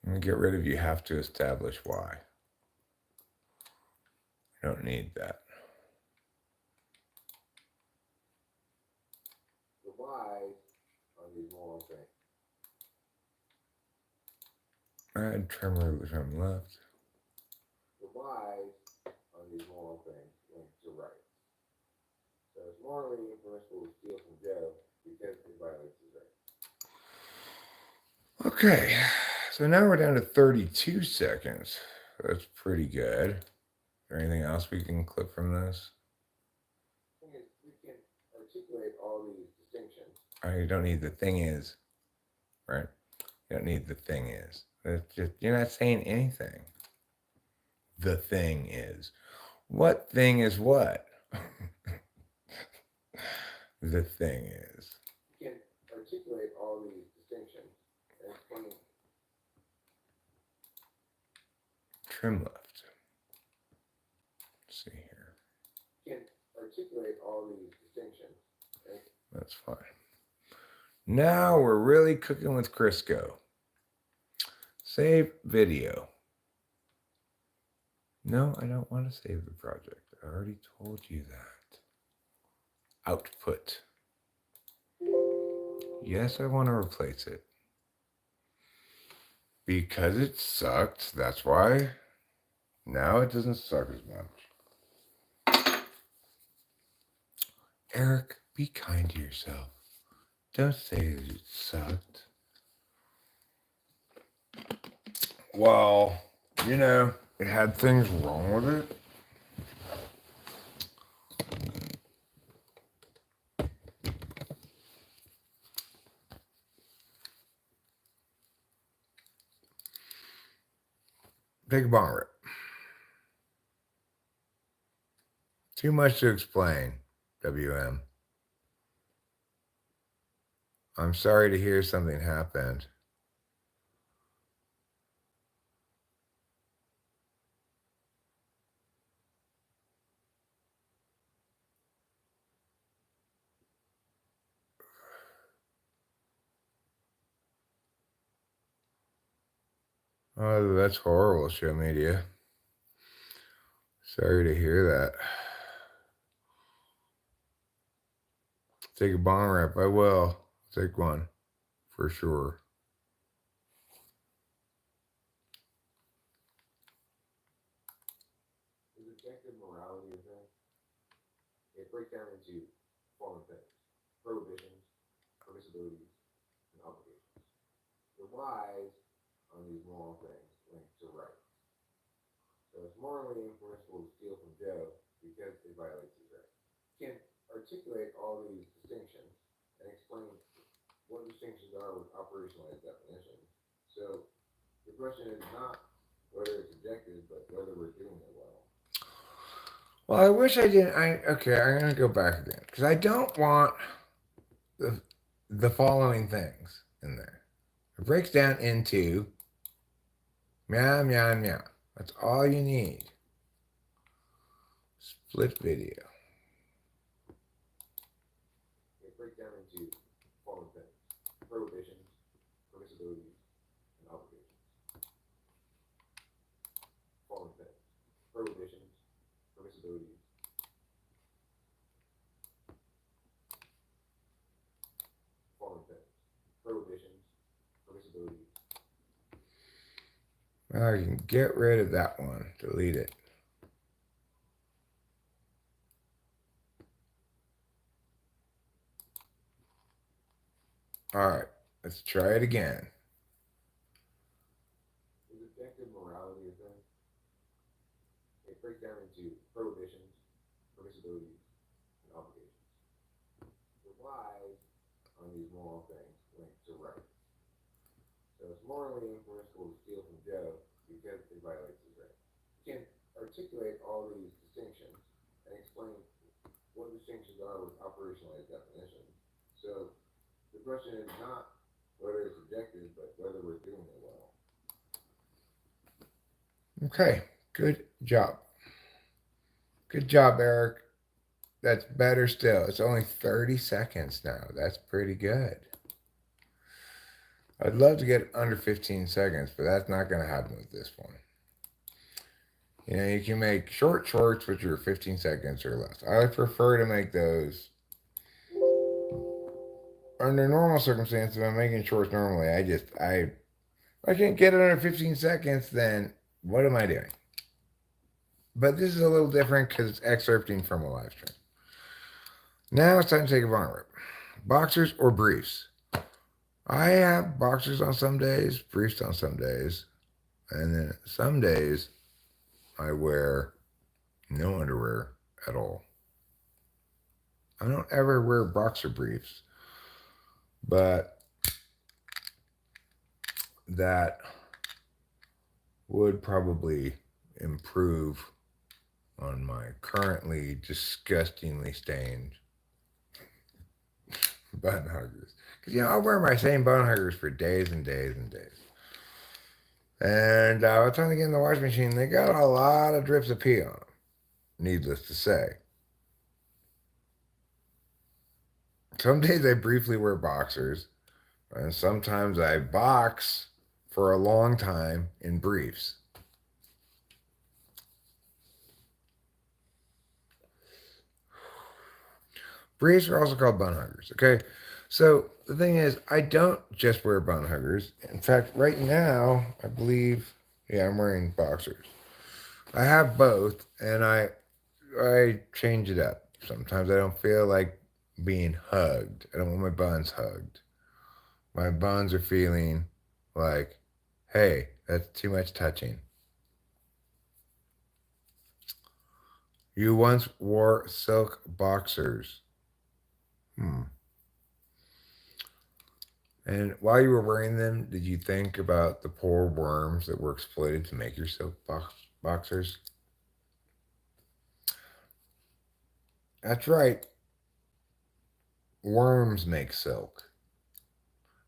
I'm going to get rid of "you have to establish why." I don't need that. The whys on these moral things. Add trim left. The whys on these moral things linked to right. So it's morally impermissible to steal from Joe because it violates his right. Okay, so now we're down to 32 seconds. That's pretty good. Is there anything else we can clip from this? The thing is, we can articulate all these distinctions. You don't need the thing is, right? You don't need the thing is. It's just, you're not saying anything. The thing is. What thing is what? The thing is. You can articulate all these distinctions and explain. Trim left. Let's see here. You can articulate all these distinctions. That's fine. Now we're really cooking with Crisco. Save video. No, I don't want to save the project. I already told you that. Output. Yes, I want to replace it. Because it sucked, that's why. Now it doesn't suck as much. Eric, be kind to yourself. Don't say that it sucked. Well, it had things wrong with it. Take a bong rip. Too much to explain, WM. I'm sorry to hear something happened. Oh, that's horrible, show media. Sorry to hear that. Take a bong rip. I will. Take one. For sure. Is objective morality a thing? It breaks down into following things: prohibitions, permissibilities, and obligations. The whys on these moral things link to rights. So it's morally impermissible to steal from Joe because it violates his rights. You can articulate all these distinctions and explain what distinctions are with operationalized definitions. So the question is not whether it's objective, but whether we're doing it well. Well, I wish I didn't. Okay, I'm gonna go back again because I don't want the following things in there. It breaks down into meow meow meow. That's all you need. Split video. It breaks down into following things: prohibitions, permissibilities, and obligations. Following things: prohibitions, permissibilities. Following things: prohibitions, permissibilities. Well, you can get rid of that one. Delete it. All right, let's try it again. Is objective morality a thing? It breaks down into prohibitions, permissibilities, and obligations. The whys on these moral things link to rights. So it's morally impermissible to steal from Joe because it violates his rights. You can articulate all these distinctions and explain what distinctions are with operationalized definitions. So the question is not whether it's objective, but whether we're doing it well. Okay, good job. Good job, Eric. That's better still. It's only 30 seconds now. That's pretty good. I'd love to get under 15 seconds, but that's not going to happen with this one. You can make shorts, which are 15 seconds or less. I prefer to make those under normal circumstances. If I'm making shorts normally, if I can't get it under 15 seconds, then what am I doing? But this is a little different because it's excerpting from a live stream. Now it's time to take a bong rip. Boxers or briefs? I have boxers on some days, briefs on some days, and then some days I wear no underwear at all. I don't ever wear boxer briefs, but that would probably improve on my currently disgustingly stained button huggers. Because, I'll wear my same button huggers for days and days and days. And by the time they get in the washing machine, they got a lot of drips of pee on them, needless to say. Some days I briefly wear boxers, and sometimes I box for a long time in briefs. Briefs are also called bun huggers. Okay, so the thing is, I don't just wear bun huggers. In fact, right now, I believe, yeah, I'm wearing boxers. I have both, and I change it up. Sometimes I don't feel like being hugged. I don't want my buns hugged. My buns are feeling like, hey, that's too much touching. You once wore silk boxers. Hmm. And while you were wearing them, did you think about the poor worms that were exploited to make your boxers? That's right. Worms make silk.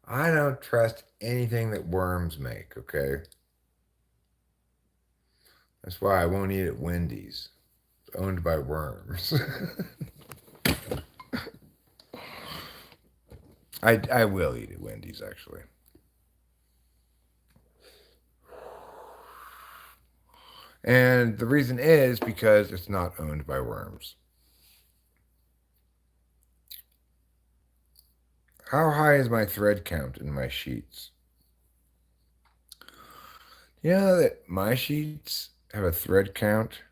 I don't trust anything that worms make, okay? That's why I won't eat at Wendy's. It's owned by worms. I will eat at Wendy's, actually. And the reason is because it's not owned by worms. How high is my thread count in my sheets? You know that my sheets have a thread count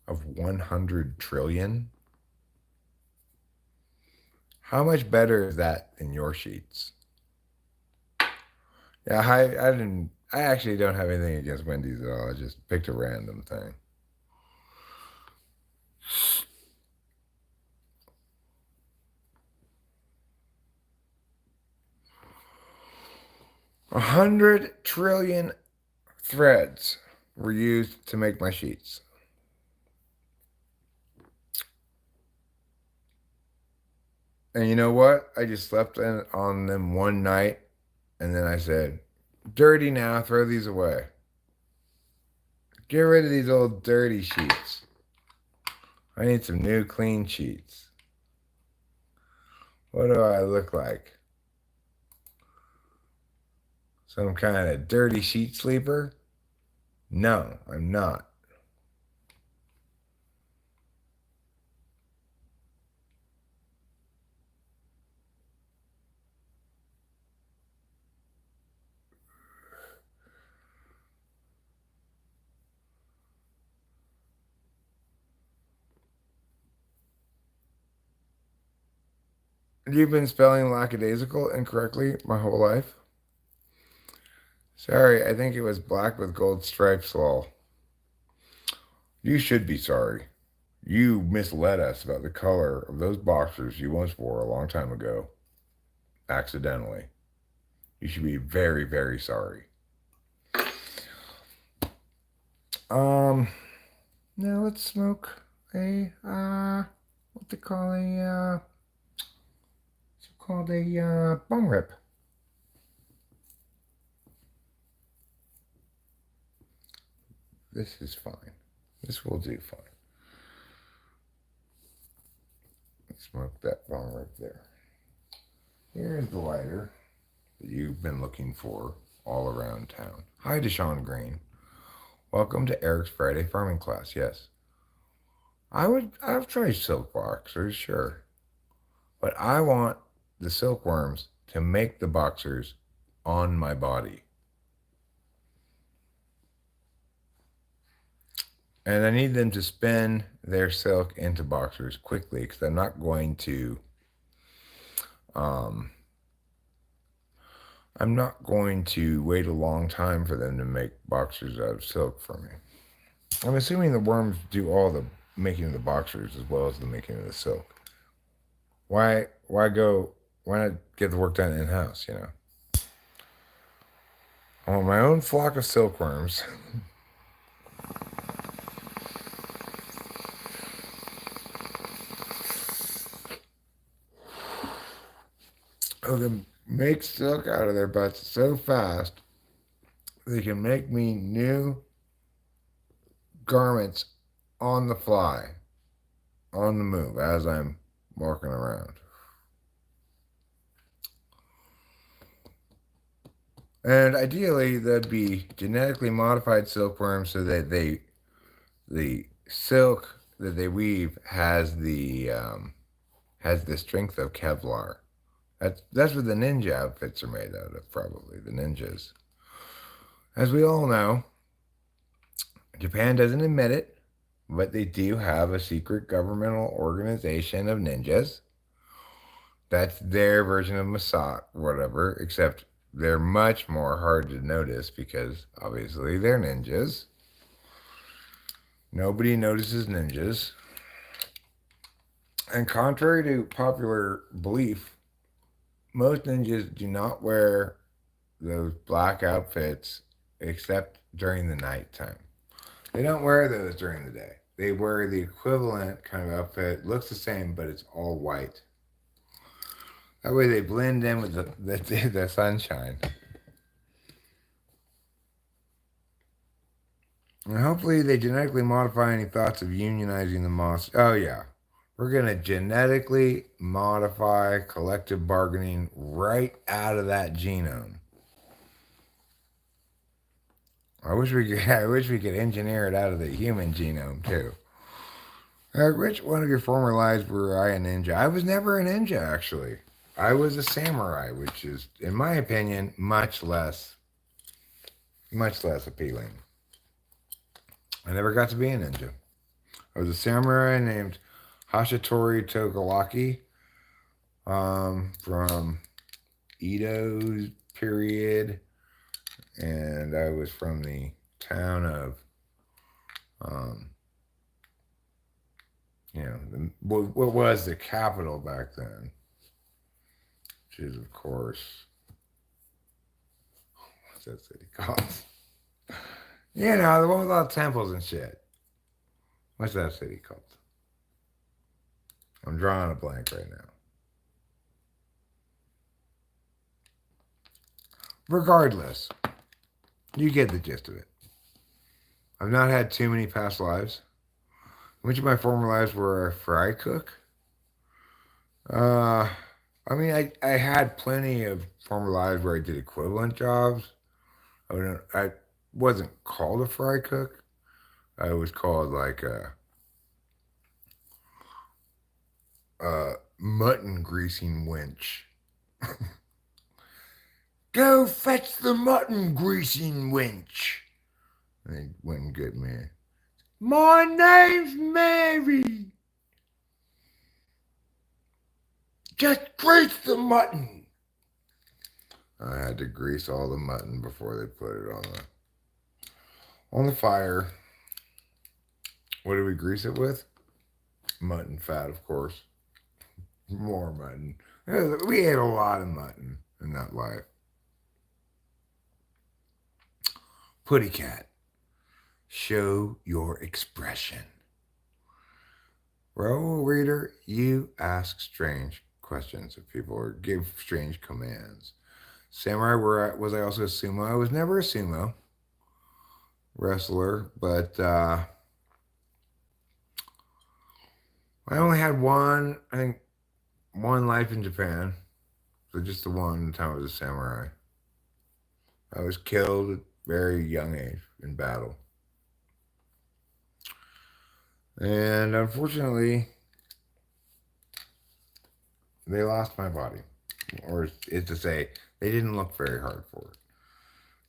of 100 trillion? How much better is that than your sheets? Yeah, I actually don't have anything against Wendy's at all. I just picked a random thing. 100 trillion threads were used to make my sheets. And you know what? I just slept on them one night, and then I said, dirty now, throw these away. Get rid of these old dirty sheets. I need some new clean sheets. What do I look like? Some kind of dirty sheet sleeper? No, I'm not. You've been spelling lackadaisical incorrectly my whole life? Sorry, I think it was black with gold stripes, lol. You should be sorry. You misled us about the color of those boxers you once wore a long time ago. Accidentally. You should be very, very sorry. Now let's smoke a, what they call a, it's called a, bong rip. This is fine. This will do fine. Let's smoke that bong rip there. Here's the lighter that you've been looking for all around town. Hi, Deshaun Green. Welcome to Eric's Friday farming class. Yes. I've tried silk boxers, sure. But I want the silkworms to make the boxers on my body. And I need them to spin their silk into boxers quickly because I'm not going to wait a long time for them to make boxers out of silk for me. I'm assuming the worms do all the making of the boxers as well as the making of the silk. Why not get the work done in-house, you know? I want my own flock of silkworms. Who can make silk out of their butts so fast they can make me new garments on the fly, on the move, as I'm walking around. And ideally, that'd be genetically modified silkworms so that the silk that they weave has the has the strength of Kevlar. That's what the ninja outfits are made out of, probably, the ninjas. As we all know, Japan doesn't admit it, but they do have a secret governmental organization of ninjas. That's their version of Mossad, whatever, except they're much more hard to notice because obviously they're ninjas. Nobody notices ninjas. And contrary to popular belief, most ninjas do not wear those black outfits except during the nighttime. They don't wear those during the day. They wear the equivalent kind of outfit. Looks the same, but it's all white. That way they blend in with the sunshine. And hopefully they genetically modify any thoughts of unionizing the moss. Oh, yeah. We're going to genetically modify collective bargaining right out of that genome. I wish we could engineer it out of the human genome, too. Which one of your former lives were I a ninja? I was never a ninja, actually. I was a samurai, which is, in my opinion, much less appealing. I never got to be a ninja. I was a samurai named Hashitori Togalaki from Edo's period, and I was from the town of, what was the capital back then, which is, of course, what's that city called? You know, the one with all the temples and shit. What's that city called? I'm drawing a blank right now. Regardless, you get the gist of it. I've not had too many past lives. Which of my former lives were a fry cook? I had plenty of former lives where I did equivalent jobs. I wasn't called a fry cook. I was called like a mutton greasing wench. Go fetch the mutton greasing wench. And they wouldn't get me. My name's Mary. Just grease the mutton. I had to grease all the mutton before they put it on the fire. What did we grease it with? Mutton fat, of course. More mutton. We ate a lot of mutton in that life. Putty cat. Show your expression. Well, reader, you ask strange questions of people or give strange commands. Samurai, was I also a sumo? I was never a sumo wrestler, but I only had one life in Japan. So just the one time I was a samurai. I was killed at a very young age in battle. And unfortunately, they lost my body. Or is to say, they didn't look very hard for it.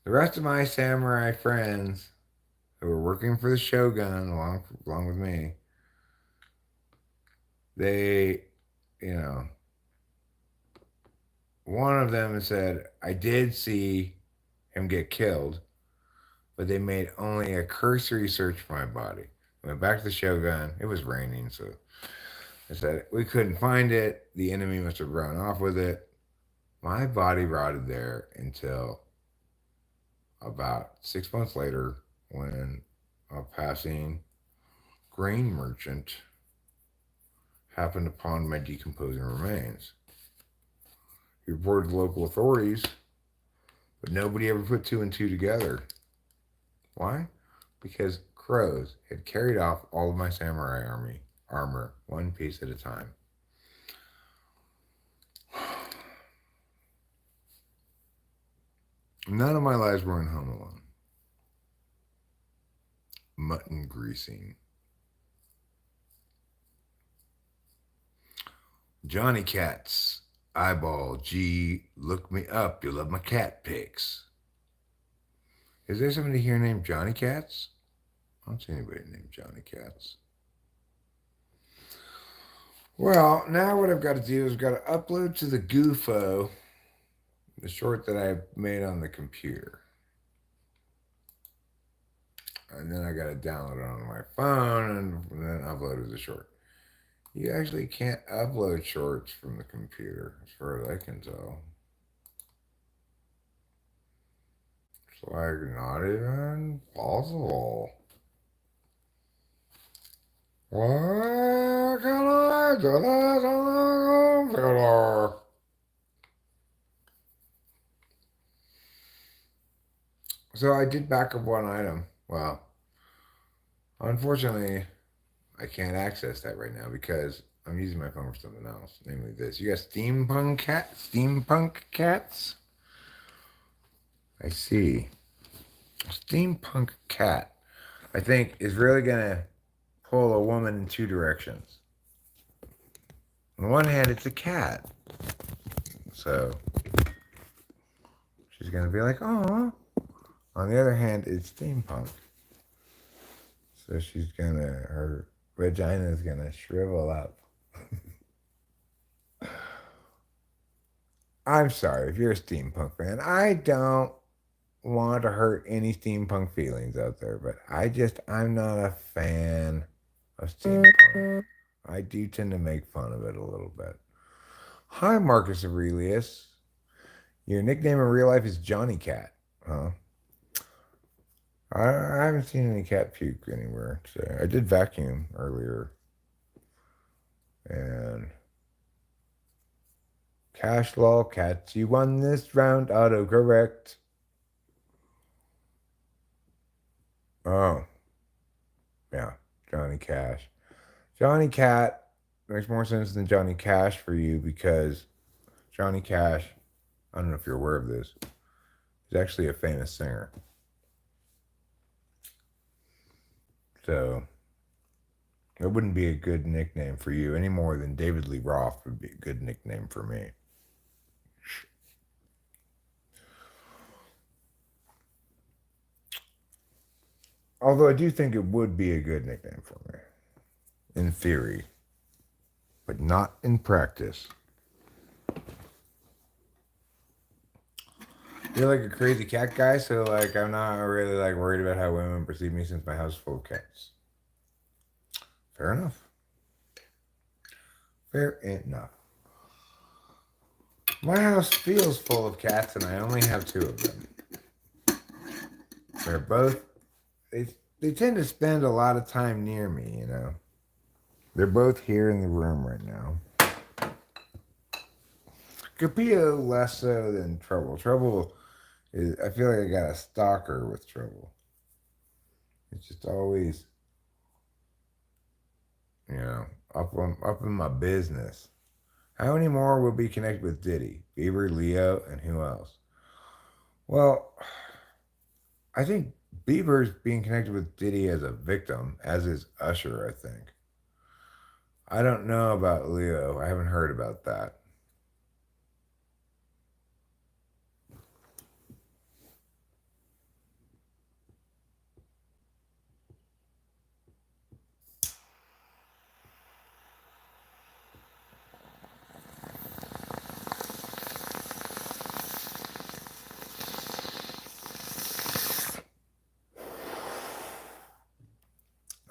The rest of my samurai friends who were working for the shogun along with me, they, one of them said, I did see him get killed, but they made only a cursory search for my body. I went back to the shogun. It was raining, so I said, we couldn't find it. The enemy must have run off with it. My body rotted there until about 6 months later when a passing grain merchant happened upon my decomposing remains. He reported to local authorities, but nobody ever put two and two together. Why? Because crows had carried off all of my samurai armor, one piece at a time. None of my lives were in Home Alone. Mutton greasing. Johnny Cats. Eyeball G. Look me up. You'll love my cat pics. Is there somebody here named Johnny Cats? I don't see anybody named Johnny Cats. Well, now what I've got to do is I've got to upload to the Goofo the short that I made on the computer. And then I got to download it on my phone and then upload it as a short. You actually can't upload shorts from the computer, as far as I can tell. It's like not even possible. Why can I do this on the computer? So I did back up one item. Well, unfortunately, I can't access that right now because I'm using my phone for something else, namely this. You got steampunk cats? I see. Steampunk cat, I think, is really gonna pull a woman in two directions. On the one hand, it's a cat. So she's gonna be like, oh. On the other hand, it's steampunk. So her vagina is gonna shrivel up. I'm sorry if you're a steampunk fan. I don't want to hurt any steampunk feelings out there, but I'm not a fan of steampunk. I do tend to make fun of it a little bit. Hi, Marcus Aurelius. Your nickname in real life is Johnny Cat, huh? I haven't seen any cat puke anywhere today. I did vacuum earlier. And Cash Law Cats, you won this round autocorrect. Oh, yeah, Johnny Cash. Johnny Cat makes more sense than Johnny Cash for you because Johnny Cash, I don't know if you're aware of this, is actually a famous singer. So it wouldn't be a good nickname for you any more than David Lee Roth would be a good nickname for me. Although I do think it would be a good nickname for me, in theory, but not in practice. You're like a crazy cat guy, so like I'm not really like worried about how women perceive me since my house is full of cats. Fair enough. Fair enough. My house feels full of cats, and I only have two of them. They're both they tend to spend a lot of time near me, you know. They're both here in the room right now. Capillo less so than Trouble. Trouble is, I feel like I got a stalker with Trouble. It's just always, you know, up in my business. How many more will be connected with Diddy? Bieber, Leo, and who else? Well, I think Bieber's being connected with Diddy as a victim, as is Usher, I think. I don't know about Leo. I haven't heard about that.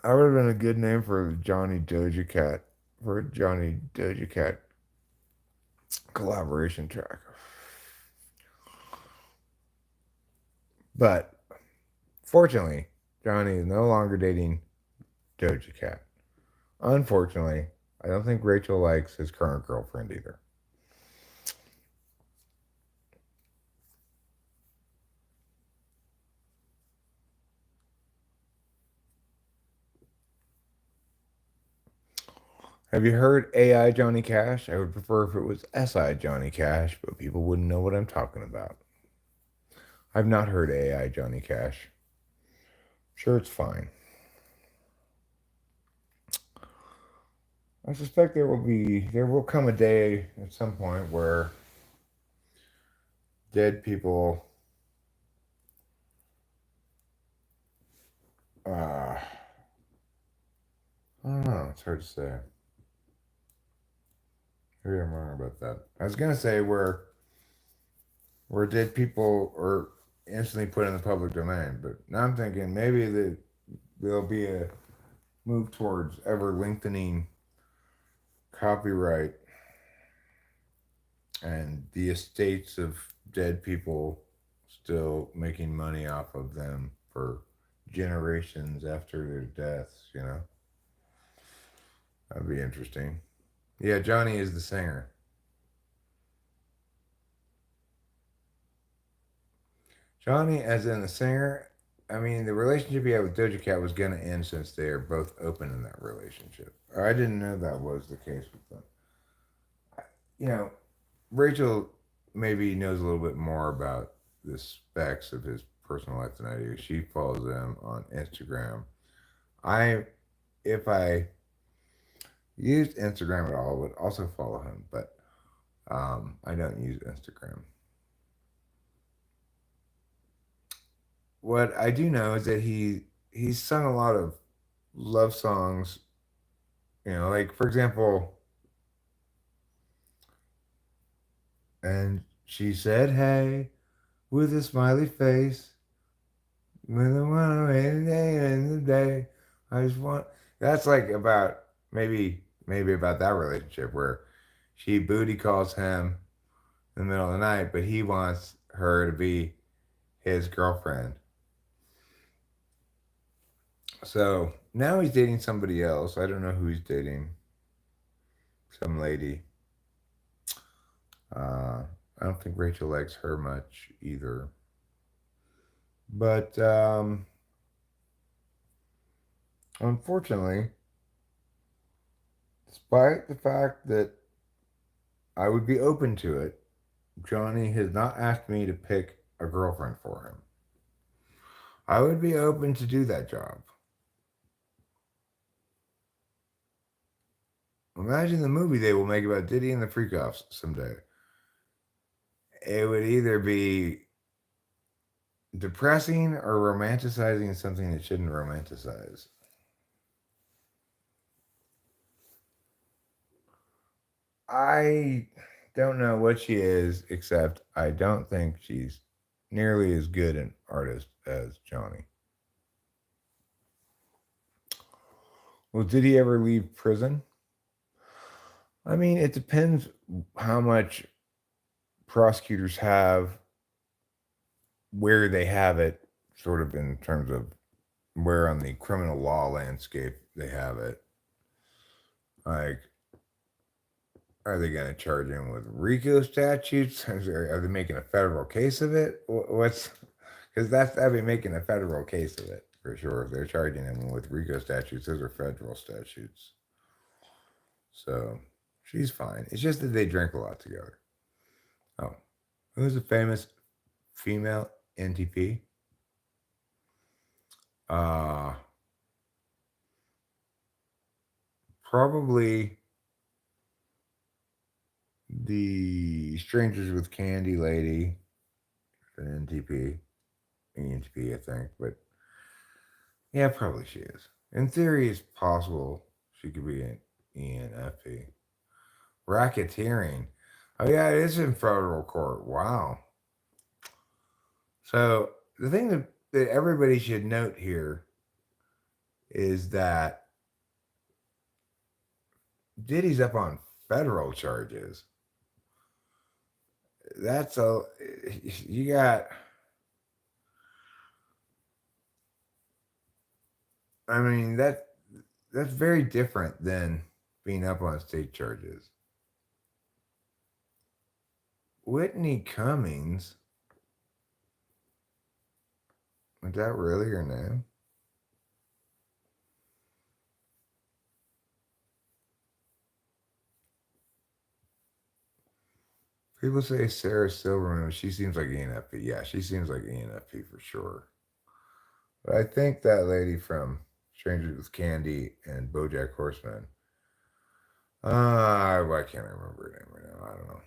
I would have been a good name for Johnny Doja Cat, for a Johnny Doja Cat collaboration track. But fortunately, Johnny is no longer dating Doja Cat. Unfortunately, I don't think Rachel likes his current girlfriend either. Have you heard AI Johnny Cash? I would prefer if it was SI Johnny Cash, but people wouldn't know what I'm talking about. I've not heard AI Johnny Cash. Sure, it's fine. I suspect there will come a day at some point where dead people I don't know, it's hard to say. Maybe I'm wrong about that. I was gonna say where dead people are instantly put in the public domain, but now I'm thinking maybe there'll be a move towards ever lengthening copyright and the estates of dead people still making money off of them for generations after their deaths, you know? That'd be interesting. Yeah, Johnny is the singer. Johnny, as in the singer, I mean, the relationship he had with Doja Cat was going to end since they are both open in that relationship. I didn't know that was the case with them. You know, Rachel maybe knows a little bit more about the specs of his personal life than I do. She follows him on Instagram. I, if I used Instagram at all, would also follow him, but I don't use Instagram. What I do know is that he's sung a lot of love songs. You know, like for example, and she said, "Hey," with a smiley face. With a one rainy day in the day, I just want. That's like about maybe about that relationship where she booty calls him in the middle of the night, but he wants her to be his girlfriend. So now he's dating somebody else. I don't know who he's dating. Some lady. Uh, I don't think Rachel likes her much either. But unfortunately, despite the fact that I would be open to it, Johnny has not asked me to pick a girlfriend for him. I would be open to do that job. Imagine the movie they will make about Diddy and the Freakoffs someday. It would either be depressing or romanticizing something it shouldn't romanticize. I don't know what she is, except I don't think she's nearly as good an artist as Johnny. Well, did he ever leave prison? I mean, it depends how much prosecutors have, where they have it, sort of in terms of where on the criminal law landscape they have it. Like, are they going to charge him with RICO statutes? Are they making a federal case of it? What's because that'd be making a federal case of it for sure. If they're charging him with RICO statutes, those are federal statutes. So she's fine. It's just that they drink a lot together. Oh, who's a famous female NTP? Uh Probably the Strangers with Candy lady, an NTP, ENTP, I think. But yeah, probably she is. In theory, it's possible she could be an ENFP. Racketeering. Oh yeah, it is in federal court. Wow. So the thing that everybody should note here is that Diddy's up on federal charges. That's a you got. I mean that's very different than being up on state charges. Whitney Cummings, is that really her name? People say Sarah Silverman, but she seems like ENFP. Yeah, she seems like ENFP for sure. But I think that lady from Strangers with Candy and BoJack Horseman Why can't I remember her name right now? I don't know.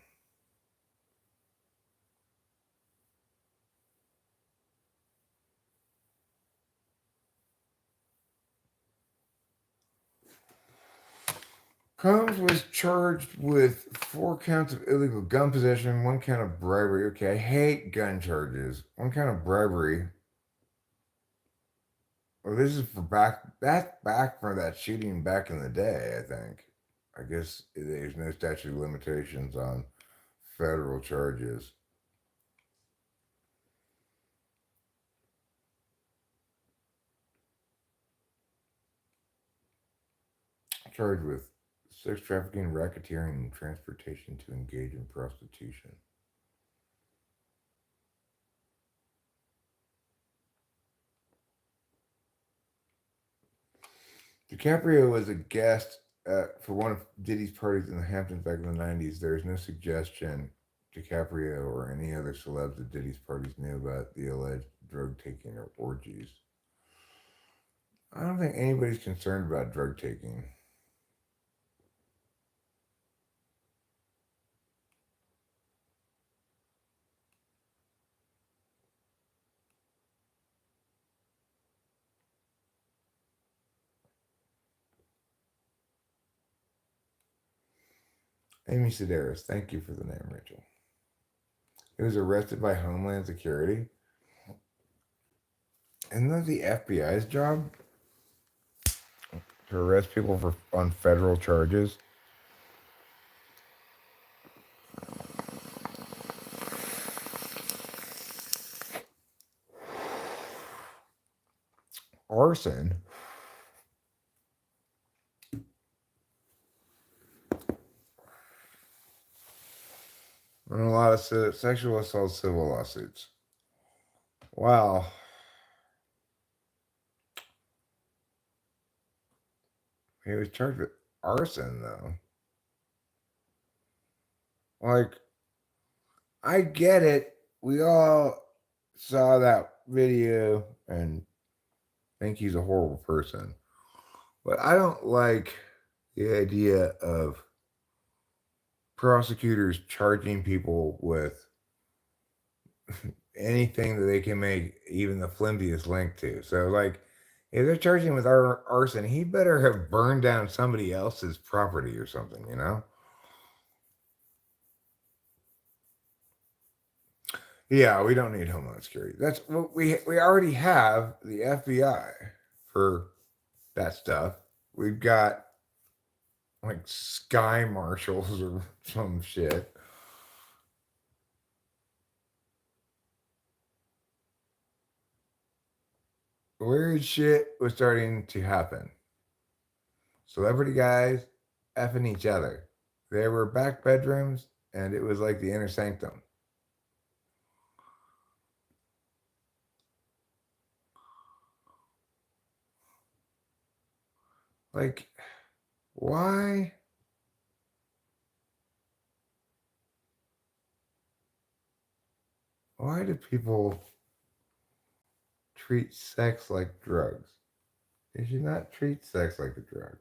Combs was charged with 4 counts of illegal gun possession, 1 count of bribery. Okay, I hate gun charges. 1 count of bribery. Well, this is for back for that shooting back in the day, I think. I guess there's no statute of limitations on federal charges. Charged with sex trafficking, racketeering, and transportation to engage in prostitution. DiCaprio was a guest for one of Diddy's parties in the Hamptons back in the 90s. There is no suggestion DiCaprio or any other celebs at Diddy's parties knew about the alleged drug taking or orgies. I don't think anybody's concerned about drug taking. Amy Sedaris, thank you for the name, Rachel. He was arrested by Homeland Security. Isn't that the FBI's job? To arrest people on federal charges? Arson? And a lot of sexual assault civil lawsuits. Wow. He was charged with arson, though. Like, I get it. We all saw that video and think he's a horrible person. But I don't like the idea of prosecutors charging people with anything that they can make even the flimsiest link to. So, like, if they're charging with arson, he better have burned down somebody else's property or something, you know? Yeah, we don't need Homeland Security. That's what we already have the FBI for that stuff. We've got like sky marshals or some shit. Weird shit was starting to happen. Celebrity guys effing each other. There were back bedrooms, and it was like the inner sanctum. Like, why? Why do people treat sex like drugs? They should not treat sex like a drug.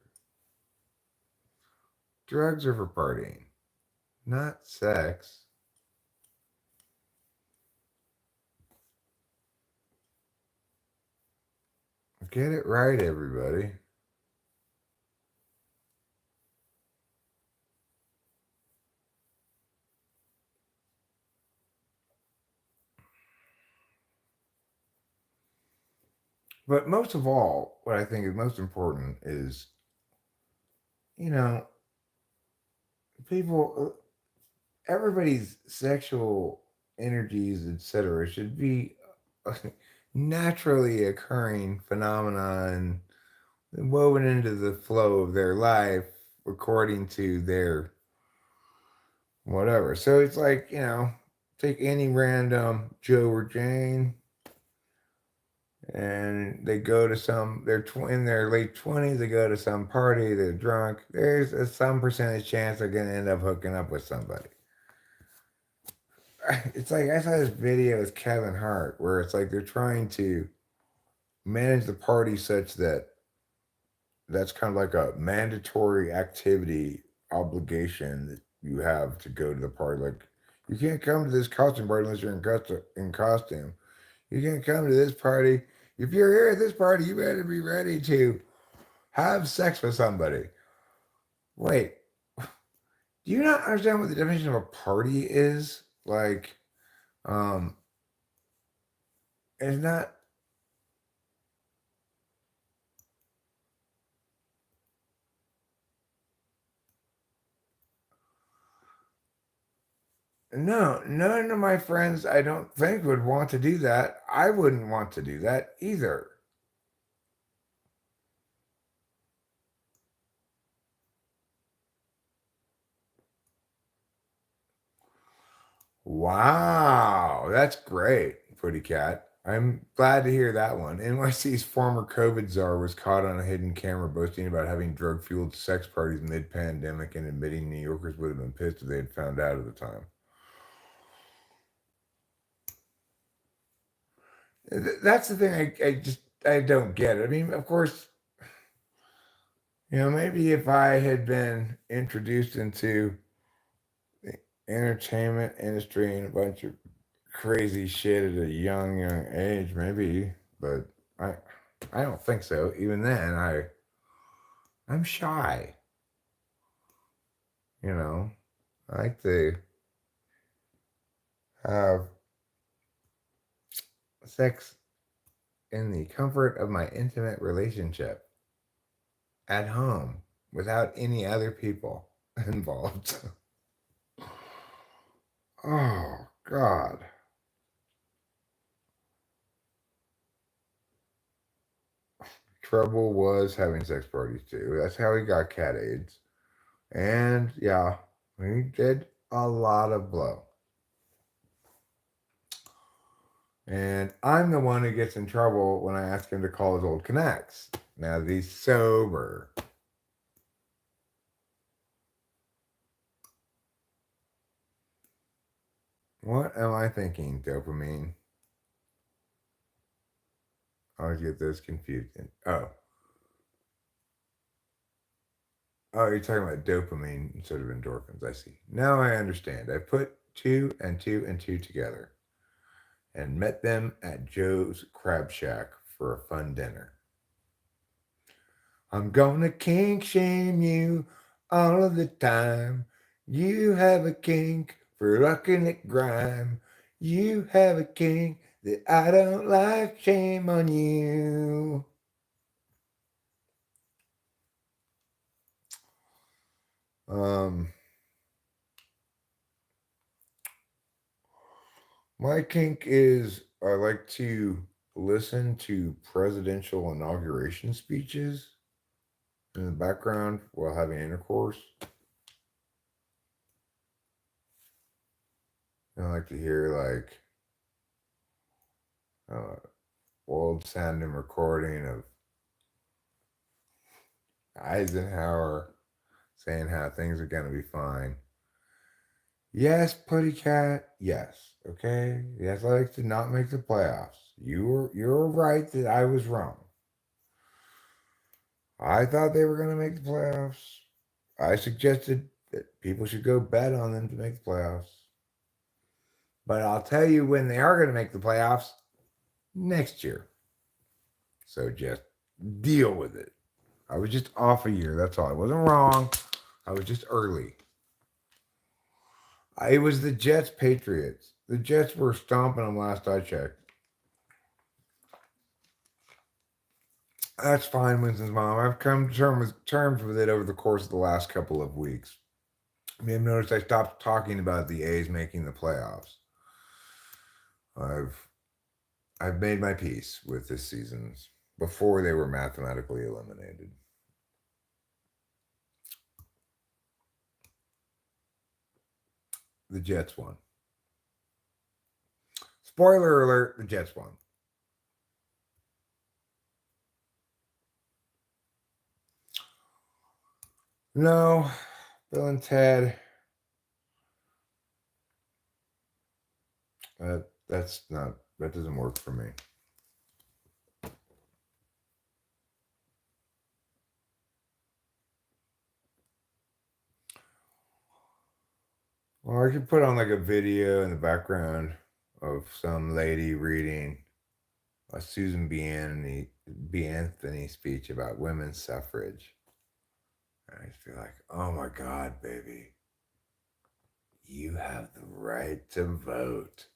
Drugs are for partying, not sex. Get it right, everybody. But most of all, what I think is most important is, you know, people, everybody's sexual energies, etc., should be a naturally occurring phenomenon woven into the flow of their life according to their whatever. So it's like, you know, take any random Joe or Jane and they go to they're in their late 20s, they go to some party, they're drunk. There's some percentage chance they're going to end up hooking up with somebody. It's like I saw this video with Kevin Hart where it's like they're trying to manage the party such that that's kind of like a mandatory activity obligation that you have to go to the party. Like, you can't come to this costume party unless you're in costume. You can't come to this party. If you're here at this party, you better be ready to have sex with somebody. Wait, do you not understand what the definition of a party is? Like, um, it's not. No, none of my friends, I don't think, would want to do that. I wouldn't want to do that either. Wow, that's great, Pretty Cat. I'm glad to hear that one. NYC's former COVID czar was caught on a hidden camera boasting about having drug fueled sex parties mid pandemic and admitting New Yorkers would have been pissed if they had found out at the time. That's the thing I don't get. I mean, of course, maybe if I had been introduced into the entertainment industry and a bunch of crazy shit at a young age, maybe, but I I don't think so. Even then, I'm shy. You know, I like to have sex in the comfort of my intimate relationship at home without any other people involved. Oh God. Trouble was having sex parties too. That's how he got cat AIDS. And yeah, he did a lot of blow. And I'm the one who gets in trouble when I ask him to call his old connects. Now that he's sober. What am I thinking, dopamine? I always get those confused. Oh, you're talking about dopamine instead of endorphins. I see. Now I understand. I put two and two and two together and met them at Joe's Crab Shack for a fun dinner. I'm gonna kink shame you all of the time. You have a kink for rocking it grime. You have a kink that I don't like. Shame on you. Um, my kink is I like to listen to presidential inauguration speeches in the background while having intercourse. I like to hear like old sounding recording of Eisenhower saying how things are gonna be fine. Yes, Putty Cat. Yes. Okay. The Athletics did not make the playoffs. You're right that I was wrong. I thought they were gonna make the playoffs. I suggested that people should go bet on them to make the playoffs. But I'll tell you when they are gonna make the playoffs next year. So just deal with it. I was just off a year. That's all. I wasn't wrong. I was just early. It was the Jets Patriots. The Jets were stomping them last I checked. That's fine, Winston's mom. I've come to terms with it over the course of the last couple of weeks. I mean, I've noticed I stopped talking about the A's making the playoffs. I've made my peace with this season's before they were mathematically eliminated. The Jets won. Spoiler alert, the Jets won. No, Bill and Ted. That doesn't work for me. Well, I could put on like a video in the background of some lady reading a Susan B. Anthony speech about women's suffrage. And I just feel like, oh my God, baby, you have the right to vote.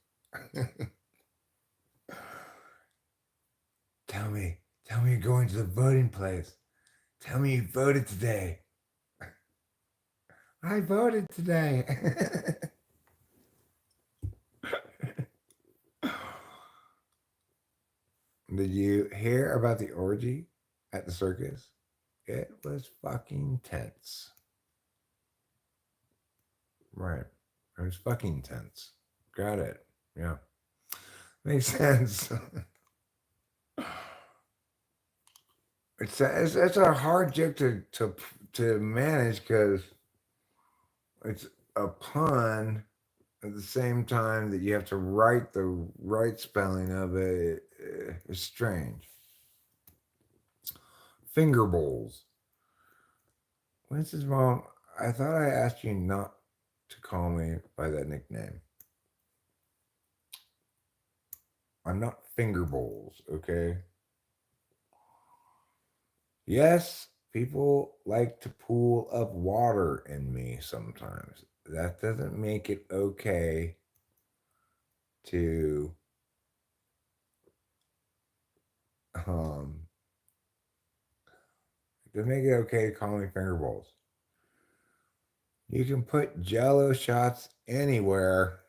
Tell me you're going to the voting place. Tell me you voted today. I voted today. Did you hear about the orgy at the circus? It was fucking tense. Right. It was fucking tense. Got it. Yeah. Makes sense. It's a hard joke to manage because it's a pun at the same time that you have to write the right spelling of it. It's strange. Finger bowls. Winston's mom, I thought I asked you not to call me by that nickname. I'm not finger bowls, okay? Yes, people like to pool up water in me sometimes. That doesn't make it okay to um doesn't make it okay to call me finger bowls. You can put jello shots anywhere.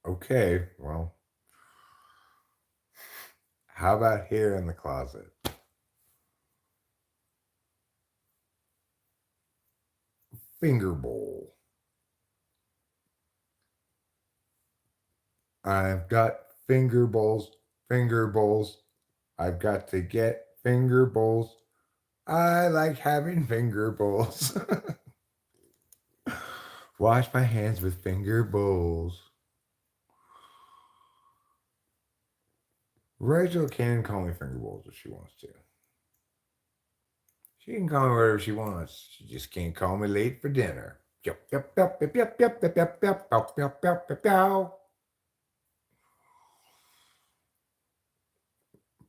Okay, well, how about here in the closet? Finger bowl. I've got finger bowls, finger bowls. I've got to get finger bowls. I like having finger bowls. Wash my hands with finger bowls. Rachel can call me finger bowls if she wants to. She can call me whatever she wants. She just can't call me late for dinner. Yep, yep, yep, yep, yep, yep, yep, yep, yep, yep, yep, yep, yep, yep.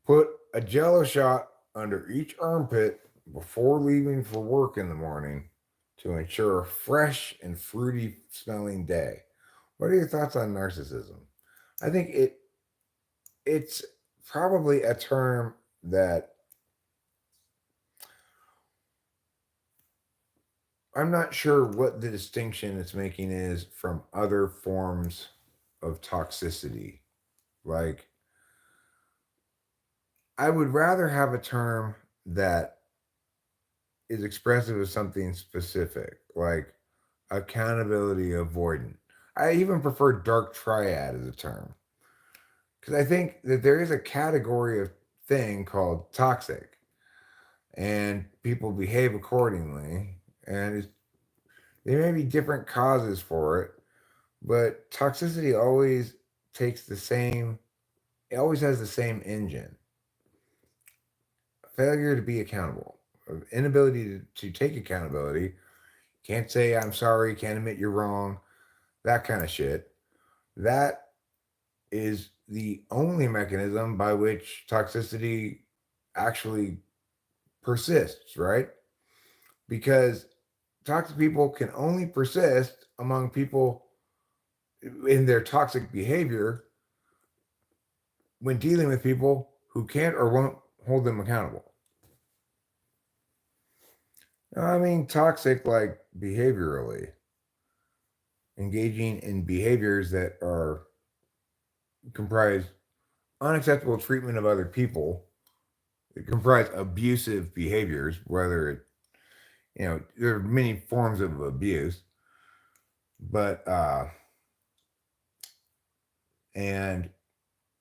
Put a jello shot under each armpit before leaving for work in the morning to ensure a fresh and fruity smelling day. What are your thoughts on narcissism? I think it's probably a term that I'm not sure what the distinction it's making is from other forms of toxicity. Like, I would rather have a term that is expressive of something specific, like accountability avoidant. I even prefer dark triad as a term because I think that there is a category of thing called toxic, and people behave accordingly, and there may be different causes for it, but toxicity always takes the same. It always has the same engine: failure to be accountable, inability to take accountability. Can't say I'm sorry, can't admit you're wrong, that kind of shit. That is the only mechanism by which toxicity actually persists, right? Because toxic people can only persist among people in their toxic behavior when dealing with people who can't or won't hold them accountable. I mean, toxic like behaviorally, engaging in behaviors that are comprise unacceptable treatment of other people. It comprise abusive behaviors, whether it, there are many forms of abuse, but and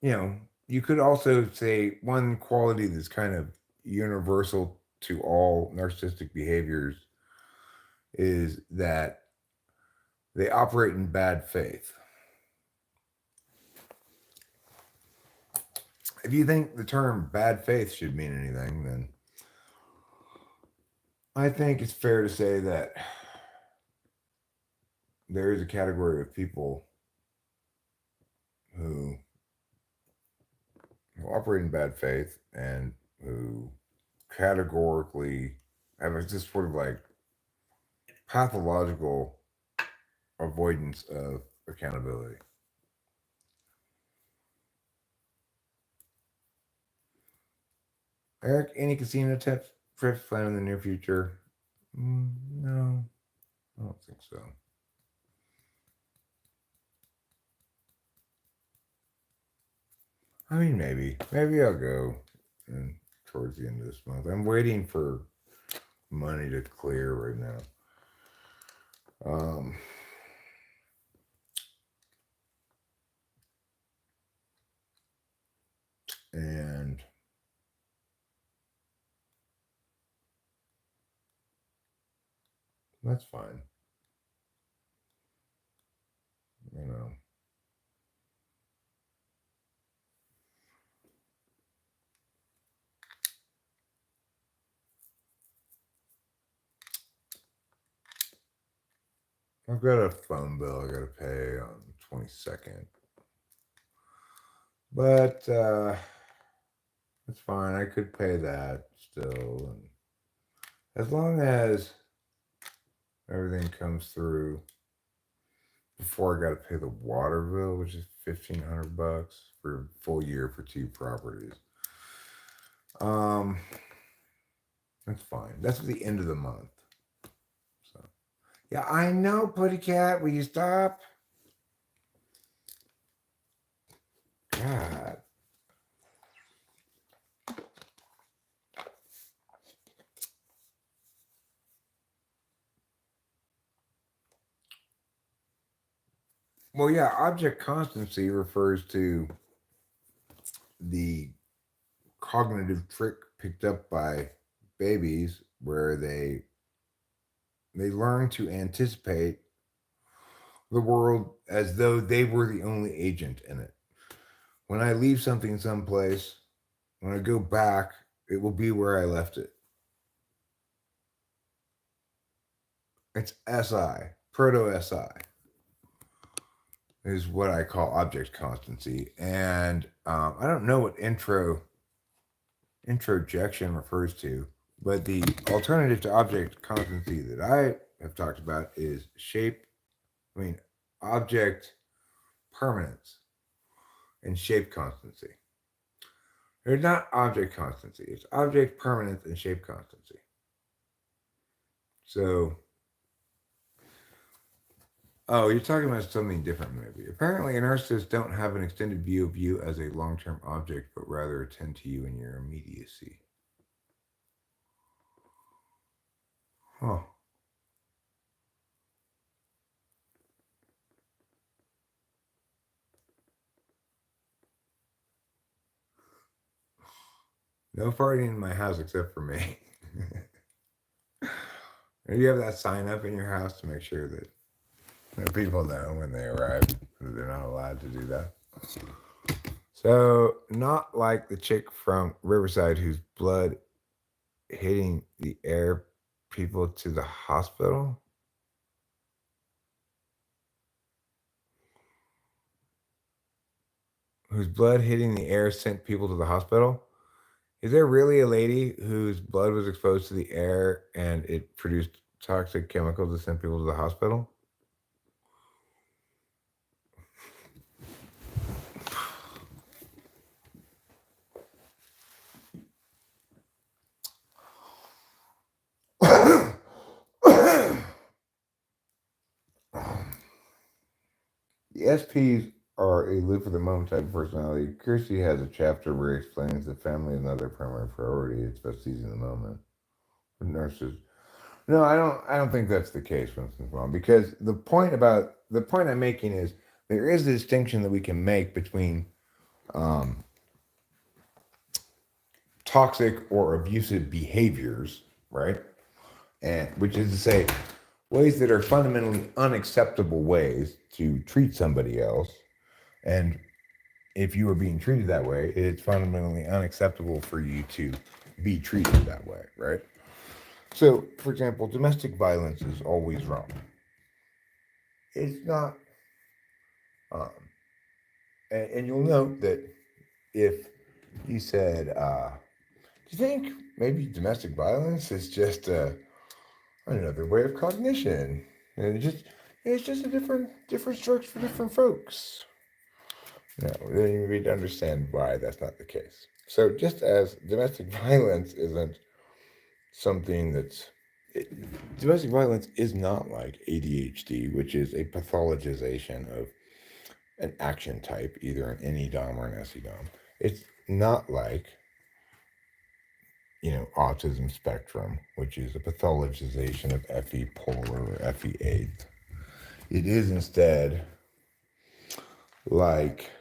you could also say one quality that's kind of universal to all narcissistic behaviors is that they operate in bad faith. If you think the term bad faith should mean anything, then I think it's fair to say that there is a category of people who operate in bad faith and who categorically have this sort of like pathological avoidance of accountability. Eric, any casino trips planned in the near future? No, I don't think so. I mean, maybe I'll go towards the end of this month. I'm waiting for money to clear right now. And that's fine. You know. I've got a phone bill I gotta pay on the 22nd. But it's fine. I could pay that still. And as long as everything comes through before I gotta pay the water bill, which is $1,500 for a full year for 2 properties. That's fine. That's at the end of the month. So yeah, I know, Putty Cat. Will you stop? God. Well, yeah, object constancy refers to the cognitive trick picked up by babies where they learn to anticipate the world as though they were the only agent in it. When I leave something someplace, when I go back, it will be where I left it. It's SI, proto SI is what I call object constancy. And I don't know what introjection refers to, but the alternative to object constancy that I have talked about is object permanence and shape constancy. There's not object constancy, it's object permanence and shape constancy. So, oh, you're talking about something different, maybe. Apparently, narcissists don't have an extended view of you as a long-term object, but rather attend to you in your immediacy. Huh. No farting in my house except for me. You have that sign up in your house to make sure that people know when they arrive that they're not allowed to do that. So, not like the chick from Riverside whose blood hitting the air people to the hospital. Whose blood hitting the air sent people to the hospital? Is there really a lady whose blood was exposed to the air and it produced toxic chemicals that sent people to the hospital? The SPs are a live for the moment type of personality. Kirsty has a chapter where he explains that family is not their primary priority. It's about seizing the moment. With nurses, no, I don't think that's the case, for instance, Mom. Because the point I'm making is there is a distinction that we can make between toxic or abusive behaviors, right? And which is to say, ways that are fundamentally unacceptable ways to treat somebody else. And if you are being treated that way, it's fundamentally unacceptable for you to be treated that way, right? So, for example, domestic violence is always wrong. It's not, um, and you'll note that if you said, do you think maybe domestic violence is just another way of cognition, and it's just a different strokes for different folks? No, then you need to understand why that's not the case. So, just as domestic violence isn't something domestic violence is not like ADHD, which is a pathologization of an action type, either an NE-DOM or an SE-DOM. It's not like, autism spectrum, which is a pathologization of FE polar or FE eighth. It is instead like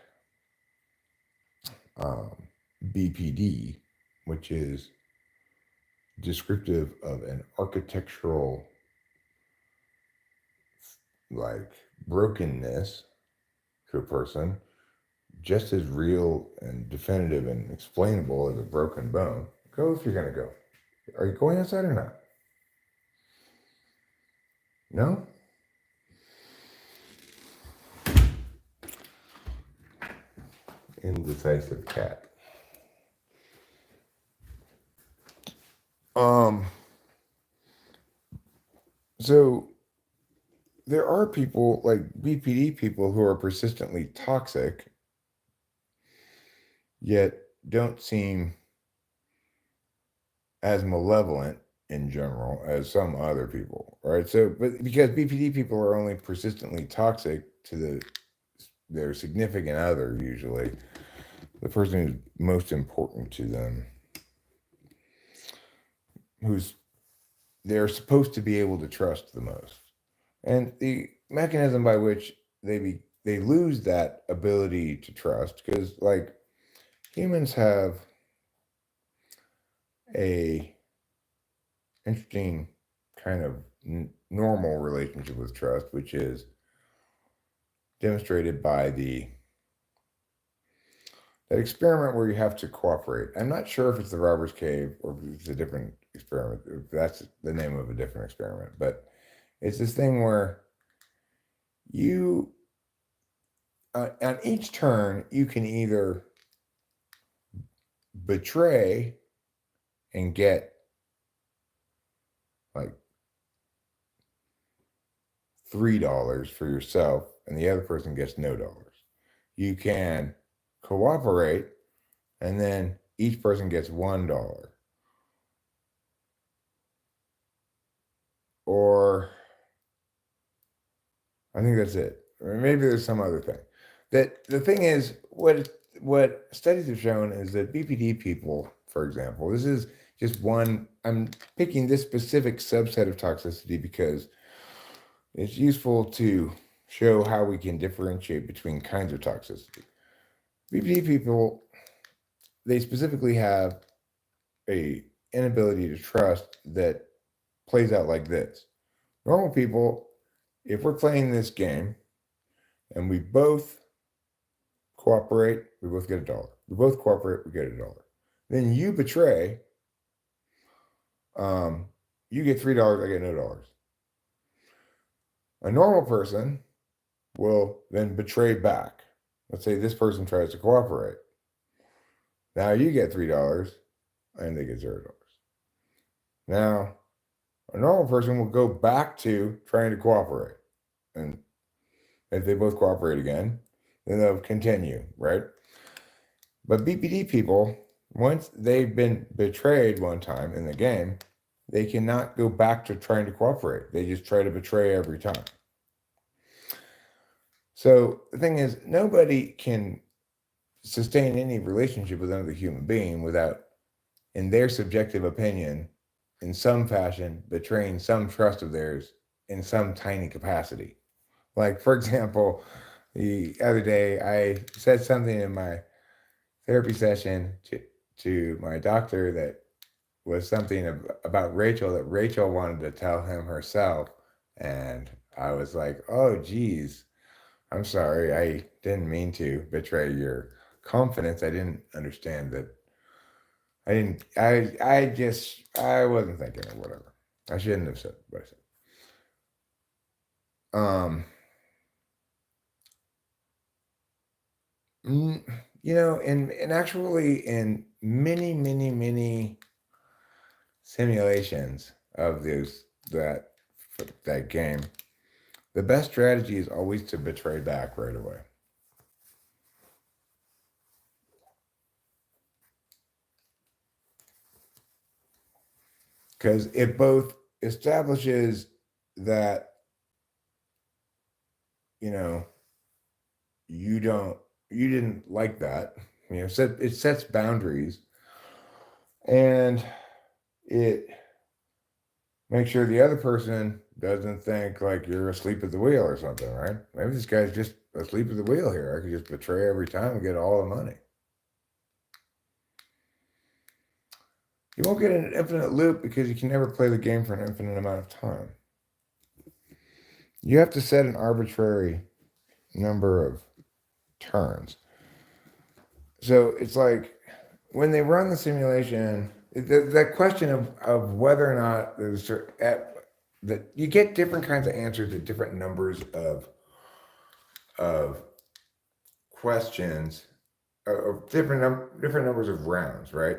BPD, which is descriptive of an architectural like brokenness to a person, just as real and definitive and explainable as a broken bone. Go if you're going to go. Are you going outside or not? No? Indecisive cat. So there are people like BPD people who are persistently toxic, yet don't seem as malevolent in general as some other people, right? So, but because BPD people are only persistently toxic to their significant other, usually the person who's most important to them, who's they're supposed to be able to trust the most. And the mechanism by which they lose that ability to trust, because like humans have a interesting kind of normal relationship with trust, which is demonstrated by that experiment where you have to cooperate. I'm not sure if it's the robber's cave or if it's a different experiment, if that's the name of a different experiment, but it's this thing where you on each turn you can either betray and get like $3 for yourself and the other person gets no dollars. You can cooperate and then each person gets $1. Or I think that's it. Or maybe there's some other thing. That the thing is, what studies have shown is that BPD people, for example, this is just one. I'm picking this specific subset of toxicity because it's useful to show how we can differentiate between kinds of toxicity. BPD people, they specifically have a inability to trust that plays out like this. Normal people, if we're playing this game and we both cooperate, we both get $1. We both cooperate, we get $1. Then you betray, you get $3, I get no dollars. A normal person will then betray back. Let's say this person tries to cooperate. Now you get $3 and they get $0. Now, a normal person will go back to trying to cooperate. And if they both cooperate again, then they'll continue, right? But BPD people, once they've been betrayed one time in the game, they cannot go back to trying to cooperate. They just try to betray every time. So the thing is, nobody can sustain any relationship with another human being without, in their subjective opinion, in some fashion, betraying some trust of theirs in some tiny capacity. Like, for example, the other day, I said something in my therapy session to my doctor that was something about Rachel that Rachel wanted to tell him herself. And I was like, oh, geez, I'm sorry. I didn't mean to betray your confidence. I didn't understand that. I wasn't thinking or whatever. I shouldn't have said what I said. And actually in many simulations of that game, the best strategy is always to betray back right away. Because it both establishes that, you didn't like that. It sets boundaries, and it makes sure the other person doesn't think like you're asleep at the wheel or something, right? Maybe this guy's just asleep at the wheel here. I could just betray every time and get all the money. You won't get an infinite loop because you can never play the game for an infinite amount of time. You have to set an arbitrary number of turns. So it's like when they run the simulation, that question of whether or not that you get different kinds of answers at different numbers of questions, of different numbers of rounds, right?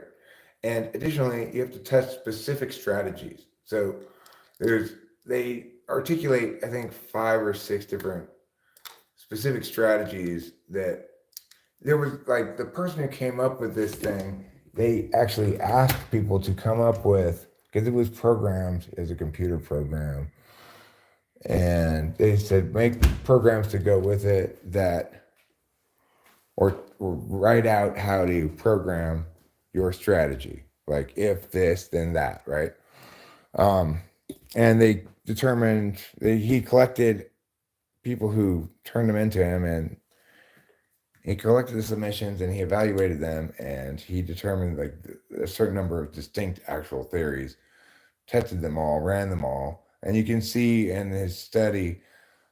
And additionally, you have to test specific strategies. So they articulate, I think, 5 or 6 different specific strategies that there was, like, the person who came up with this thing, they actually asked people to come up with, because it was programmed as a computer program, and they said make programs to go with it that, or write out how to program your strategy, like if this then that, right? And they determined he collected people who turned them into him, and he collected the submissions and he evaluated them, and he determined like a certain number of distinct actual theories, tested them all, ran them all, and you can see in his study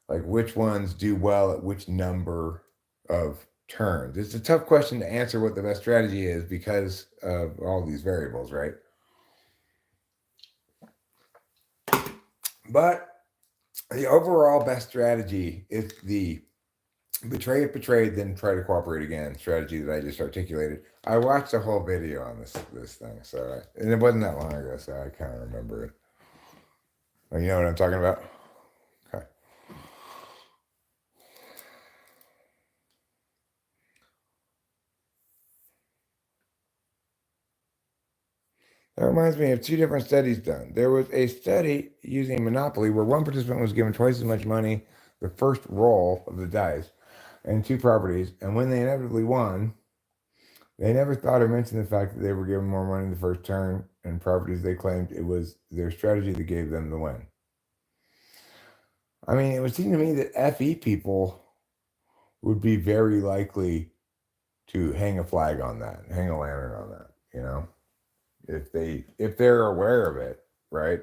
like which ones do well at which number of turns. It's a tough question to answer what the best strategy is because of all these variables, right? But the overall best strategy is the betray if betrayed, then try to cooperate again strategy that I just articulated. I watched a whole video on this thing, and it wasn't that long ago, so I kind of remember it. You know what I'm talking about? Okay. That reminds me of 2 different studies done. There was a study using Monopoly where one participant was given twice as much money the first roll of the dice and 2 properties, and when they inevitably won, they never thought or mentioned the fact that they were given more money the first turn and properties. They claimed it was their strategy that gave them the win. I mean, it would seem to me that FE people would be very likely to hang a flag on that, hang a lantern on that, if they're aware of it, right?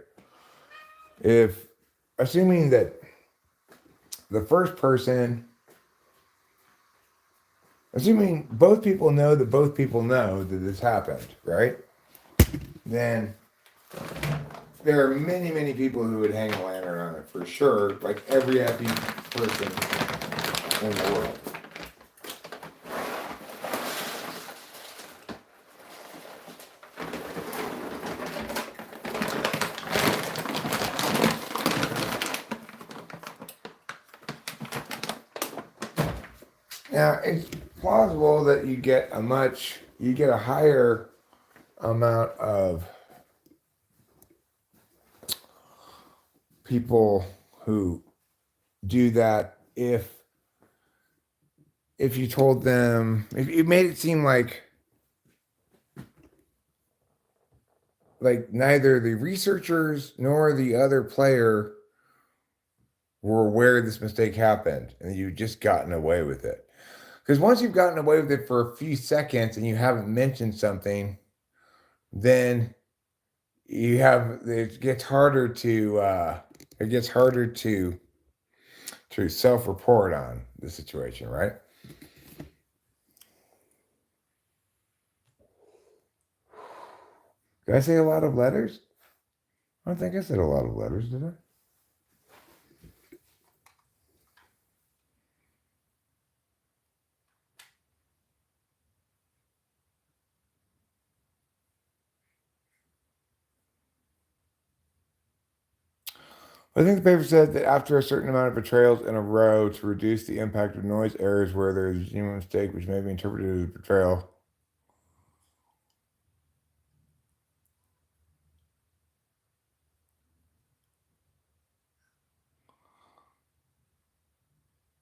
If assuming that the first person, assuming both people know that both people know that this happened, right? Then there are many people who would hang a lantern on it for sure, like every FE person in the world. Now, it's plausible that you get a higher amount of people who do that if you told them, if you made it seem like neither the researchers nor the other player were aware this mistake happened and you've just gotten away with it. Because once you've gotten away with it for a few seconds and you haven't mentioned something, then it gets harder to self-report on the situation, right? Did I say a lot of letters? I don't think I said a lot of letters, did I? I think the paper said that after a certain amount of betrayals in a row, to reduce the impact of noise errors where there is a genuine mistake which may be interpreted as betrayal.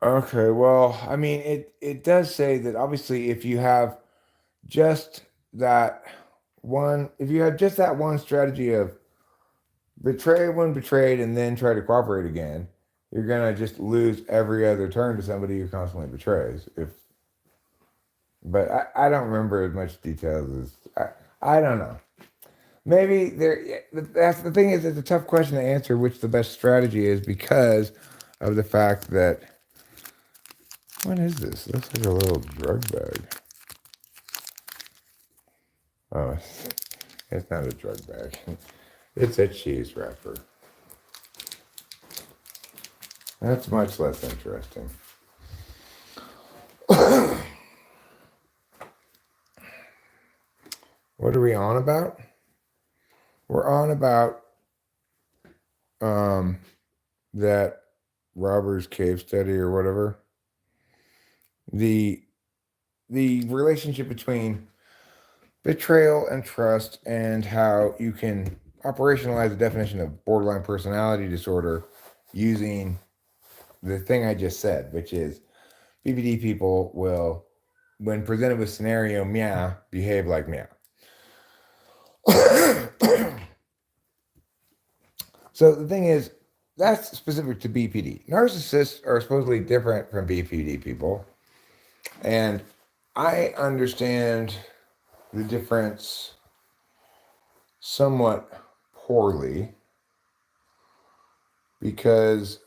Okay, well, I mean, it does say that obviously if you have just that if you have just that one strategy of betray when betrayed and then try to cooperate again, you're gonna just lose every other turn to somebody who constantly betrays. But I don't remember as much details as I don't know. Maybe there. That's the thing is, it's a tough question to answer which the best strategy is because of the fact that what is this? It looks like a little drug bag. Oh, it's not a drug bag. It's a cheese wrapper. That's much less interesting. What are we on about? We're on about that Robbers cave study or whatever. The relationship between betrayal and trust and how you can operationalize the definition of borderline personality disorder using the thing I just said, which is BPD people will, when presented with scenario meow, behave like meow. So the thing is, that's specific to BPD. Narcissists are supposedly different from BPD people. And I understand the difference somewhat poorly because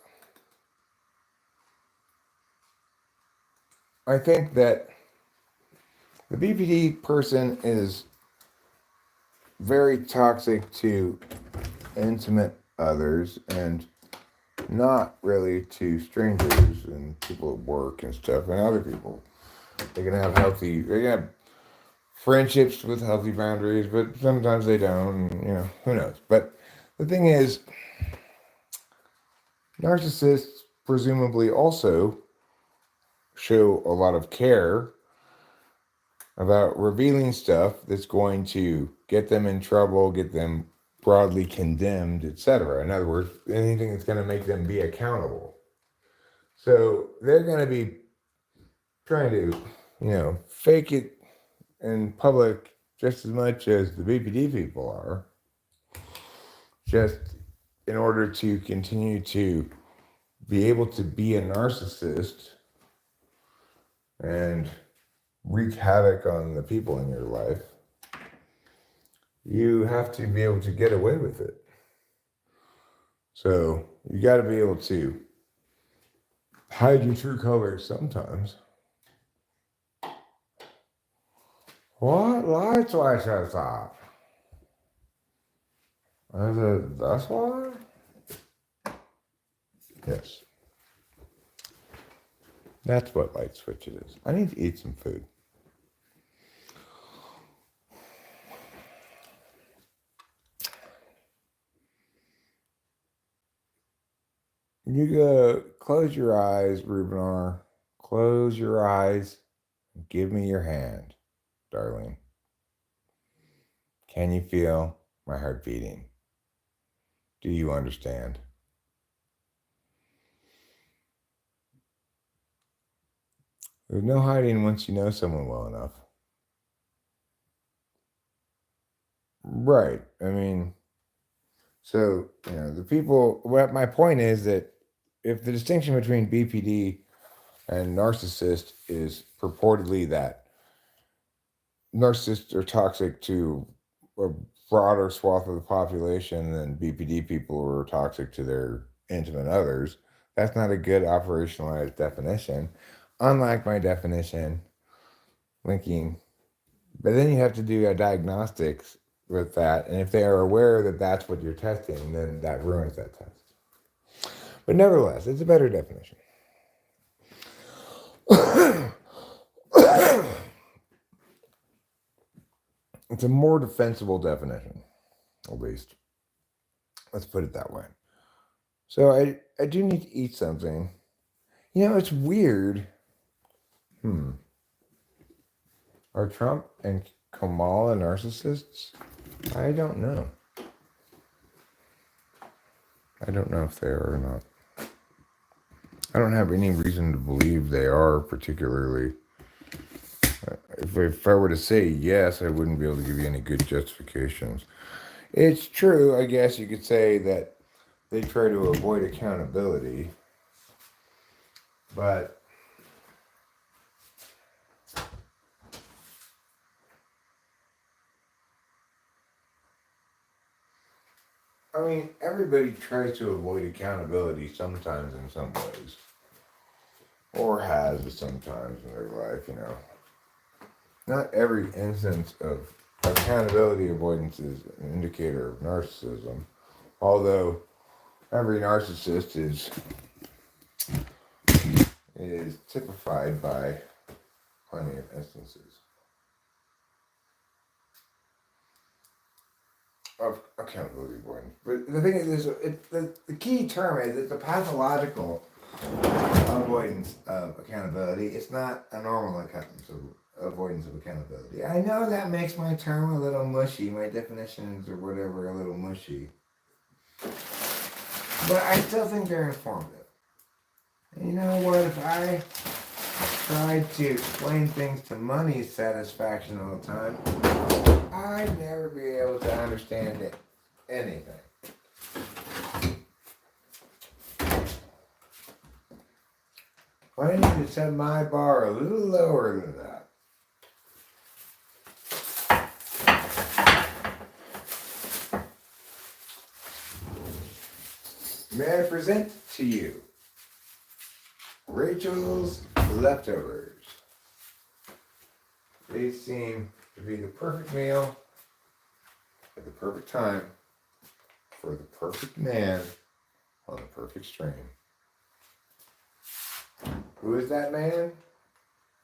I think that the BPD person is very toxic to intimate others and not really to strangers and people at work and stuff and other people. They can have friendships with healthy boundaries, but sometimes they don't, who knows. But the thing is, narcissists presumably also show a lot of care about revealing stuff that's going to get them in trouble, get them broadly condemned, etc. In other words, anything that's going to make them be accountable. So they're going to be trying to, fake it in public just as much as the BPD people are, just in order to continue to be able to be a narcissist and wreak havoc on the people in your life. You have to be able to get away with it. So you got to be able to hide your true colors sometimes. What lights was that? Is it this one? Yes. That's what light switch it is. I need to eat some food. You go close your eyes, Rubenar. Close your eyes. Give me your hand, darling. Can you feel my heart beating? Do you understand? There's no hiding once you know someone well enough. Right. I mean, so, the people, my point is that if the distinction between BPD and narcissist is purportedly that narcissists are toxic to a broader swath of the population than BPD people are toxic to their intimate others, that's not a good operationalized definition. Unlike my definition linking, but then you have to do a diagnostics with that. And if they are aware that that's what you're testing, then that ruins that test. But nevertheless, it's a better definition. It's a more defensible definition, at least. Let's put it that way. So I do need to eat something. You know, it's weird. Are Trump and Kamala narcissists? I don't know. I don't know if they are or not. I don't have any reason to believe they are particularly. If I were to say yes, I wouldn't be able to give you any good justifications. It's true, I guess you could say that they try to avoid accountability, but I mean, everybody tries to avoid accountability sometimes in some ways, or has sometimes in their life, you know. Not every instance of accountability avoidance is an indicator of narcissism, although every narcissist is typified by plenty of instances of accountability avoidance. But the thing is, the key term is it's a pathological avoidance of accountability. It's not a normal avoidance of accountability. I know that makes my term a little mushy, my definitions or whatever a little mushy, but I still think they're informative. And you know what? If I tried to explain things to money's satisfaction all the time, I'd never be able to understand anything. I need to set my bar a little lower than that. May I present to you Rachel's leftovers. They seem to be the perfect meal at the perfect time for the perfect man on the perfect stream. Who is that man?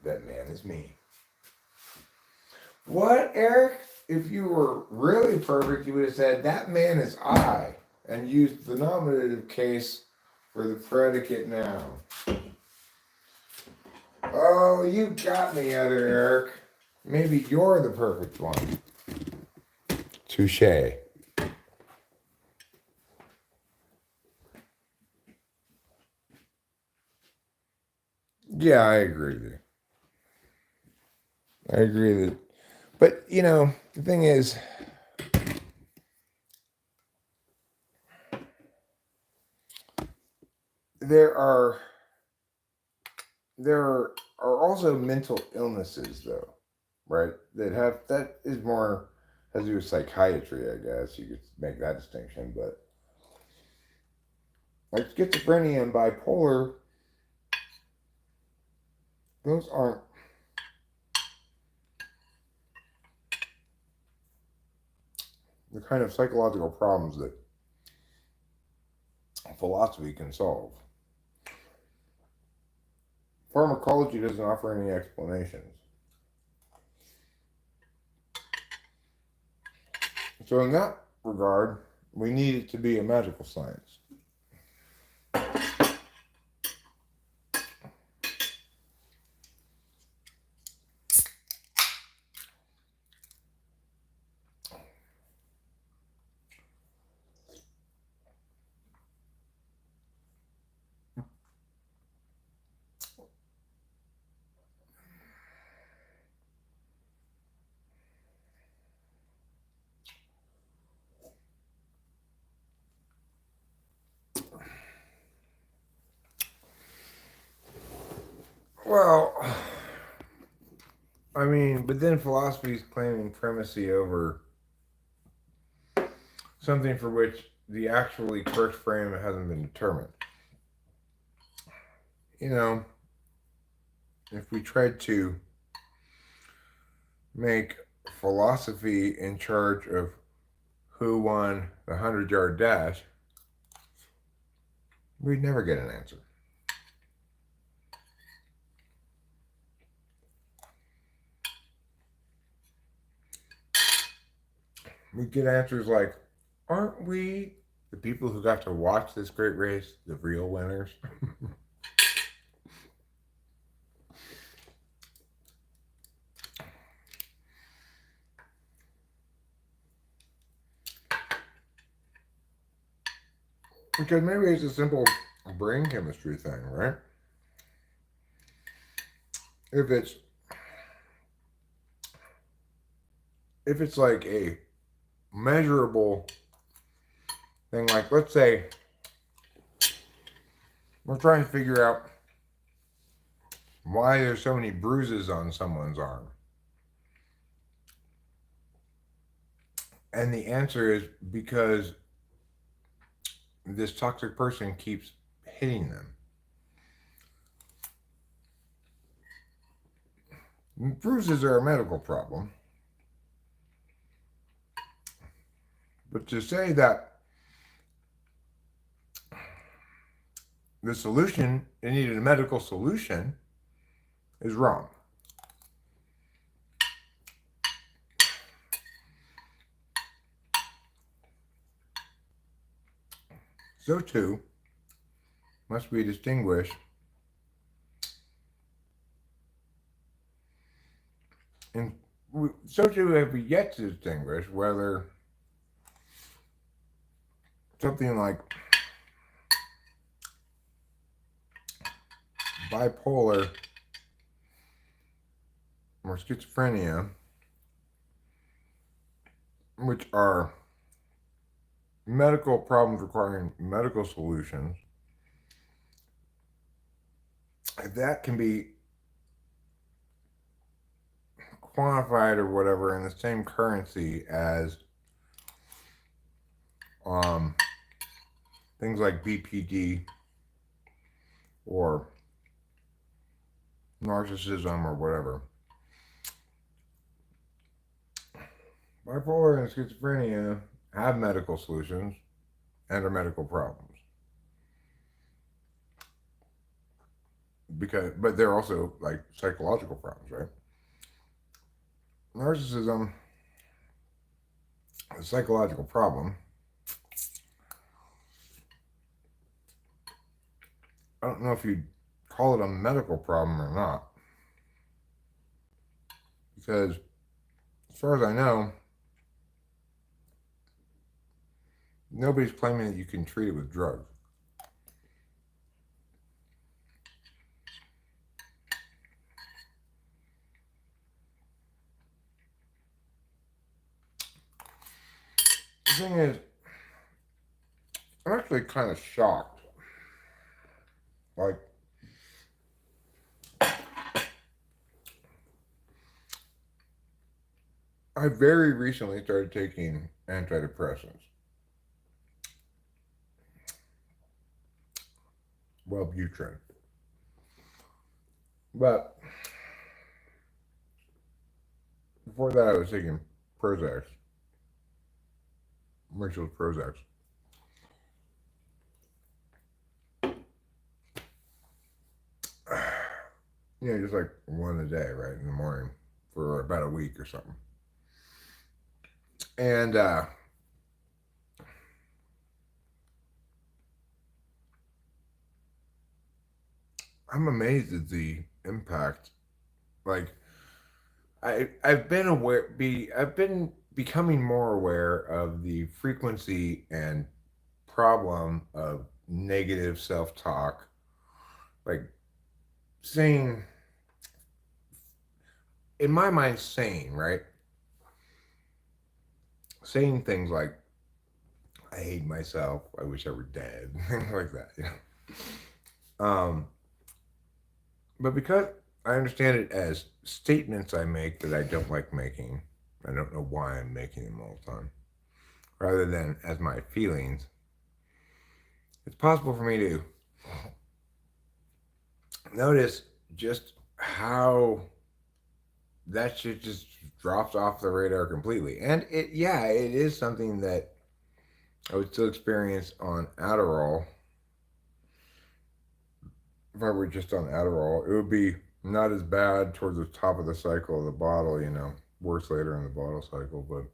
That man is me. What, Eric? If you were really perfect, you would have said, that man is I, and used the nominative case for the predicate noun. Oh, you got me, other Eric. Maybe you're the perfect one. Touche. Yeah, I agree with you. I agree that, but you know, the thing is, there are also mental illnesses, though, right? That is more has to do with psychiatry, I guess you could make that distinction, but like schizophrenia and bipolar, those aren't the kind of psychological problems that philosophy can solve. Pharmacology doesn't offer any explanations. So in that regard, we need it to be a magical science. Well, I mean, but then philosophy is claiming primacy over something for which the actually correct frame hasn't been determined. You know, if we tried to make philosophy in charge of who won the 100-yard dash, we'd never get an answer. We'd get answers like, aren't we, the people who got to watch this great race, the real winners? Because maybe it's a simple brain chemistry thing, right? If it's like a measurable thing, like let's say we're trying to figure out why there's so many bruises on someone's arm. And the answer is because this toxic person keeps hitting them. Bruises are a medical problem. But to say that the solution, they needed a medical solution, is wrong. So too must we distinguish and so too have we yet to distinguish whether something like bipolar or schizophrenia, which are medical problems requiring medical solutions, that can be quantified or whatever in the same currency as things like BPD or narcissism or whatever. Bipolar and schizophrenia have medical solutions and are medical problems. But they're also like psychological problems, right? Narcissism is a psychological problem. I don't know if you'd call it a medical problem or not. Because as far as I know, nobody's claiming that you can treat it with drugs. The thing is, I'm actually kind of shocked. Like, I very recently started taking antidepressants. Wellbutrin. But before that, I was taking Prozac. Rachel's Prozac. You know, just like one a day, right, in the morning for about a week or something. And I'm amazed at the impact. Like, I've been becoming more aware of the frequency and problem of negative self-talk, like saying, in my mind, saying, right? Saying things like, I hate myself, I wish I were dead, things like that, you know. But because I understand it as statements I make that I don't like making, I don't know why I'm making them all the time, rather than as my feelings, it's possible for me to notice just how that shit just drops off the radar completely. And it is something that I would still experience on Adderall. If I were just on Adderall, it would be not as bad towards the top of the cycle of the bottle, worse later in the bottle cycle, but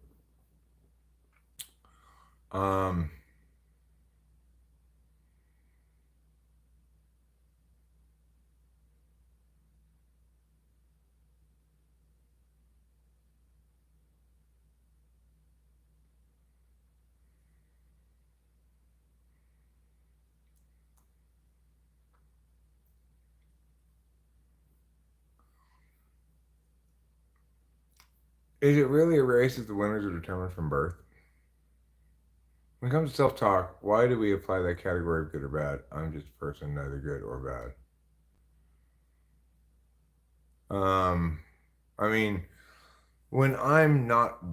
is it really a race if the winners are determined from birth? When it comes to self talk, why do we apply that category of good or bad? I'm just a person, neither good or bad. I mean, when I'm not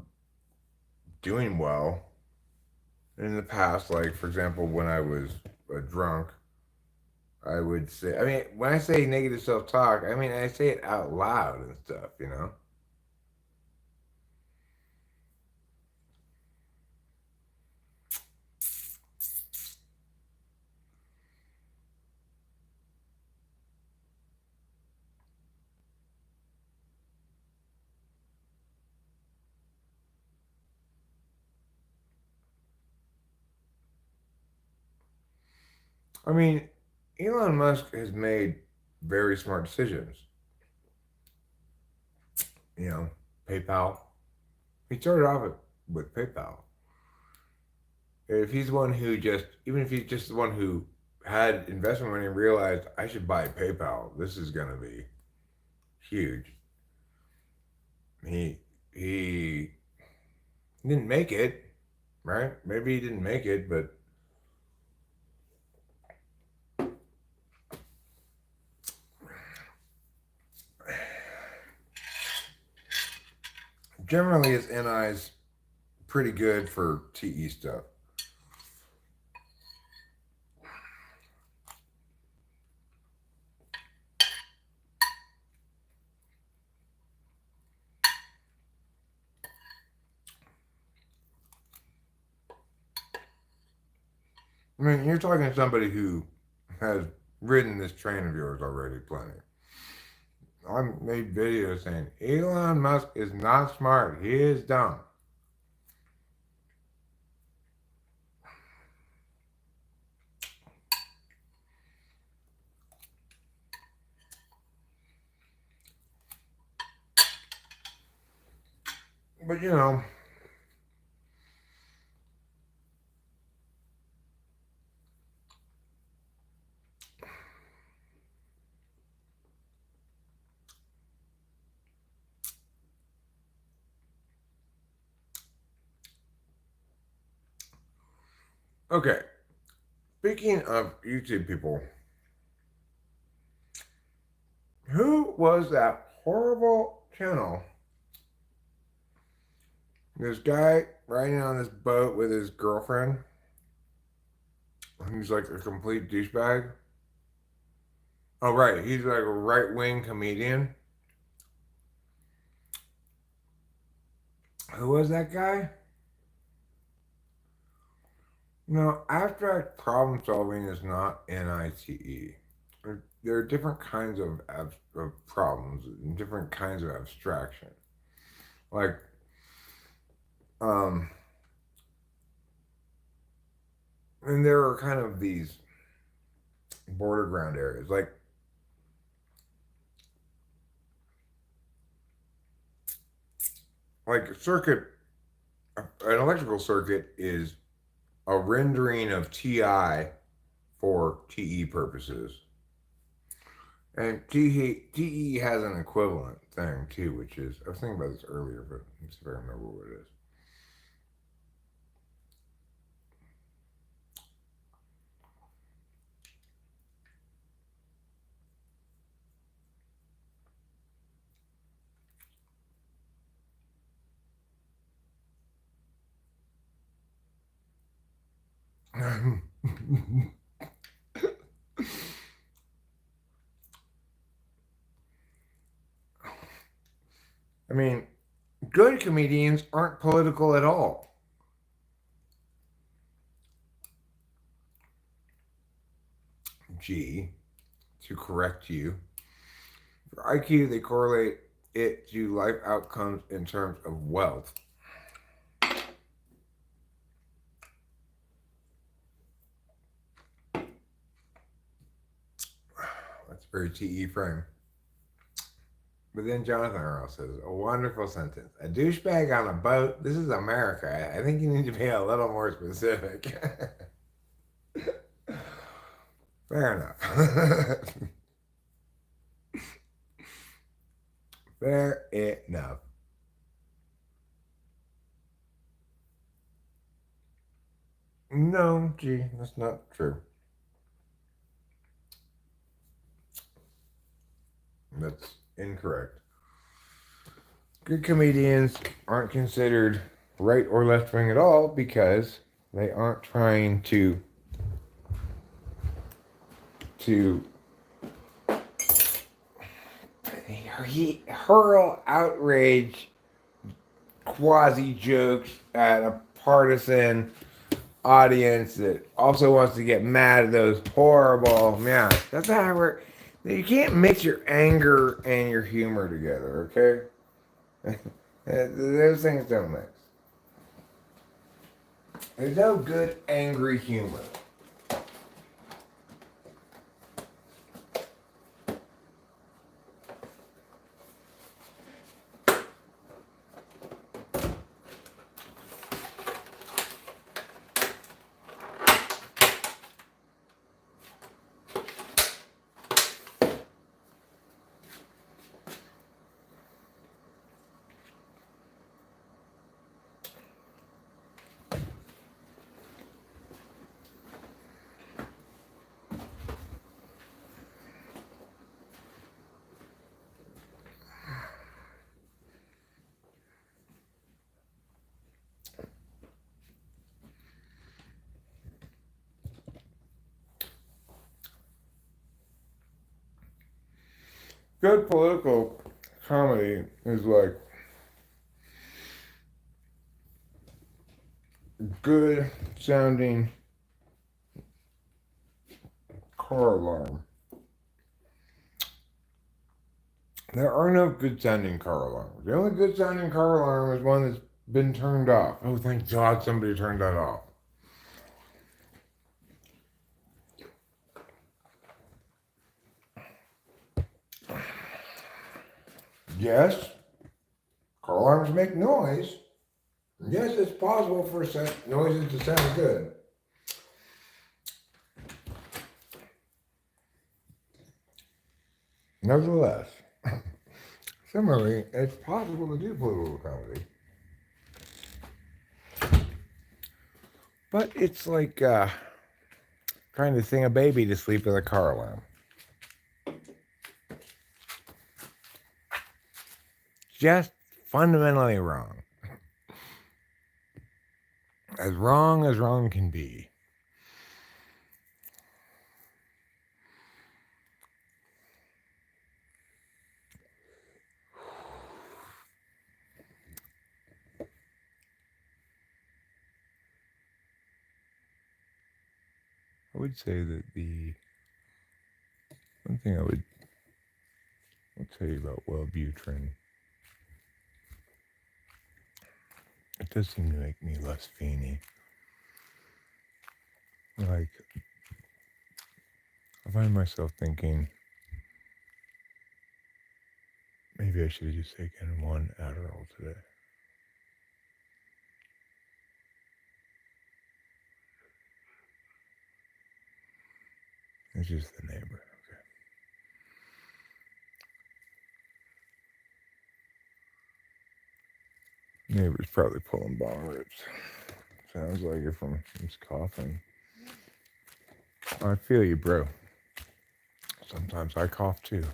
doing well in the past, like for example, when I was a drunk, I would say, I mean, when I say negative self talk, I mean, I say it out loud and stuff. I mean, Elon Musk has made very smart decisions. PayPal. He started off with PayPal. If he's one who even if he's just the one who had investment money and realized I should buy PayPal, this is going to be huge. He didn't make it, right? Maybe he didn't make it, but generally his NI's pretty good for TE stuff. I mean, you're talking to somebody who has ridden this train of yours already plenty. I made videos saying Elon Musk is not smart. He is dumb. But okay. Speaking of YouTube people, who was that horrible channel? This guy riding on this boat with his girlfriend. He's like a complete douchebag. Oh, right. He's like a right wing comedian. Who was that guy? Abstract problem solving is not NITE. There are different kinds of problems and different kinds of abstraction. Like, and there are kind of these border ground areas. Like a circuit, an electrical circuit is a rendering of TI for TE purposes. And TE has an equivalent thing too, which is, I was thinking about this earlier, but let's see if I remember what it is. I mean, good comedians aren't political at all. G, to correct you, for IQ, they correlate it to life outcomes in terms of wealth. That's very TE frame. But then Jonathan Earl says, a wonderful sentence. A douchebag on a boat. This is America. I think you need to be a little more specific. Fair enough. Fair enough. No, gee, that's not true. That's incorrect. Good comedians aren't considered right or left wing at all because they aren't trying to hurl outrage quasi jokes at a partisan audience that also wants to get mad at those horrible. Yeah, that's how it works. You can't mix your anger and your humor together, okay? Those things don't mix. There's no good angry humor. Good political comedy is like good sounding car alarm. There are no good sounding car alarms. The only good sounding car alarm is one that's been turned off. Oh, thank God somebody turned that off. Yes, car alarms make noise. Yes, it's possible for noises to sound good. Nevertheless, similarly, it's possible to do political comedy. But it's like trying to sing a baby to sleep with a car alarm. Just fundamentally wrong. As wrong can be. I would say that the one thing I'll tell you about Wellbutrin, it does seem to make me less fiendy. Like, I find myself thinking, maybe I should have just taken one Adderall today. It's just the neighbor, okay. Neighbor's probably pulling bong rips. Sounds like it from his coughing. I feel you, bro. Sometimes I cough too.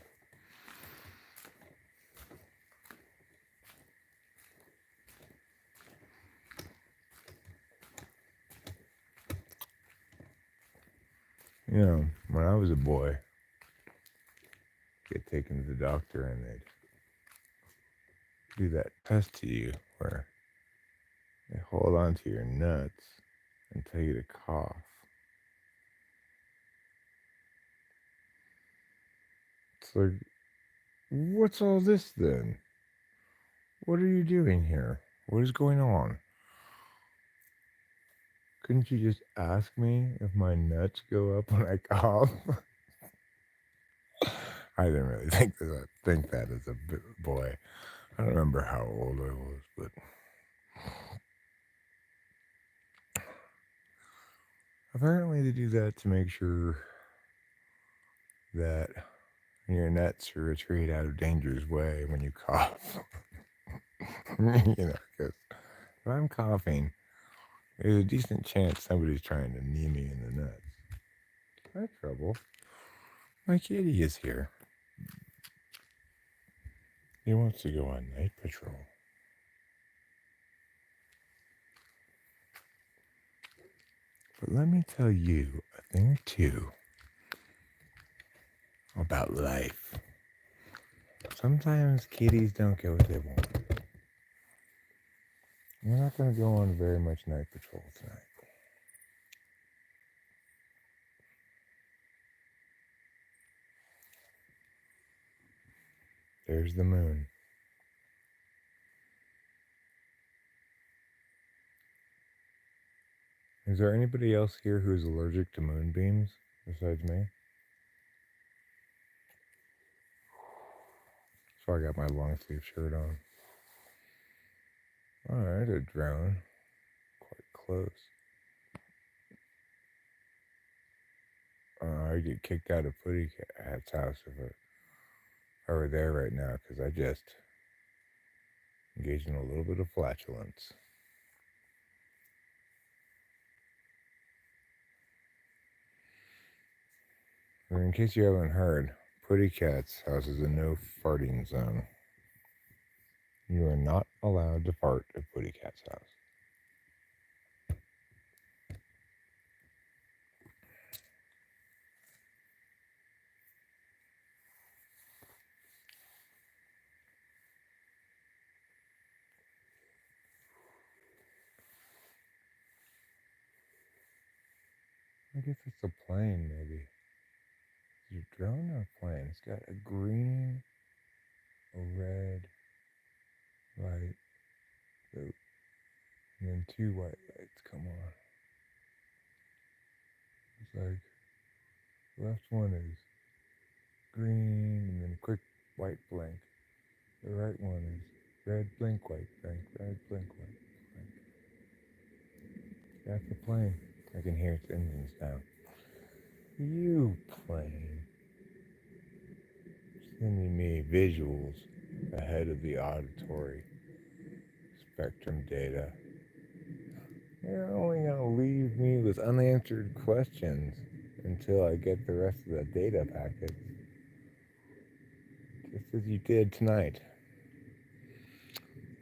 You know, when I was a boy, get taken to the doctor and they'd do that test to you where they hold on to your nuts and tell you to cough. It's like, what's all this then? What are you doing here? What is going on? Couldn't you just ask me if my nuts go up when I cough? I didn't really think that as a boy. I don't remember how old I was, but apparently they do that to make sure that your nuts retreat out of danger's way when you cough. Because if I'm coughing, there's a decent chance somebody's trying to knee me in the nuts. No trouble. My kitty is here. He wants to go on night patrol. But let me tell you a thing or two about life. Sometimes kitties don't get what they want. We're not going to go on very much night patrol tonight. There's the moon. Is there anybody else here who is allergic to moonbeams besides me? So I got my long sleeve shirt on. Alright, a drone. Quite close. I'd get kicked out of Putty Cat's house if I were there right now, because I just engaged in a little bit of flatulence. And in case you haven't heard, Putty Cat's house is a no farting zone. You are not allowed to fart at Putty Cat's house. I guess it's a plane, maybe. Is it a drone or a plane? It's got a green, a red light, and then two white lights come on. It's like, left one is green, and then quick white blink. The right one is red blink, white blink, red blink, white blink. That's the plane. I can hear its engines now. You plane. Sending me visuals ahead of the auditory spectrum data. You're only going to leave me with unanswered questions until I get the rest of the data packets. Just as you did tonight.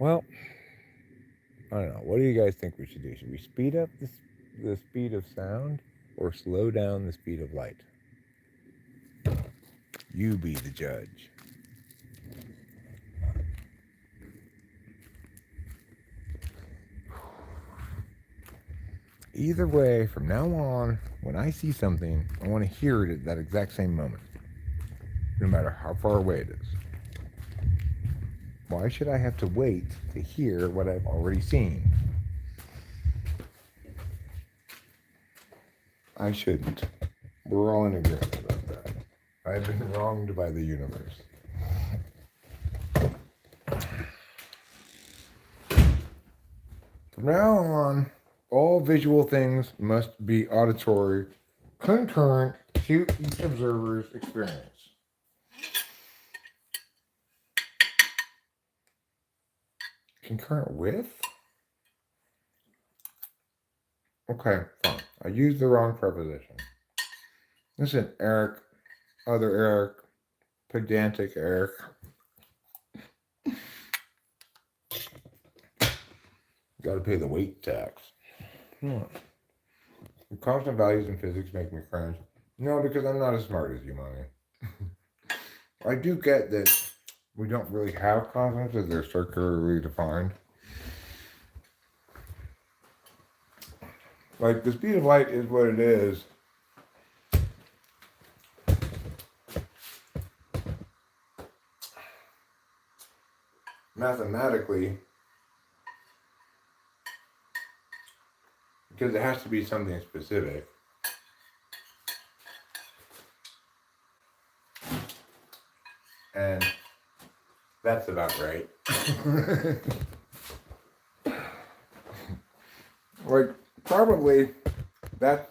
Well, I don't know. What do you guys think we should do? Should we speed up the speed of sound or slow down the speed of light? You be the judge. Either way, from now on, when I see something, I want to hear it at that exact same moment, no matter how far away it is. Why should I have to wait to hear what I've already seen? I shouldn't. We're all in agreement about that. I've been wronged by the universe. From now on, all visual things must be auditory, concurrent to each observer's experience. Concurrent with? Okay, fine. I used the wrong preposition. Listen, Eric, other Eric, pedantic Eric. Gotta pay the weight tax. The constant values in physics make me cringe. No, because I'm not as smart as you, Mommy. I do get that we don't really have constants as they're circularly defined. Like, the speed of light is what it is. Mathematically, because it has to be something specific. And that's about right. Like, probably that's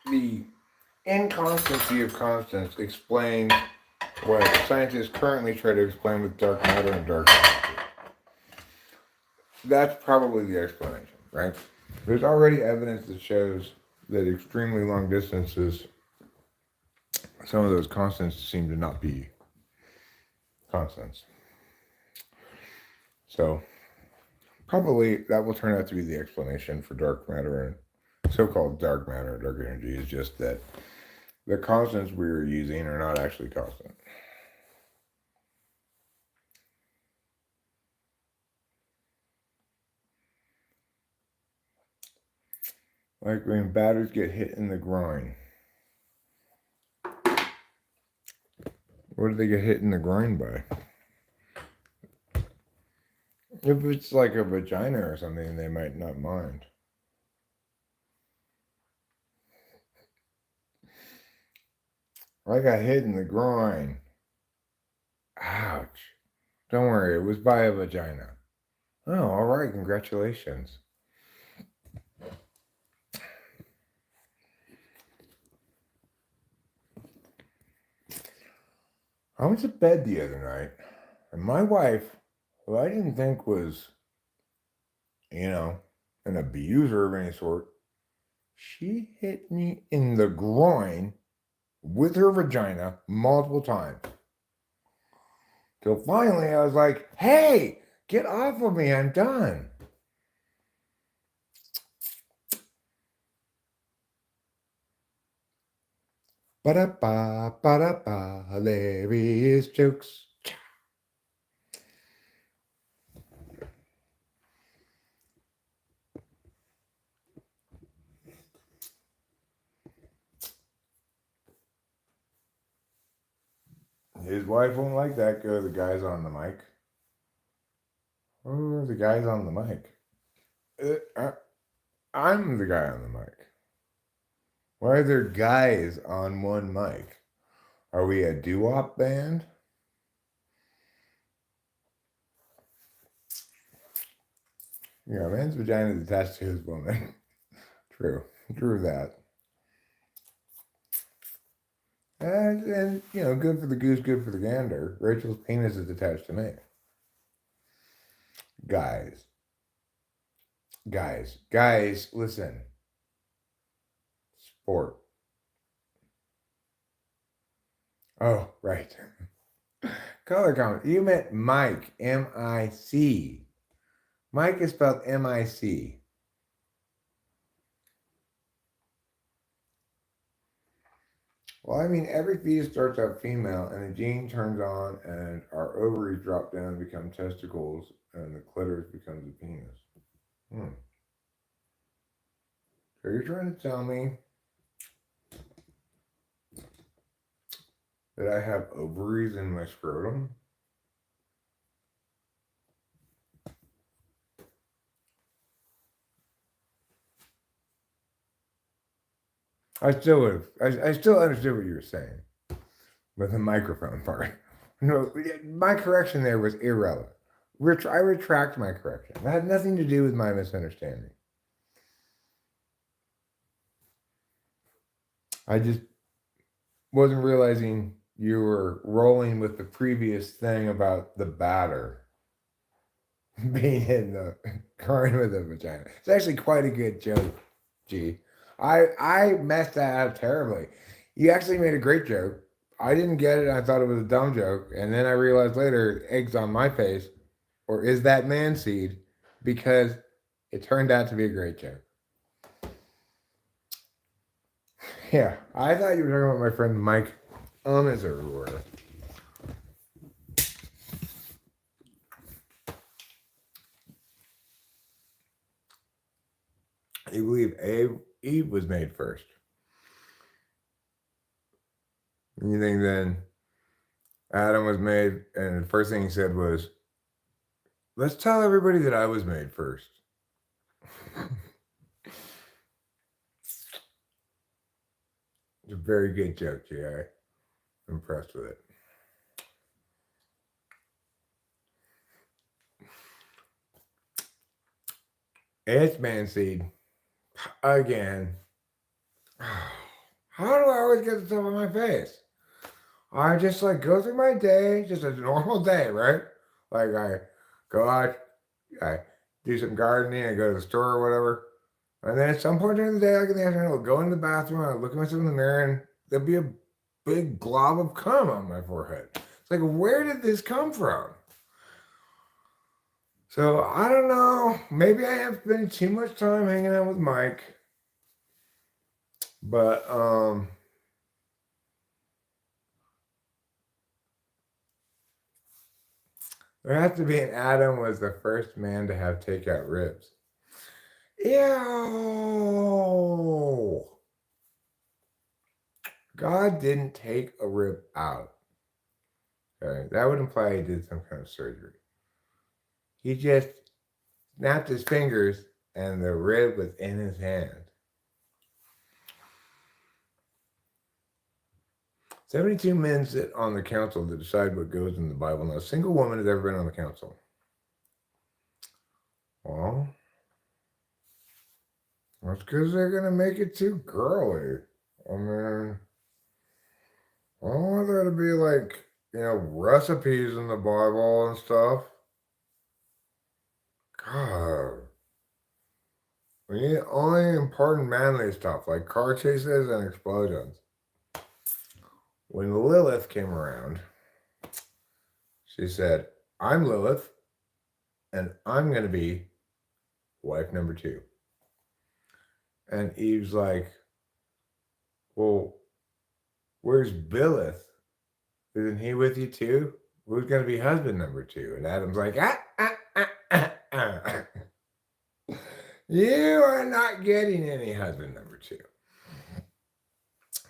the inconstancy of constants explains what scientists currently try to explain with dark matter and dark energy. That's probably the explanation, right? There's already evidence that shows that extremely long distances, some of those constants seem to not be constants. So probably that will turn out to be the explanation for dark matter and so-called dark matter and dark energy, is just that the constants we're using are not actually constant. Like when batteries get hit in the groin. What do they get hit in the groin by? If it's like a vagina or something, they might not mind. I got hit in the groin. Ouch. Don't worry, it was by a vagina. Oh, all right, congratulations. I went to bed the other night, and my wife, who I didn't think was, an abuser of any sort, she hit me in the groin with her vagina multiple times. Till finally I was like, hey, get off of me, I'm done. Ba-da-ba, ba-da-ba, hilarious jokes. His wife won't like that. Go, the guy's on the mic. Oh, the guy's on the mic. I'm the guy on the mic. Why are there guys on one mic? Are we a doo-wop band? Yeah, a man's vagina is attached to his woman. True that. And good for the goose, good for the gander. Rachel's penis is attached to me. Guys, listen. Sport. Oh, right. Color comment. You meant Mike, M-I-C. Mike is spelled M-I-C. Well, I mean, every fetus starts out female, and a gene turns on, and our ovaries drop down and become testicles, and the clitoris becomes a penis. So you're trying to tell me that I have ovaries in my scrotum? I still understood what you were saying, but the microphone part. No, my correction there was irrelevant. I retract my correction. It had nothing to do with my misunderstanding. I just wasn't realizing you were rolling with the previous thing about the batter being in the groin with a vagina. It's actually quite a good joke, G. I messed that up terribly. You actually made a great joke. I didn't get it. I thought it was a dumb joke. And then I realized later, eggs on my face, or is that man seed? Because it turned out to be a great joke. Yeah, I thought you were talking about my friend Mike Umizer. believe Eve was made first. You think then Adam was made, and the first thing he said was, let's tell everybody that I was made first. It's a very good joke, G.I. Impressed with it. It's man seed. Again. How do I always get stuff on my face? I just like go through my day, just a normal day, right? Like I go out, I do some gardening, I go to the store or whatever. And then at some point during the day, like in the afternoon, I'll go in the bathroom, I look at myself in the mirror, and there'll be a big glob of cum on my forehead. It's like, where did this come from? So I don't know. Maybe I have spent too much time hanging out with Mike. But there has to be an Adam was the first man to have takeout ribs. Ew. God didn't take a rib out. Okay, that would imply he did some kind of surgery. He just snapped his fingers and the rib was in his hand. 72 men sit on the council to decide what goes in the Bible. Not a single woman has ever been on the council. Well, that's because they're going to make it too girly. I mean, I don't want there to be like, recipes in the Bible and stuff. God. We need only important manly stuff like car chases and explosions. When Lilith came around, she said, I'm Lilith, and I'm going to be wife number 2. And Eve's like, well, where's Billith? Isn't he with you too? Who's going to be husband number 2? And Adam's like, You are not getting any husband number 2.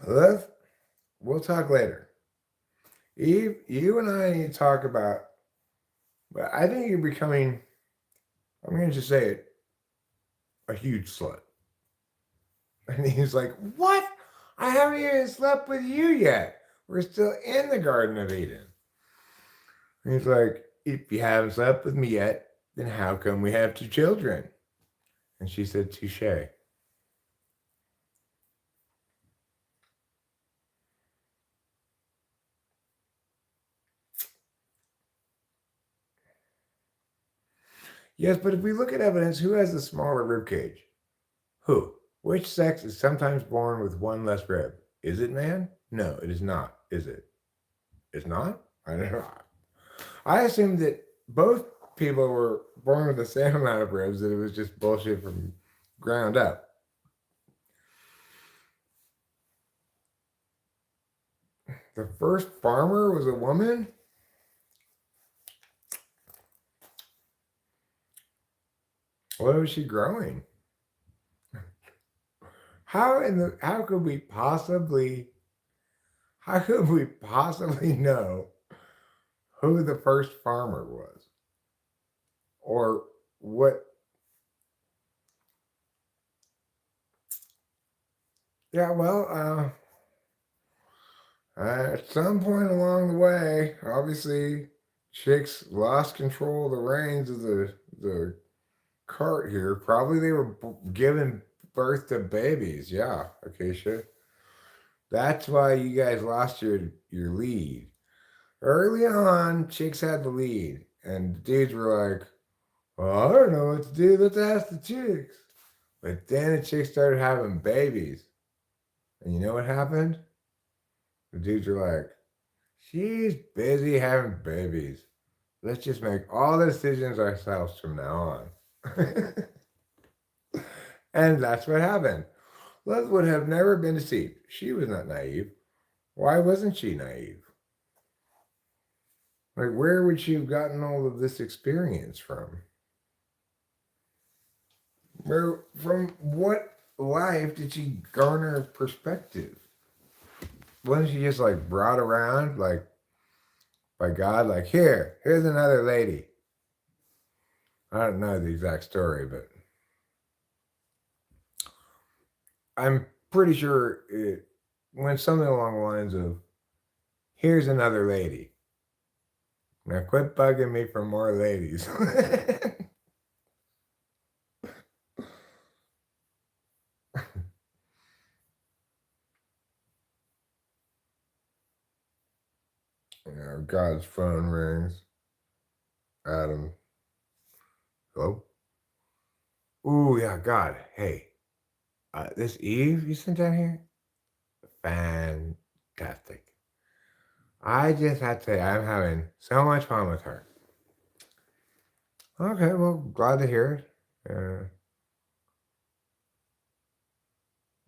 Lilith, we'll talk later. Eve, you and I need to talk about, but I think you're becoming, I'm going to just say it, a huge slut. And he's like, what? I haven't even slept with you yet. We're still in the Garden of Eden. And he's like, if you haven't slept with me yet, then how come we have 2 children? And she said, touche. Yes, but if we look at evidence, who has the smaller rib cage? Who? Which sex is sometimes born with one less rib? Is it man? No, it is not. Is it? It's not? I don't know. I assumed that both people were born with the same amount of ribs, that it was just bullshit from ground up. The first farmer was a woman? What was she growing? How could we possibly know who the first farmer was? Or what? Yeah, well, at some point along the way, obviously, chicks lost control of the reins of the cart here. Probably they were giving birth to babies. Yeah, Acacia. That's why you guys lost your lead. Early on, chicks had the lead, and the dudes were like, well, I don't know what to do. Let's ask the chicks. But then the chicks started having babies. And you know what happened? The dudes were like, she's busy having babies. Let's just make all the decisions ourselves from now on. And that's what happened. Liz would have never been deceived. She was not naive. Why wasn't she naive? Like, where would she have gotten all of this experience from? From what life did she garner perspective? Wasn't she just like brought around like by God? Like, here's another lady. I don't know the exact story, but I'm pretty sure it went something along the lines of, here's another lady. Now quit bugging me for more ladies. God's phone rings. Adam. Hello? Ooh, yeah, God. Hey, this Eve you sent down here? Fantastic. I just have to say, I'm having so much fun with her. Okay, well, glad to hear it.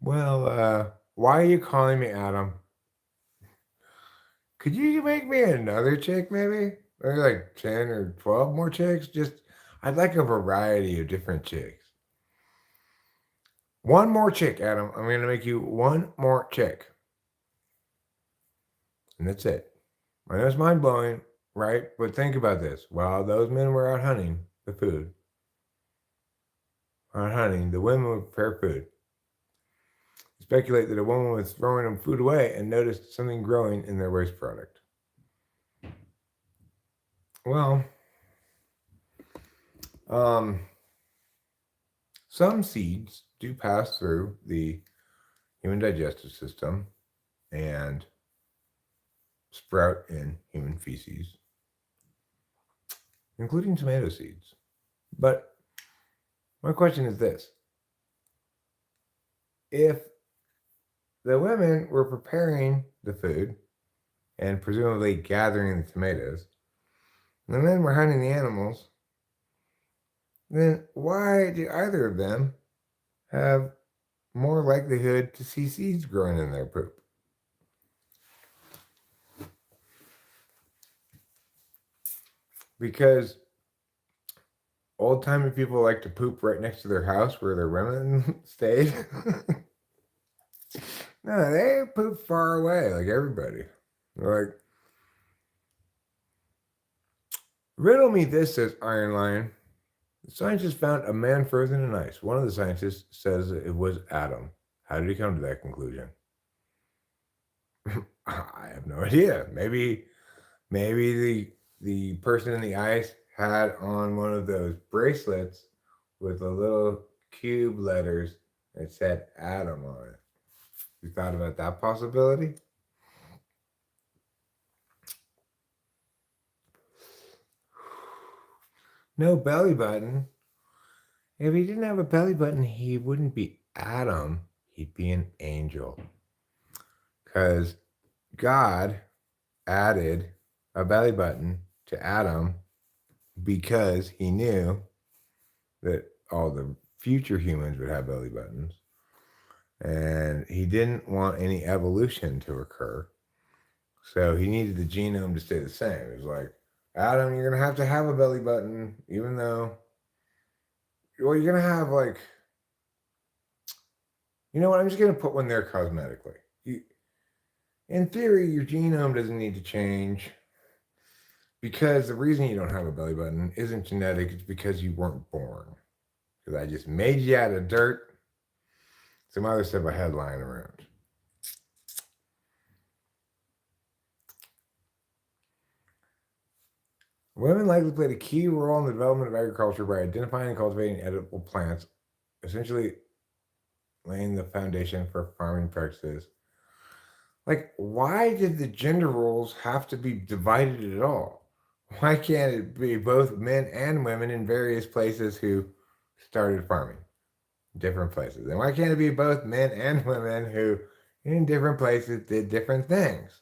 Why are you calling me Adam? Could you make me another chick, maybe? Maybe like 10 or 12 more chicks? I'd like a variety of different chicks. One more chick, Adam. I'm going to make you one more chick. And that's it. I know it's mind blowing, right? But think about this. While those men were out hunting the food, the women would prepare food. Speculate that a woman was throwing them food away and noticed something growing in their waste product. Well, some seeds do pass through the human digestive system and sprout in human feces, including tomato seeds. But my question is this. If the women were preparing the food and presumably gathering the tomatoes, and the men were hunting the animals, then why do either of them have more likelihood to see seeds growing in their poop? Because old-timey people like to poop right next to their house where their women stayed. No, they poop far away, like everybody. They're like, riddle me this, says Iron Lion. The scientists found a man frozen in ice. One of the scientists says it was Adam. How did he come to that conclusion? I have no idea. Maybe the person in the ice had on one of those bracelets with the little cube letters that said Adam on it. You thought about that possibility? No belly button. If he didn't have a belly button, he wouldn't be Adam. He'd be an angel. Because God added a belly button to Adam because he knew that all the future humans would have belly buttons. And he didn't want any evolution to occur. So he needed the genome to stay the same. It was like, Adam, you're going to have a belly button, even though, well, you're going to have like, you know what, I'm just going to put one there cosmetically. In theory, your genome doesn't need to change because the reason you don't have a belly button isn't genetic, it's because you weren't born. Because I just made you out of dirt. Some other stuff I had lying around. Women likely played a key role in the development of agriculture by identifying and cultivating edible plants, essentially laying the foundation for farming practices. Like, why did the gender roles have to be divided at all? Why can't it be both men and women in various places who started farming? Different places. And why can't it be both men and women who, in different places, did different things?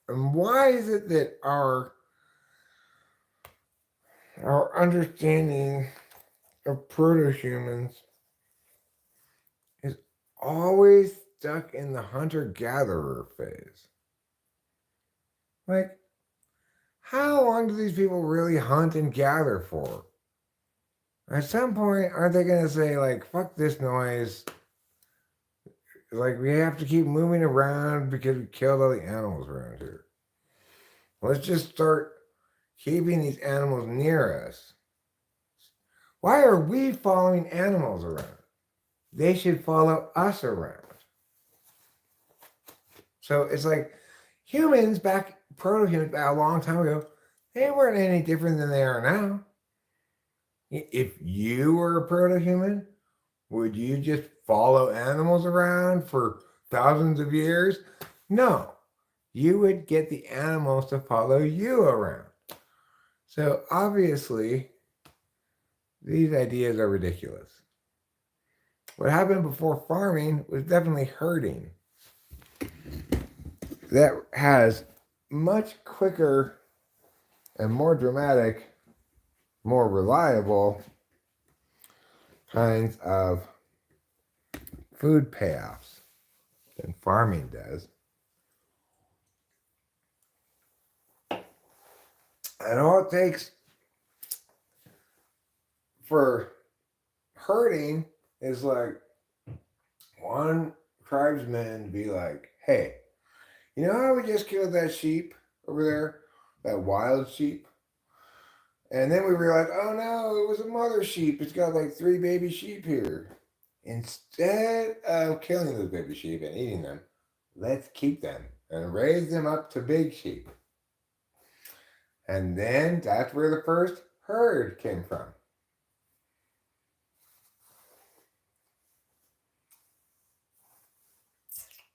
And why is it that our understanding of proto-humans is always stuck in the hunter-gatherer phase? Like, how long do these people really hunt and gather for? at some point, aren't they going to say, like, fuck this noise? Like, we have to keep moving around because we killed all the animals around here. Let's just start keeping these animals near us. Why are we following animals around? They should follow us around. So it's like humans back, proto-humans a long time ago, they weren't any different than they are now. If you were a proto-human, would you just follow animals around for thousands of years? No. You would get the animals to follow you around. So obviously, these ideas are ridiculous. What happened before farming was definitely herding. That has much quicker and more dramatic, more reliable kinds of food payoffs than farming does. And all it takes for herding is like one tribesman to be like, hey, you know how we just killed that sheep over there? That wild sheep? And then we realized, oh no, it was a mother sheep. It's got like 3 baby sheep here. Instead of killing those baby sheep and eating them, let's keep them and raise them up to big sheep. And then that's where the first herd came from.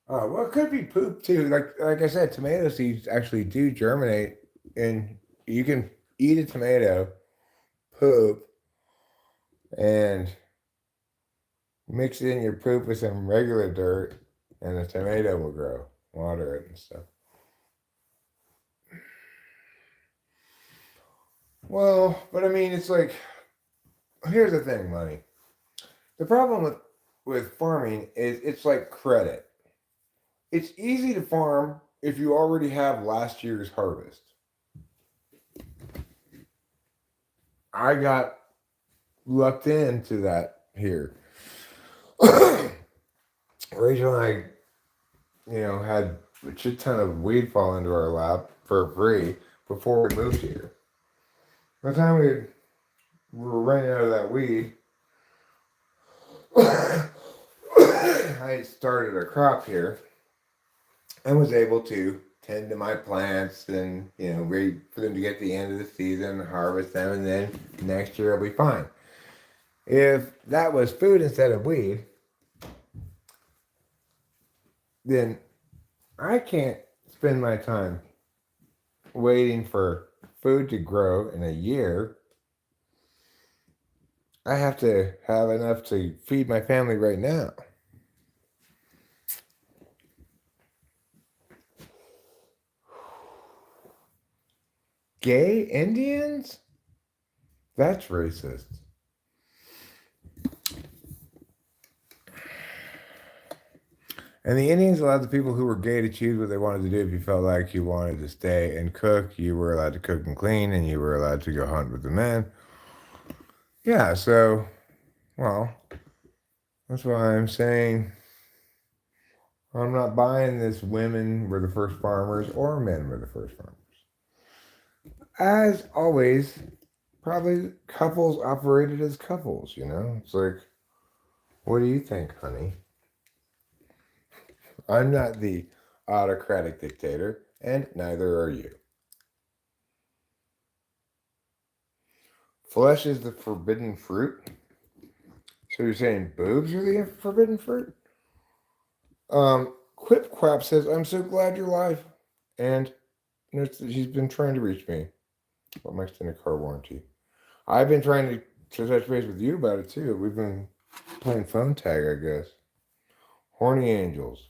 Well, it could be poop too. Like I said, tomato seeds actually do germinate, and you can eat a tomato, poop, and mix it in your poop with some regular dirt, and a tomato will grow. Water it and stuff. Well, but I mean, it's like, here's the thing, money. The problem with farming is it's like credit. It's easy to farm if you already have last year's harvest. I got lucked into that here. Rachel and I, had a shit ton of weed fall into our lap for free before we moved here. By the time we were running out of that weed, I started a crop here and was able to tend to my plants and, wait for them to get to the end of the season, harvest them, and then next year it'll be fine. If that was food instead of weed, then I can't spend my time waiting for food to grow in a year. I have to have enough to feed my family right now. Gay Indians? That's racist. And the Indians allowed the people who were gay to choose what they wanted to do. If you felt like you wanted to stay and cook, you were allowed to cook and clean, and you were allowed to go hunt with the men. Yeah, so, well, that's why I'm saying I'm not buying this women were the first farmers or men were the first farmers. As always, probably couples operated as couples, It's like, what do you think, honey? I'm not the autocratic dictator, and neither are you. Flesh is the forbidden fruit? So you're saying boobs are the forbidden fruit? Quip Quap says, I'm so glad you're live. And he's been trying to reach me about my extended car warranty. I've been trying to touch base with you about it too. We've been playing phone tag, I guess. Horny Angels.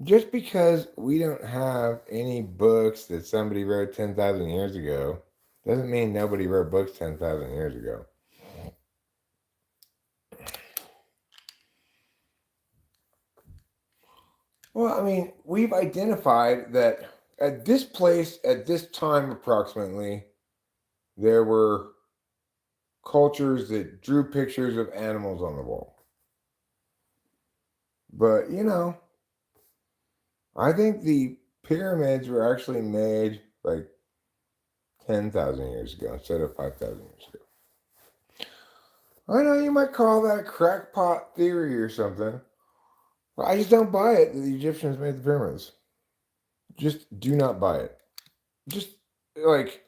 Just because we don't have any books that somebody wrote 10,000 years ago doesn't mean nobody wrote books 10,000 years ago. Well, I mean, we've identified that at this place, at this time approximately, there were cultures that drew pictures of animals on the wall. But, I think the pyramids were actually made like 10,000 years ago instead of 5,000 years ago. I know you might call that a crackpot theory or something, but I just don't buy it that the Egyptians made the pyramids. Just do not buy it. Just like,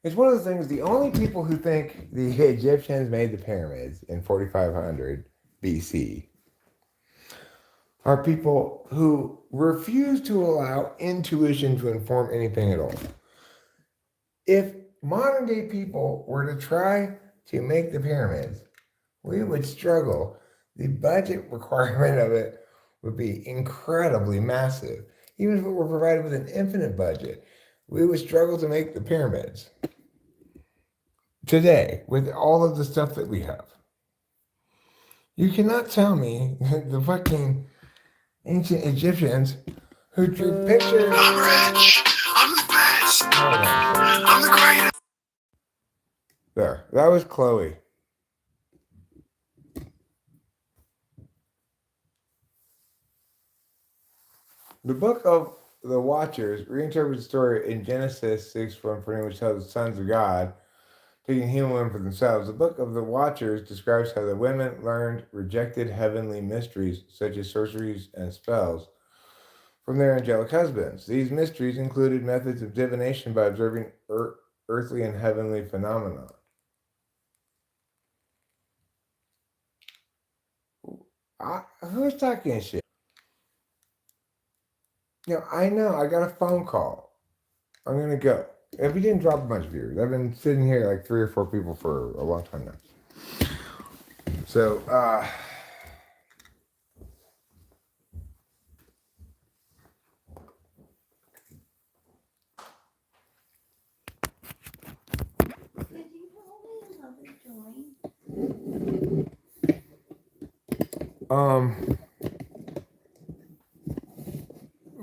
it's one of the things, the only people who think the Egyptians made the pyramids in 4500 BC are people who refuse to allow intuition to inform anything at all. If modern day people were to try to make the pyramids, we would struggle. The budget requirement of it would be incredibly massive. Even if it were provided with an infinite budget, we would struggle to make the pyramids today with all of the stuff that we have. You cannot tell me the fucking ancient Egyptians who drew pictures. I'm rich. I'm the best. I'm the greatest. There, that was Chloe. The book of the Watchers reinterprets the story in Genesis 6:1, which tells the sons of God taking human women for themselves. The book of the Watchers describes how the women learned rejected heavenly mysteries such as sorceries and spells from their angelic husbands. These mysteries included methods of divination by observing earthly and heavenly phenomena. Who's talking shit? I know, I got a phone call. I'm going to go. If we didn't drop a bunch of viewers, I've been sitting here like 3 or 4 people for a long time now. So, Did you tell me another joint?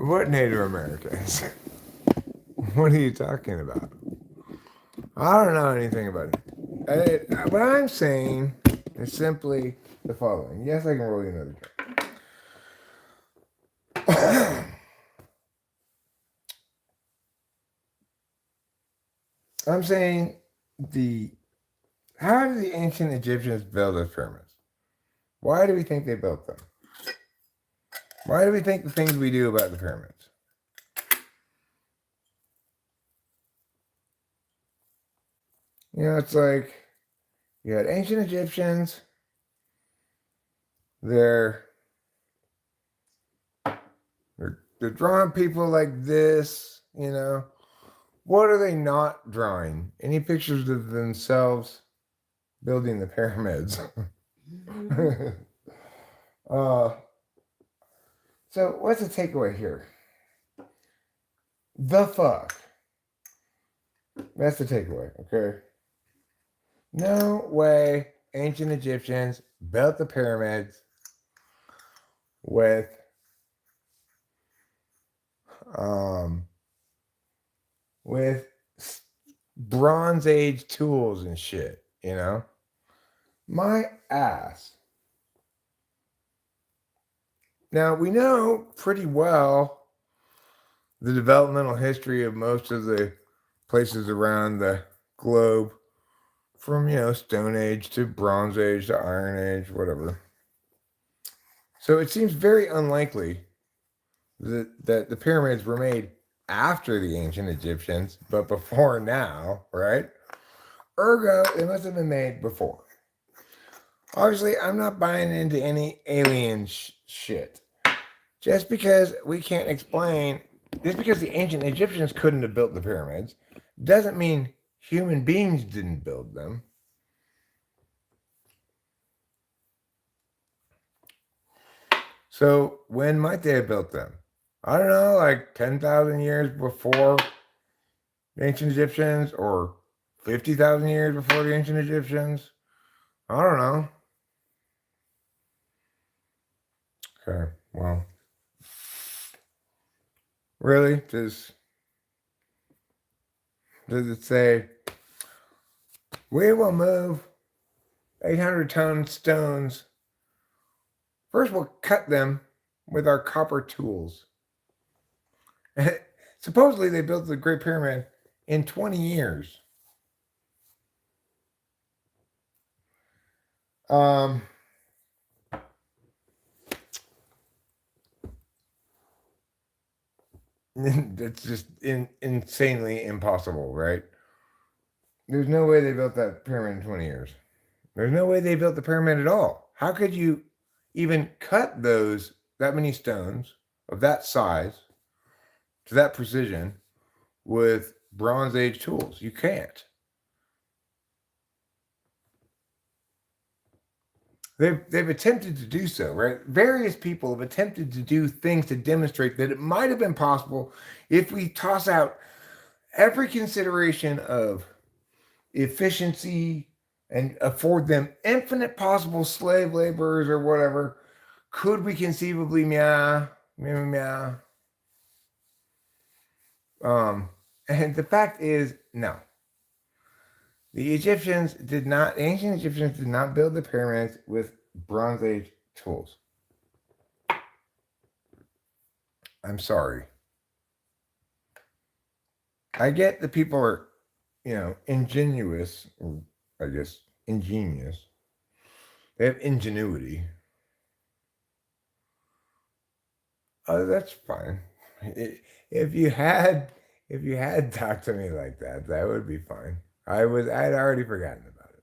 what Native Americans? What are you talking about? I don't know anything about it. What I'm saying is simply the following. Yes, I can roll you another joint. I'm saying how did the ancient Egyptians build those pyramids? Why do we think they built them? Why do we think the things we do about the pyramids? It's like you had ancient Egyptians. They're drawing people like this, What are they not drawing? Any pictures of themselves building the pyramids? So what's the takeaway here? The fuck. That's the takeaway, okay? No way ancient Egyptians built the pyramids with Bronze Age tools and shit, My ass. Now, we know pretty well the developmental history of most of the places around the globe, from, Stone Age to Bronze Age to Iron Age, whatever. So it seems very unlikely that the pyramids were made after the ancient Egyptians, but before now, right? Ergo, they must have been made before. Obviously, I'm not buying into any alien shit. Just because the ancient Egyptians couldn't have built the pyramids, doesn't mean human beings didn't build them. So when might they have built them? I don't know, like 10,000 years before the ancient Egyptians, or 50,000 years before the ancient Egyptians. I don't know. Okay, well. Really? Does it say We will move 800-ton stones. First, we'll cut them with our copper tools. Supposedly, they built the Great Pyramid in 20 years. That's just insanely impossible, right? There's no way they built that pyramid in 20 years. There's no way they built the pyramid at all. How could you even cut that many stones of that size to that precision with Bronze Age tools? You can't. They've attempted to do so, right? Various people have attempted to do things to demonstrate that it might have been possible if we toss out every consideration of efficiency and afford them infinite possible slave laborers or whatever. Could we conceivably meow? And the fact is, no. The ancient Egyptians did not build the pyramids with Bronze Age tools. I'm sorry. I get that people are, ingenious, or I guess ingenious. They have ingenuity. Oh, that's fine. If you had talked to me like that, that would be fine. I'd already forgotten about it.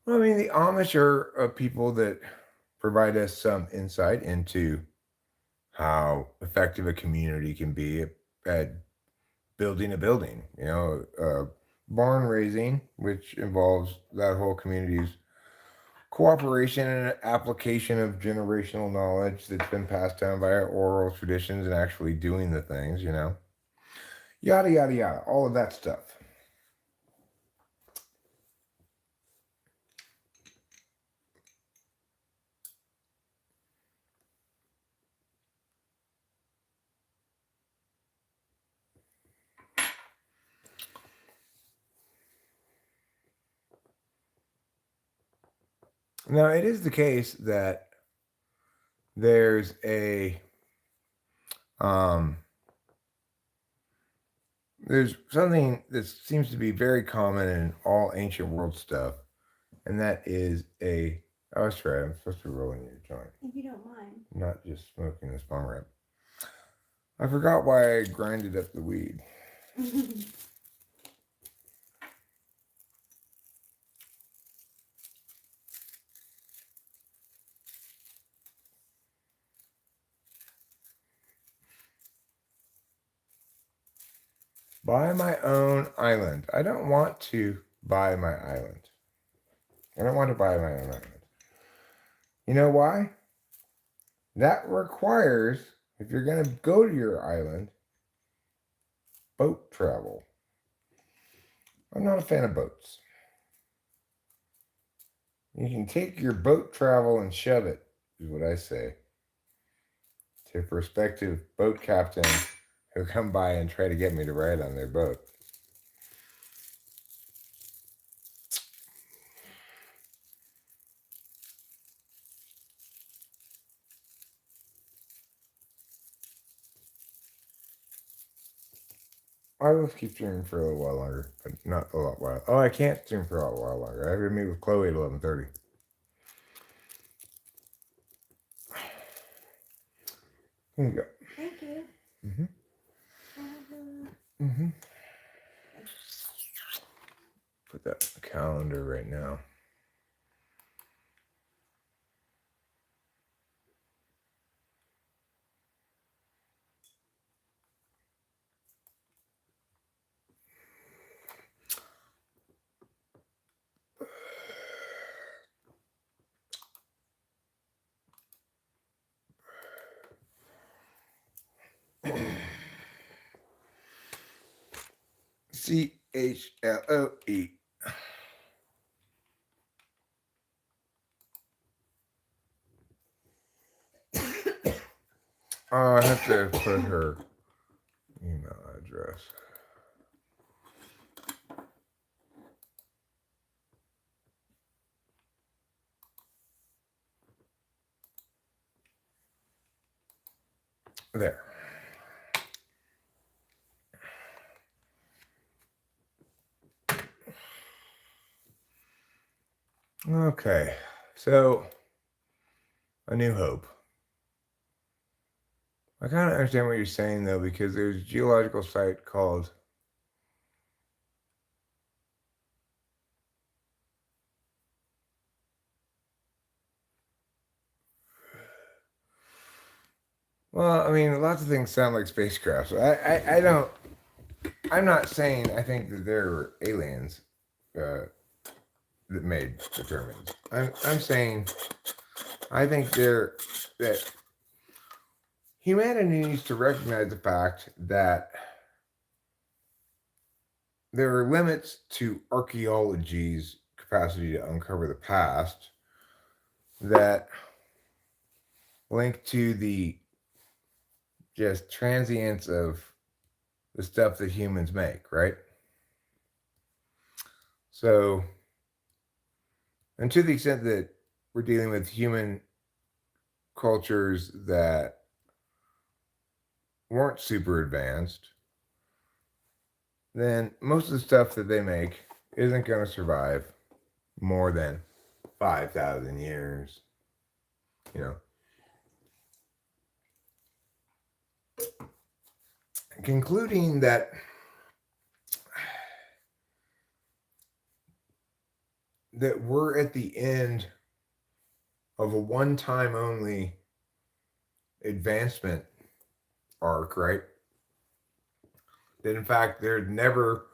Well, I mean, the Amish are people that provide us some insight into how effective a community can be at building a building. Barn raising, which involves that whole community's cooperation and application of generational knowledge that's been passed down via oral traditions and actually doing the things, yada, yada, yada, all of that stuff. Now, it is the case that there's there's something that seems to be very common in all ancient world stuff, and that is I was right. I'm supposed to be rolling your joint. If you don't mind. Not just smoking this bong rip. I forgot why I grinded up the weed. Buy my own island. I don't want to buy my island. I don't want to buy my own island. You know why? That requires, if you're going to go to your island, boat travel. I'm not a fan of boats. You can take your boat travel and shove it, is what I say, to prospective boat captains who come by and try to get me to ride on their boat. I will keep streaming for a little while longer, but not a lot while. Oh, I can't stream for a while longer. I have to meet with Chloe at 11:30. Here you go. Thank you. Put that in the calendar right now. CHLOE. Oh, I have to put her email address. There. Okay, so A New Hope. I kind of understand what you're saying though, because there's a geological site called well, I mean, lots of things sound like spacecraft. So I don't. I'm not saying I think that there were aliens that made the pyramids. I'm saying I think that humanity needs to recognize the fact that there are limits to archaeology's capacity to uncover the past that link to the just transience of the stuff that humans make, right? So, and to the extent that we're dealing with human cultures that weren't super advanced, then most of the stuff that they make isn't going to survive more than 5,000 years, you know. Concluding that we're at the end of a one-time only advancement arc, right? That in fact there'd never,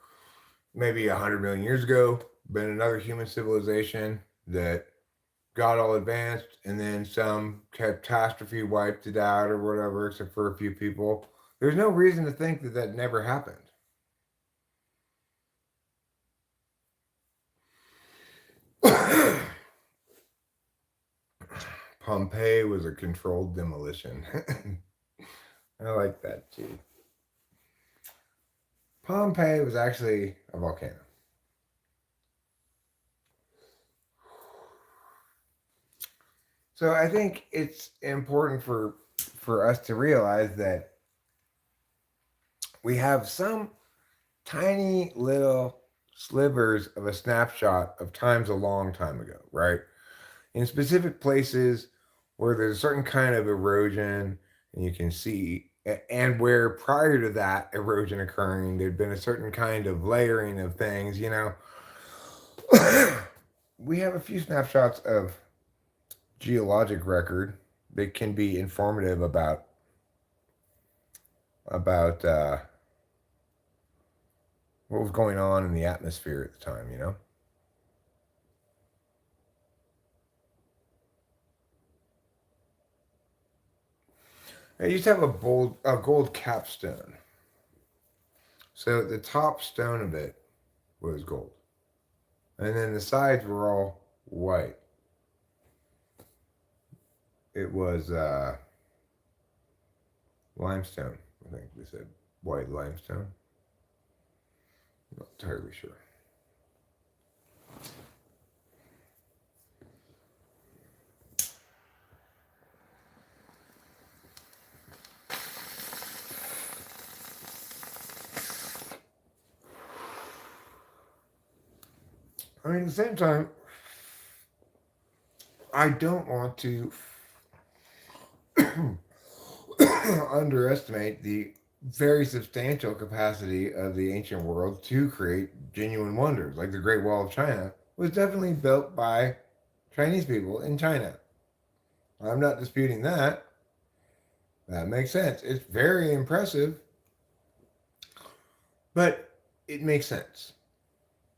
maybe 100 million years ago, been another human civilization that got all advanced and then some catastrophe wiped it out or whatever, except for a few people. There's no reason to think that that never happened. Pompeii was a controlled demolition. I like that too. Pompeii was actually a volcano. So I think it's important for us to realize that we have some tiny little slivers of a snapshot of times a long time ago, right? In specific places where there's a certain kind of erosion, and you can see, and where prior to that erosion occurring, there'd been a certain kind of layering of things, you know. We have a few snapshots of geologic record that can be informative about what was going on in the atmosphere at the time, you know. I used to have a gold capstone. So the top stone of it was gold. And then the sides were all white. It was limestone, I think they said. White limestone. I'm not entirely sure. I mean, at the same time, I don't want to underestimate the very substantial capacity of the ancient world to create genuine wonders. Like the Great Wall of China was definitely built by Chinese people in China. I'm not disputing that. That makes sense. It's very impressive, but it makes sense.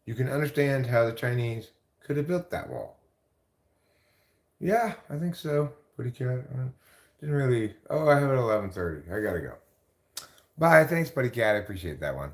You can understand how the Chinese could have built that wall. Yeah, I think so. Pretty cat. Didn't really. Oh, I have it at 11:30. I gotta go. Bye. Thanks, buddy cat. I appreciate that one.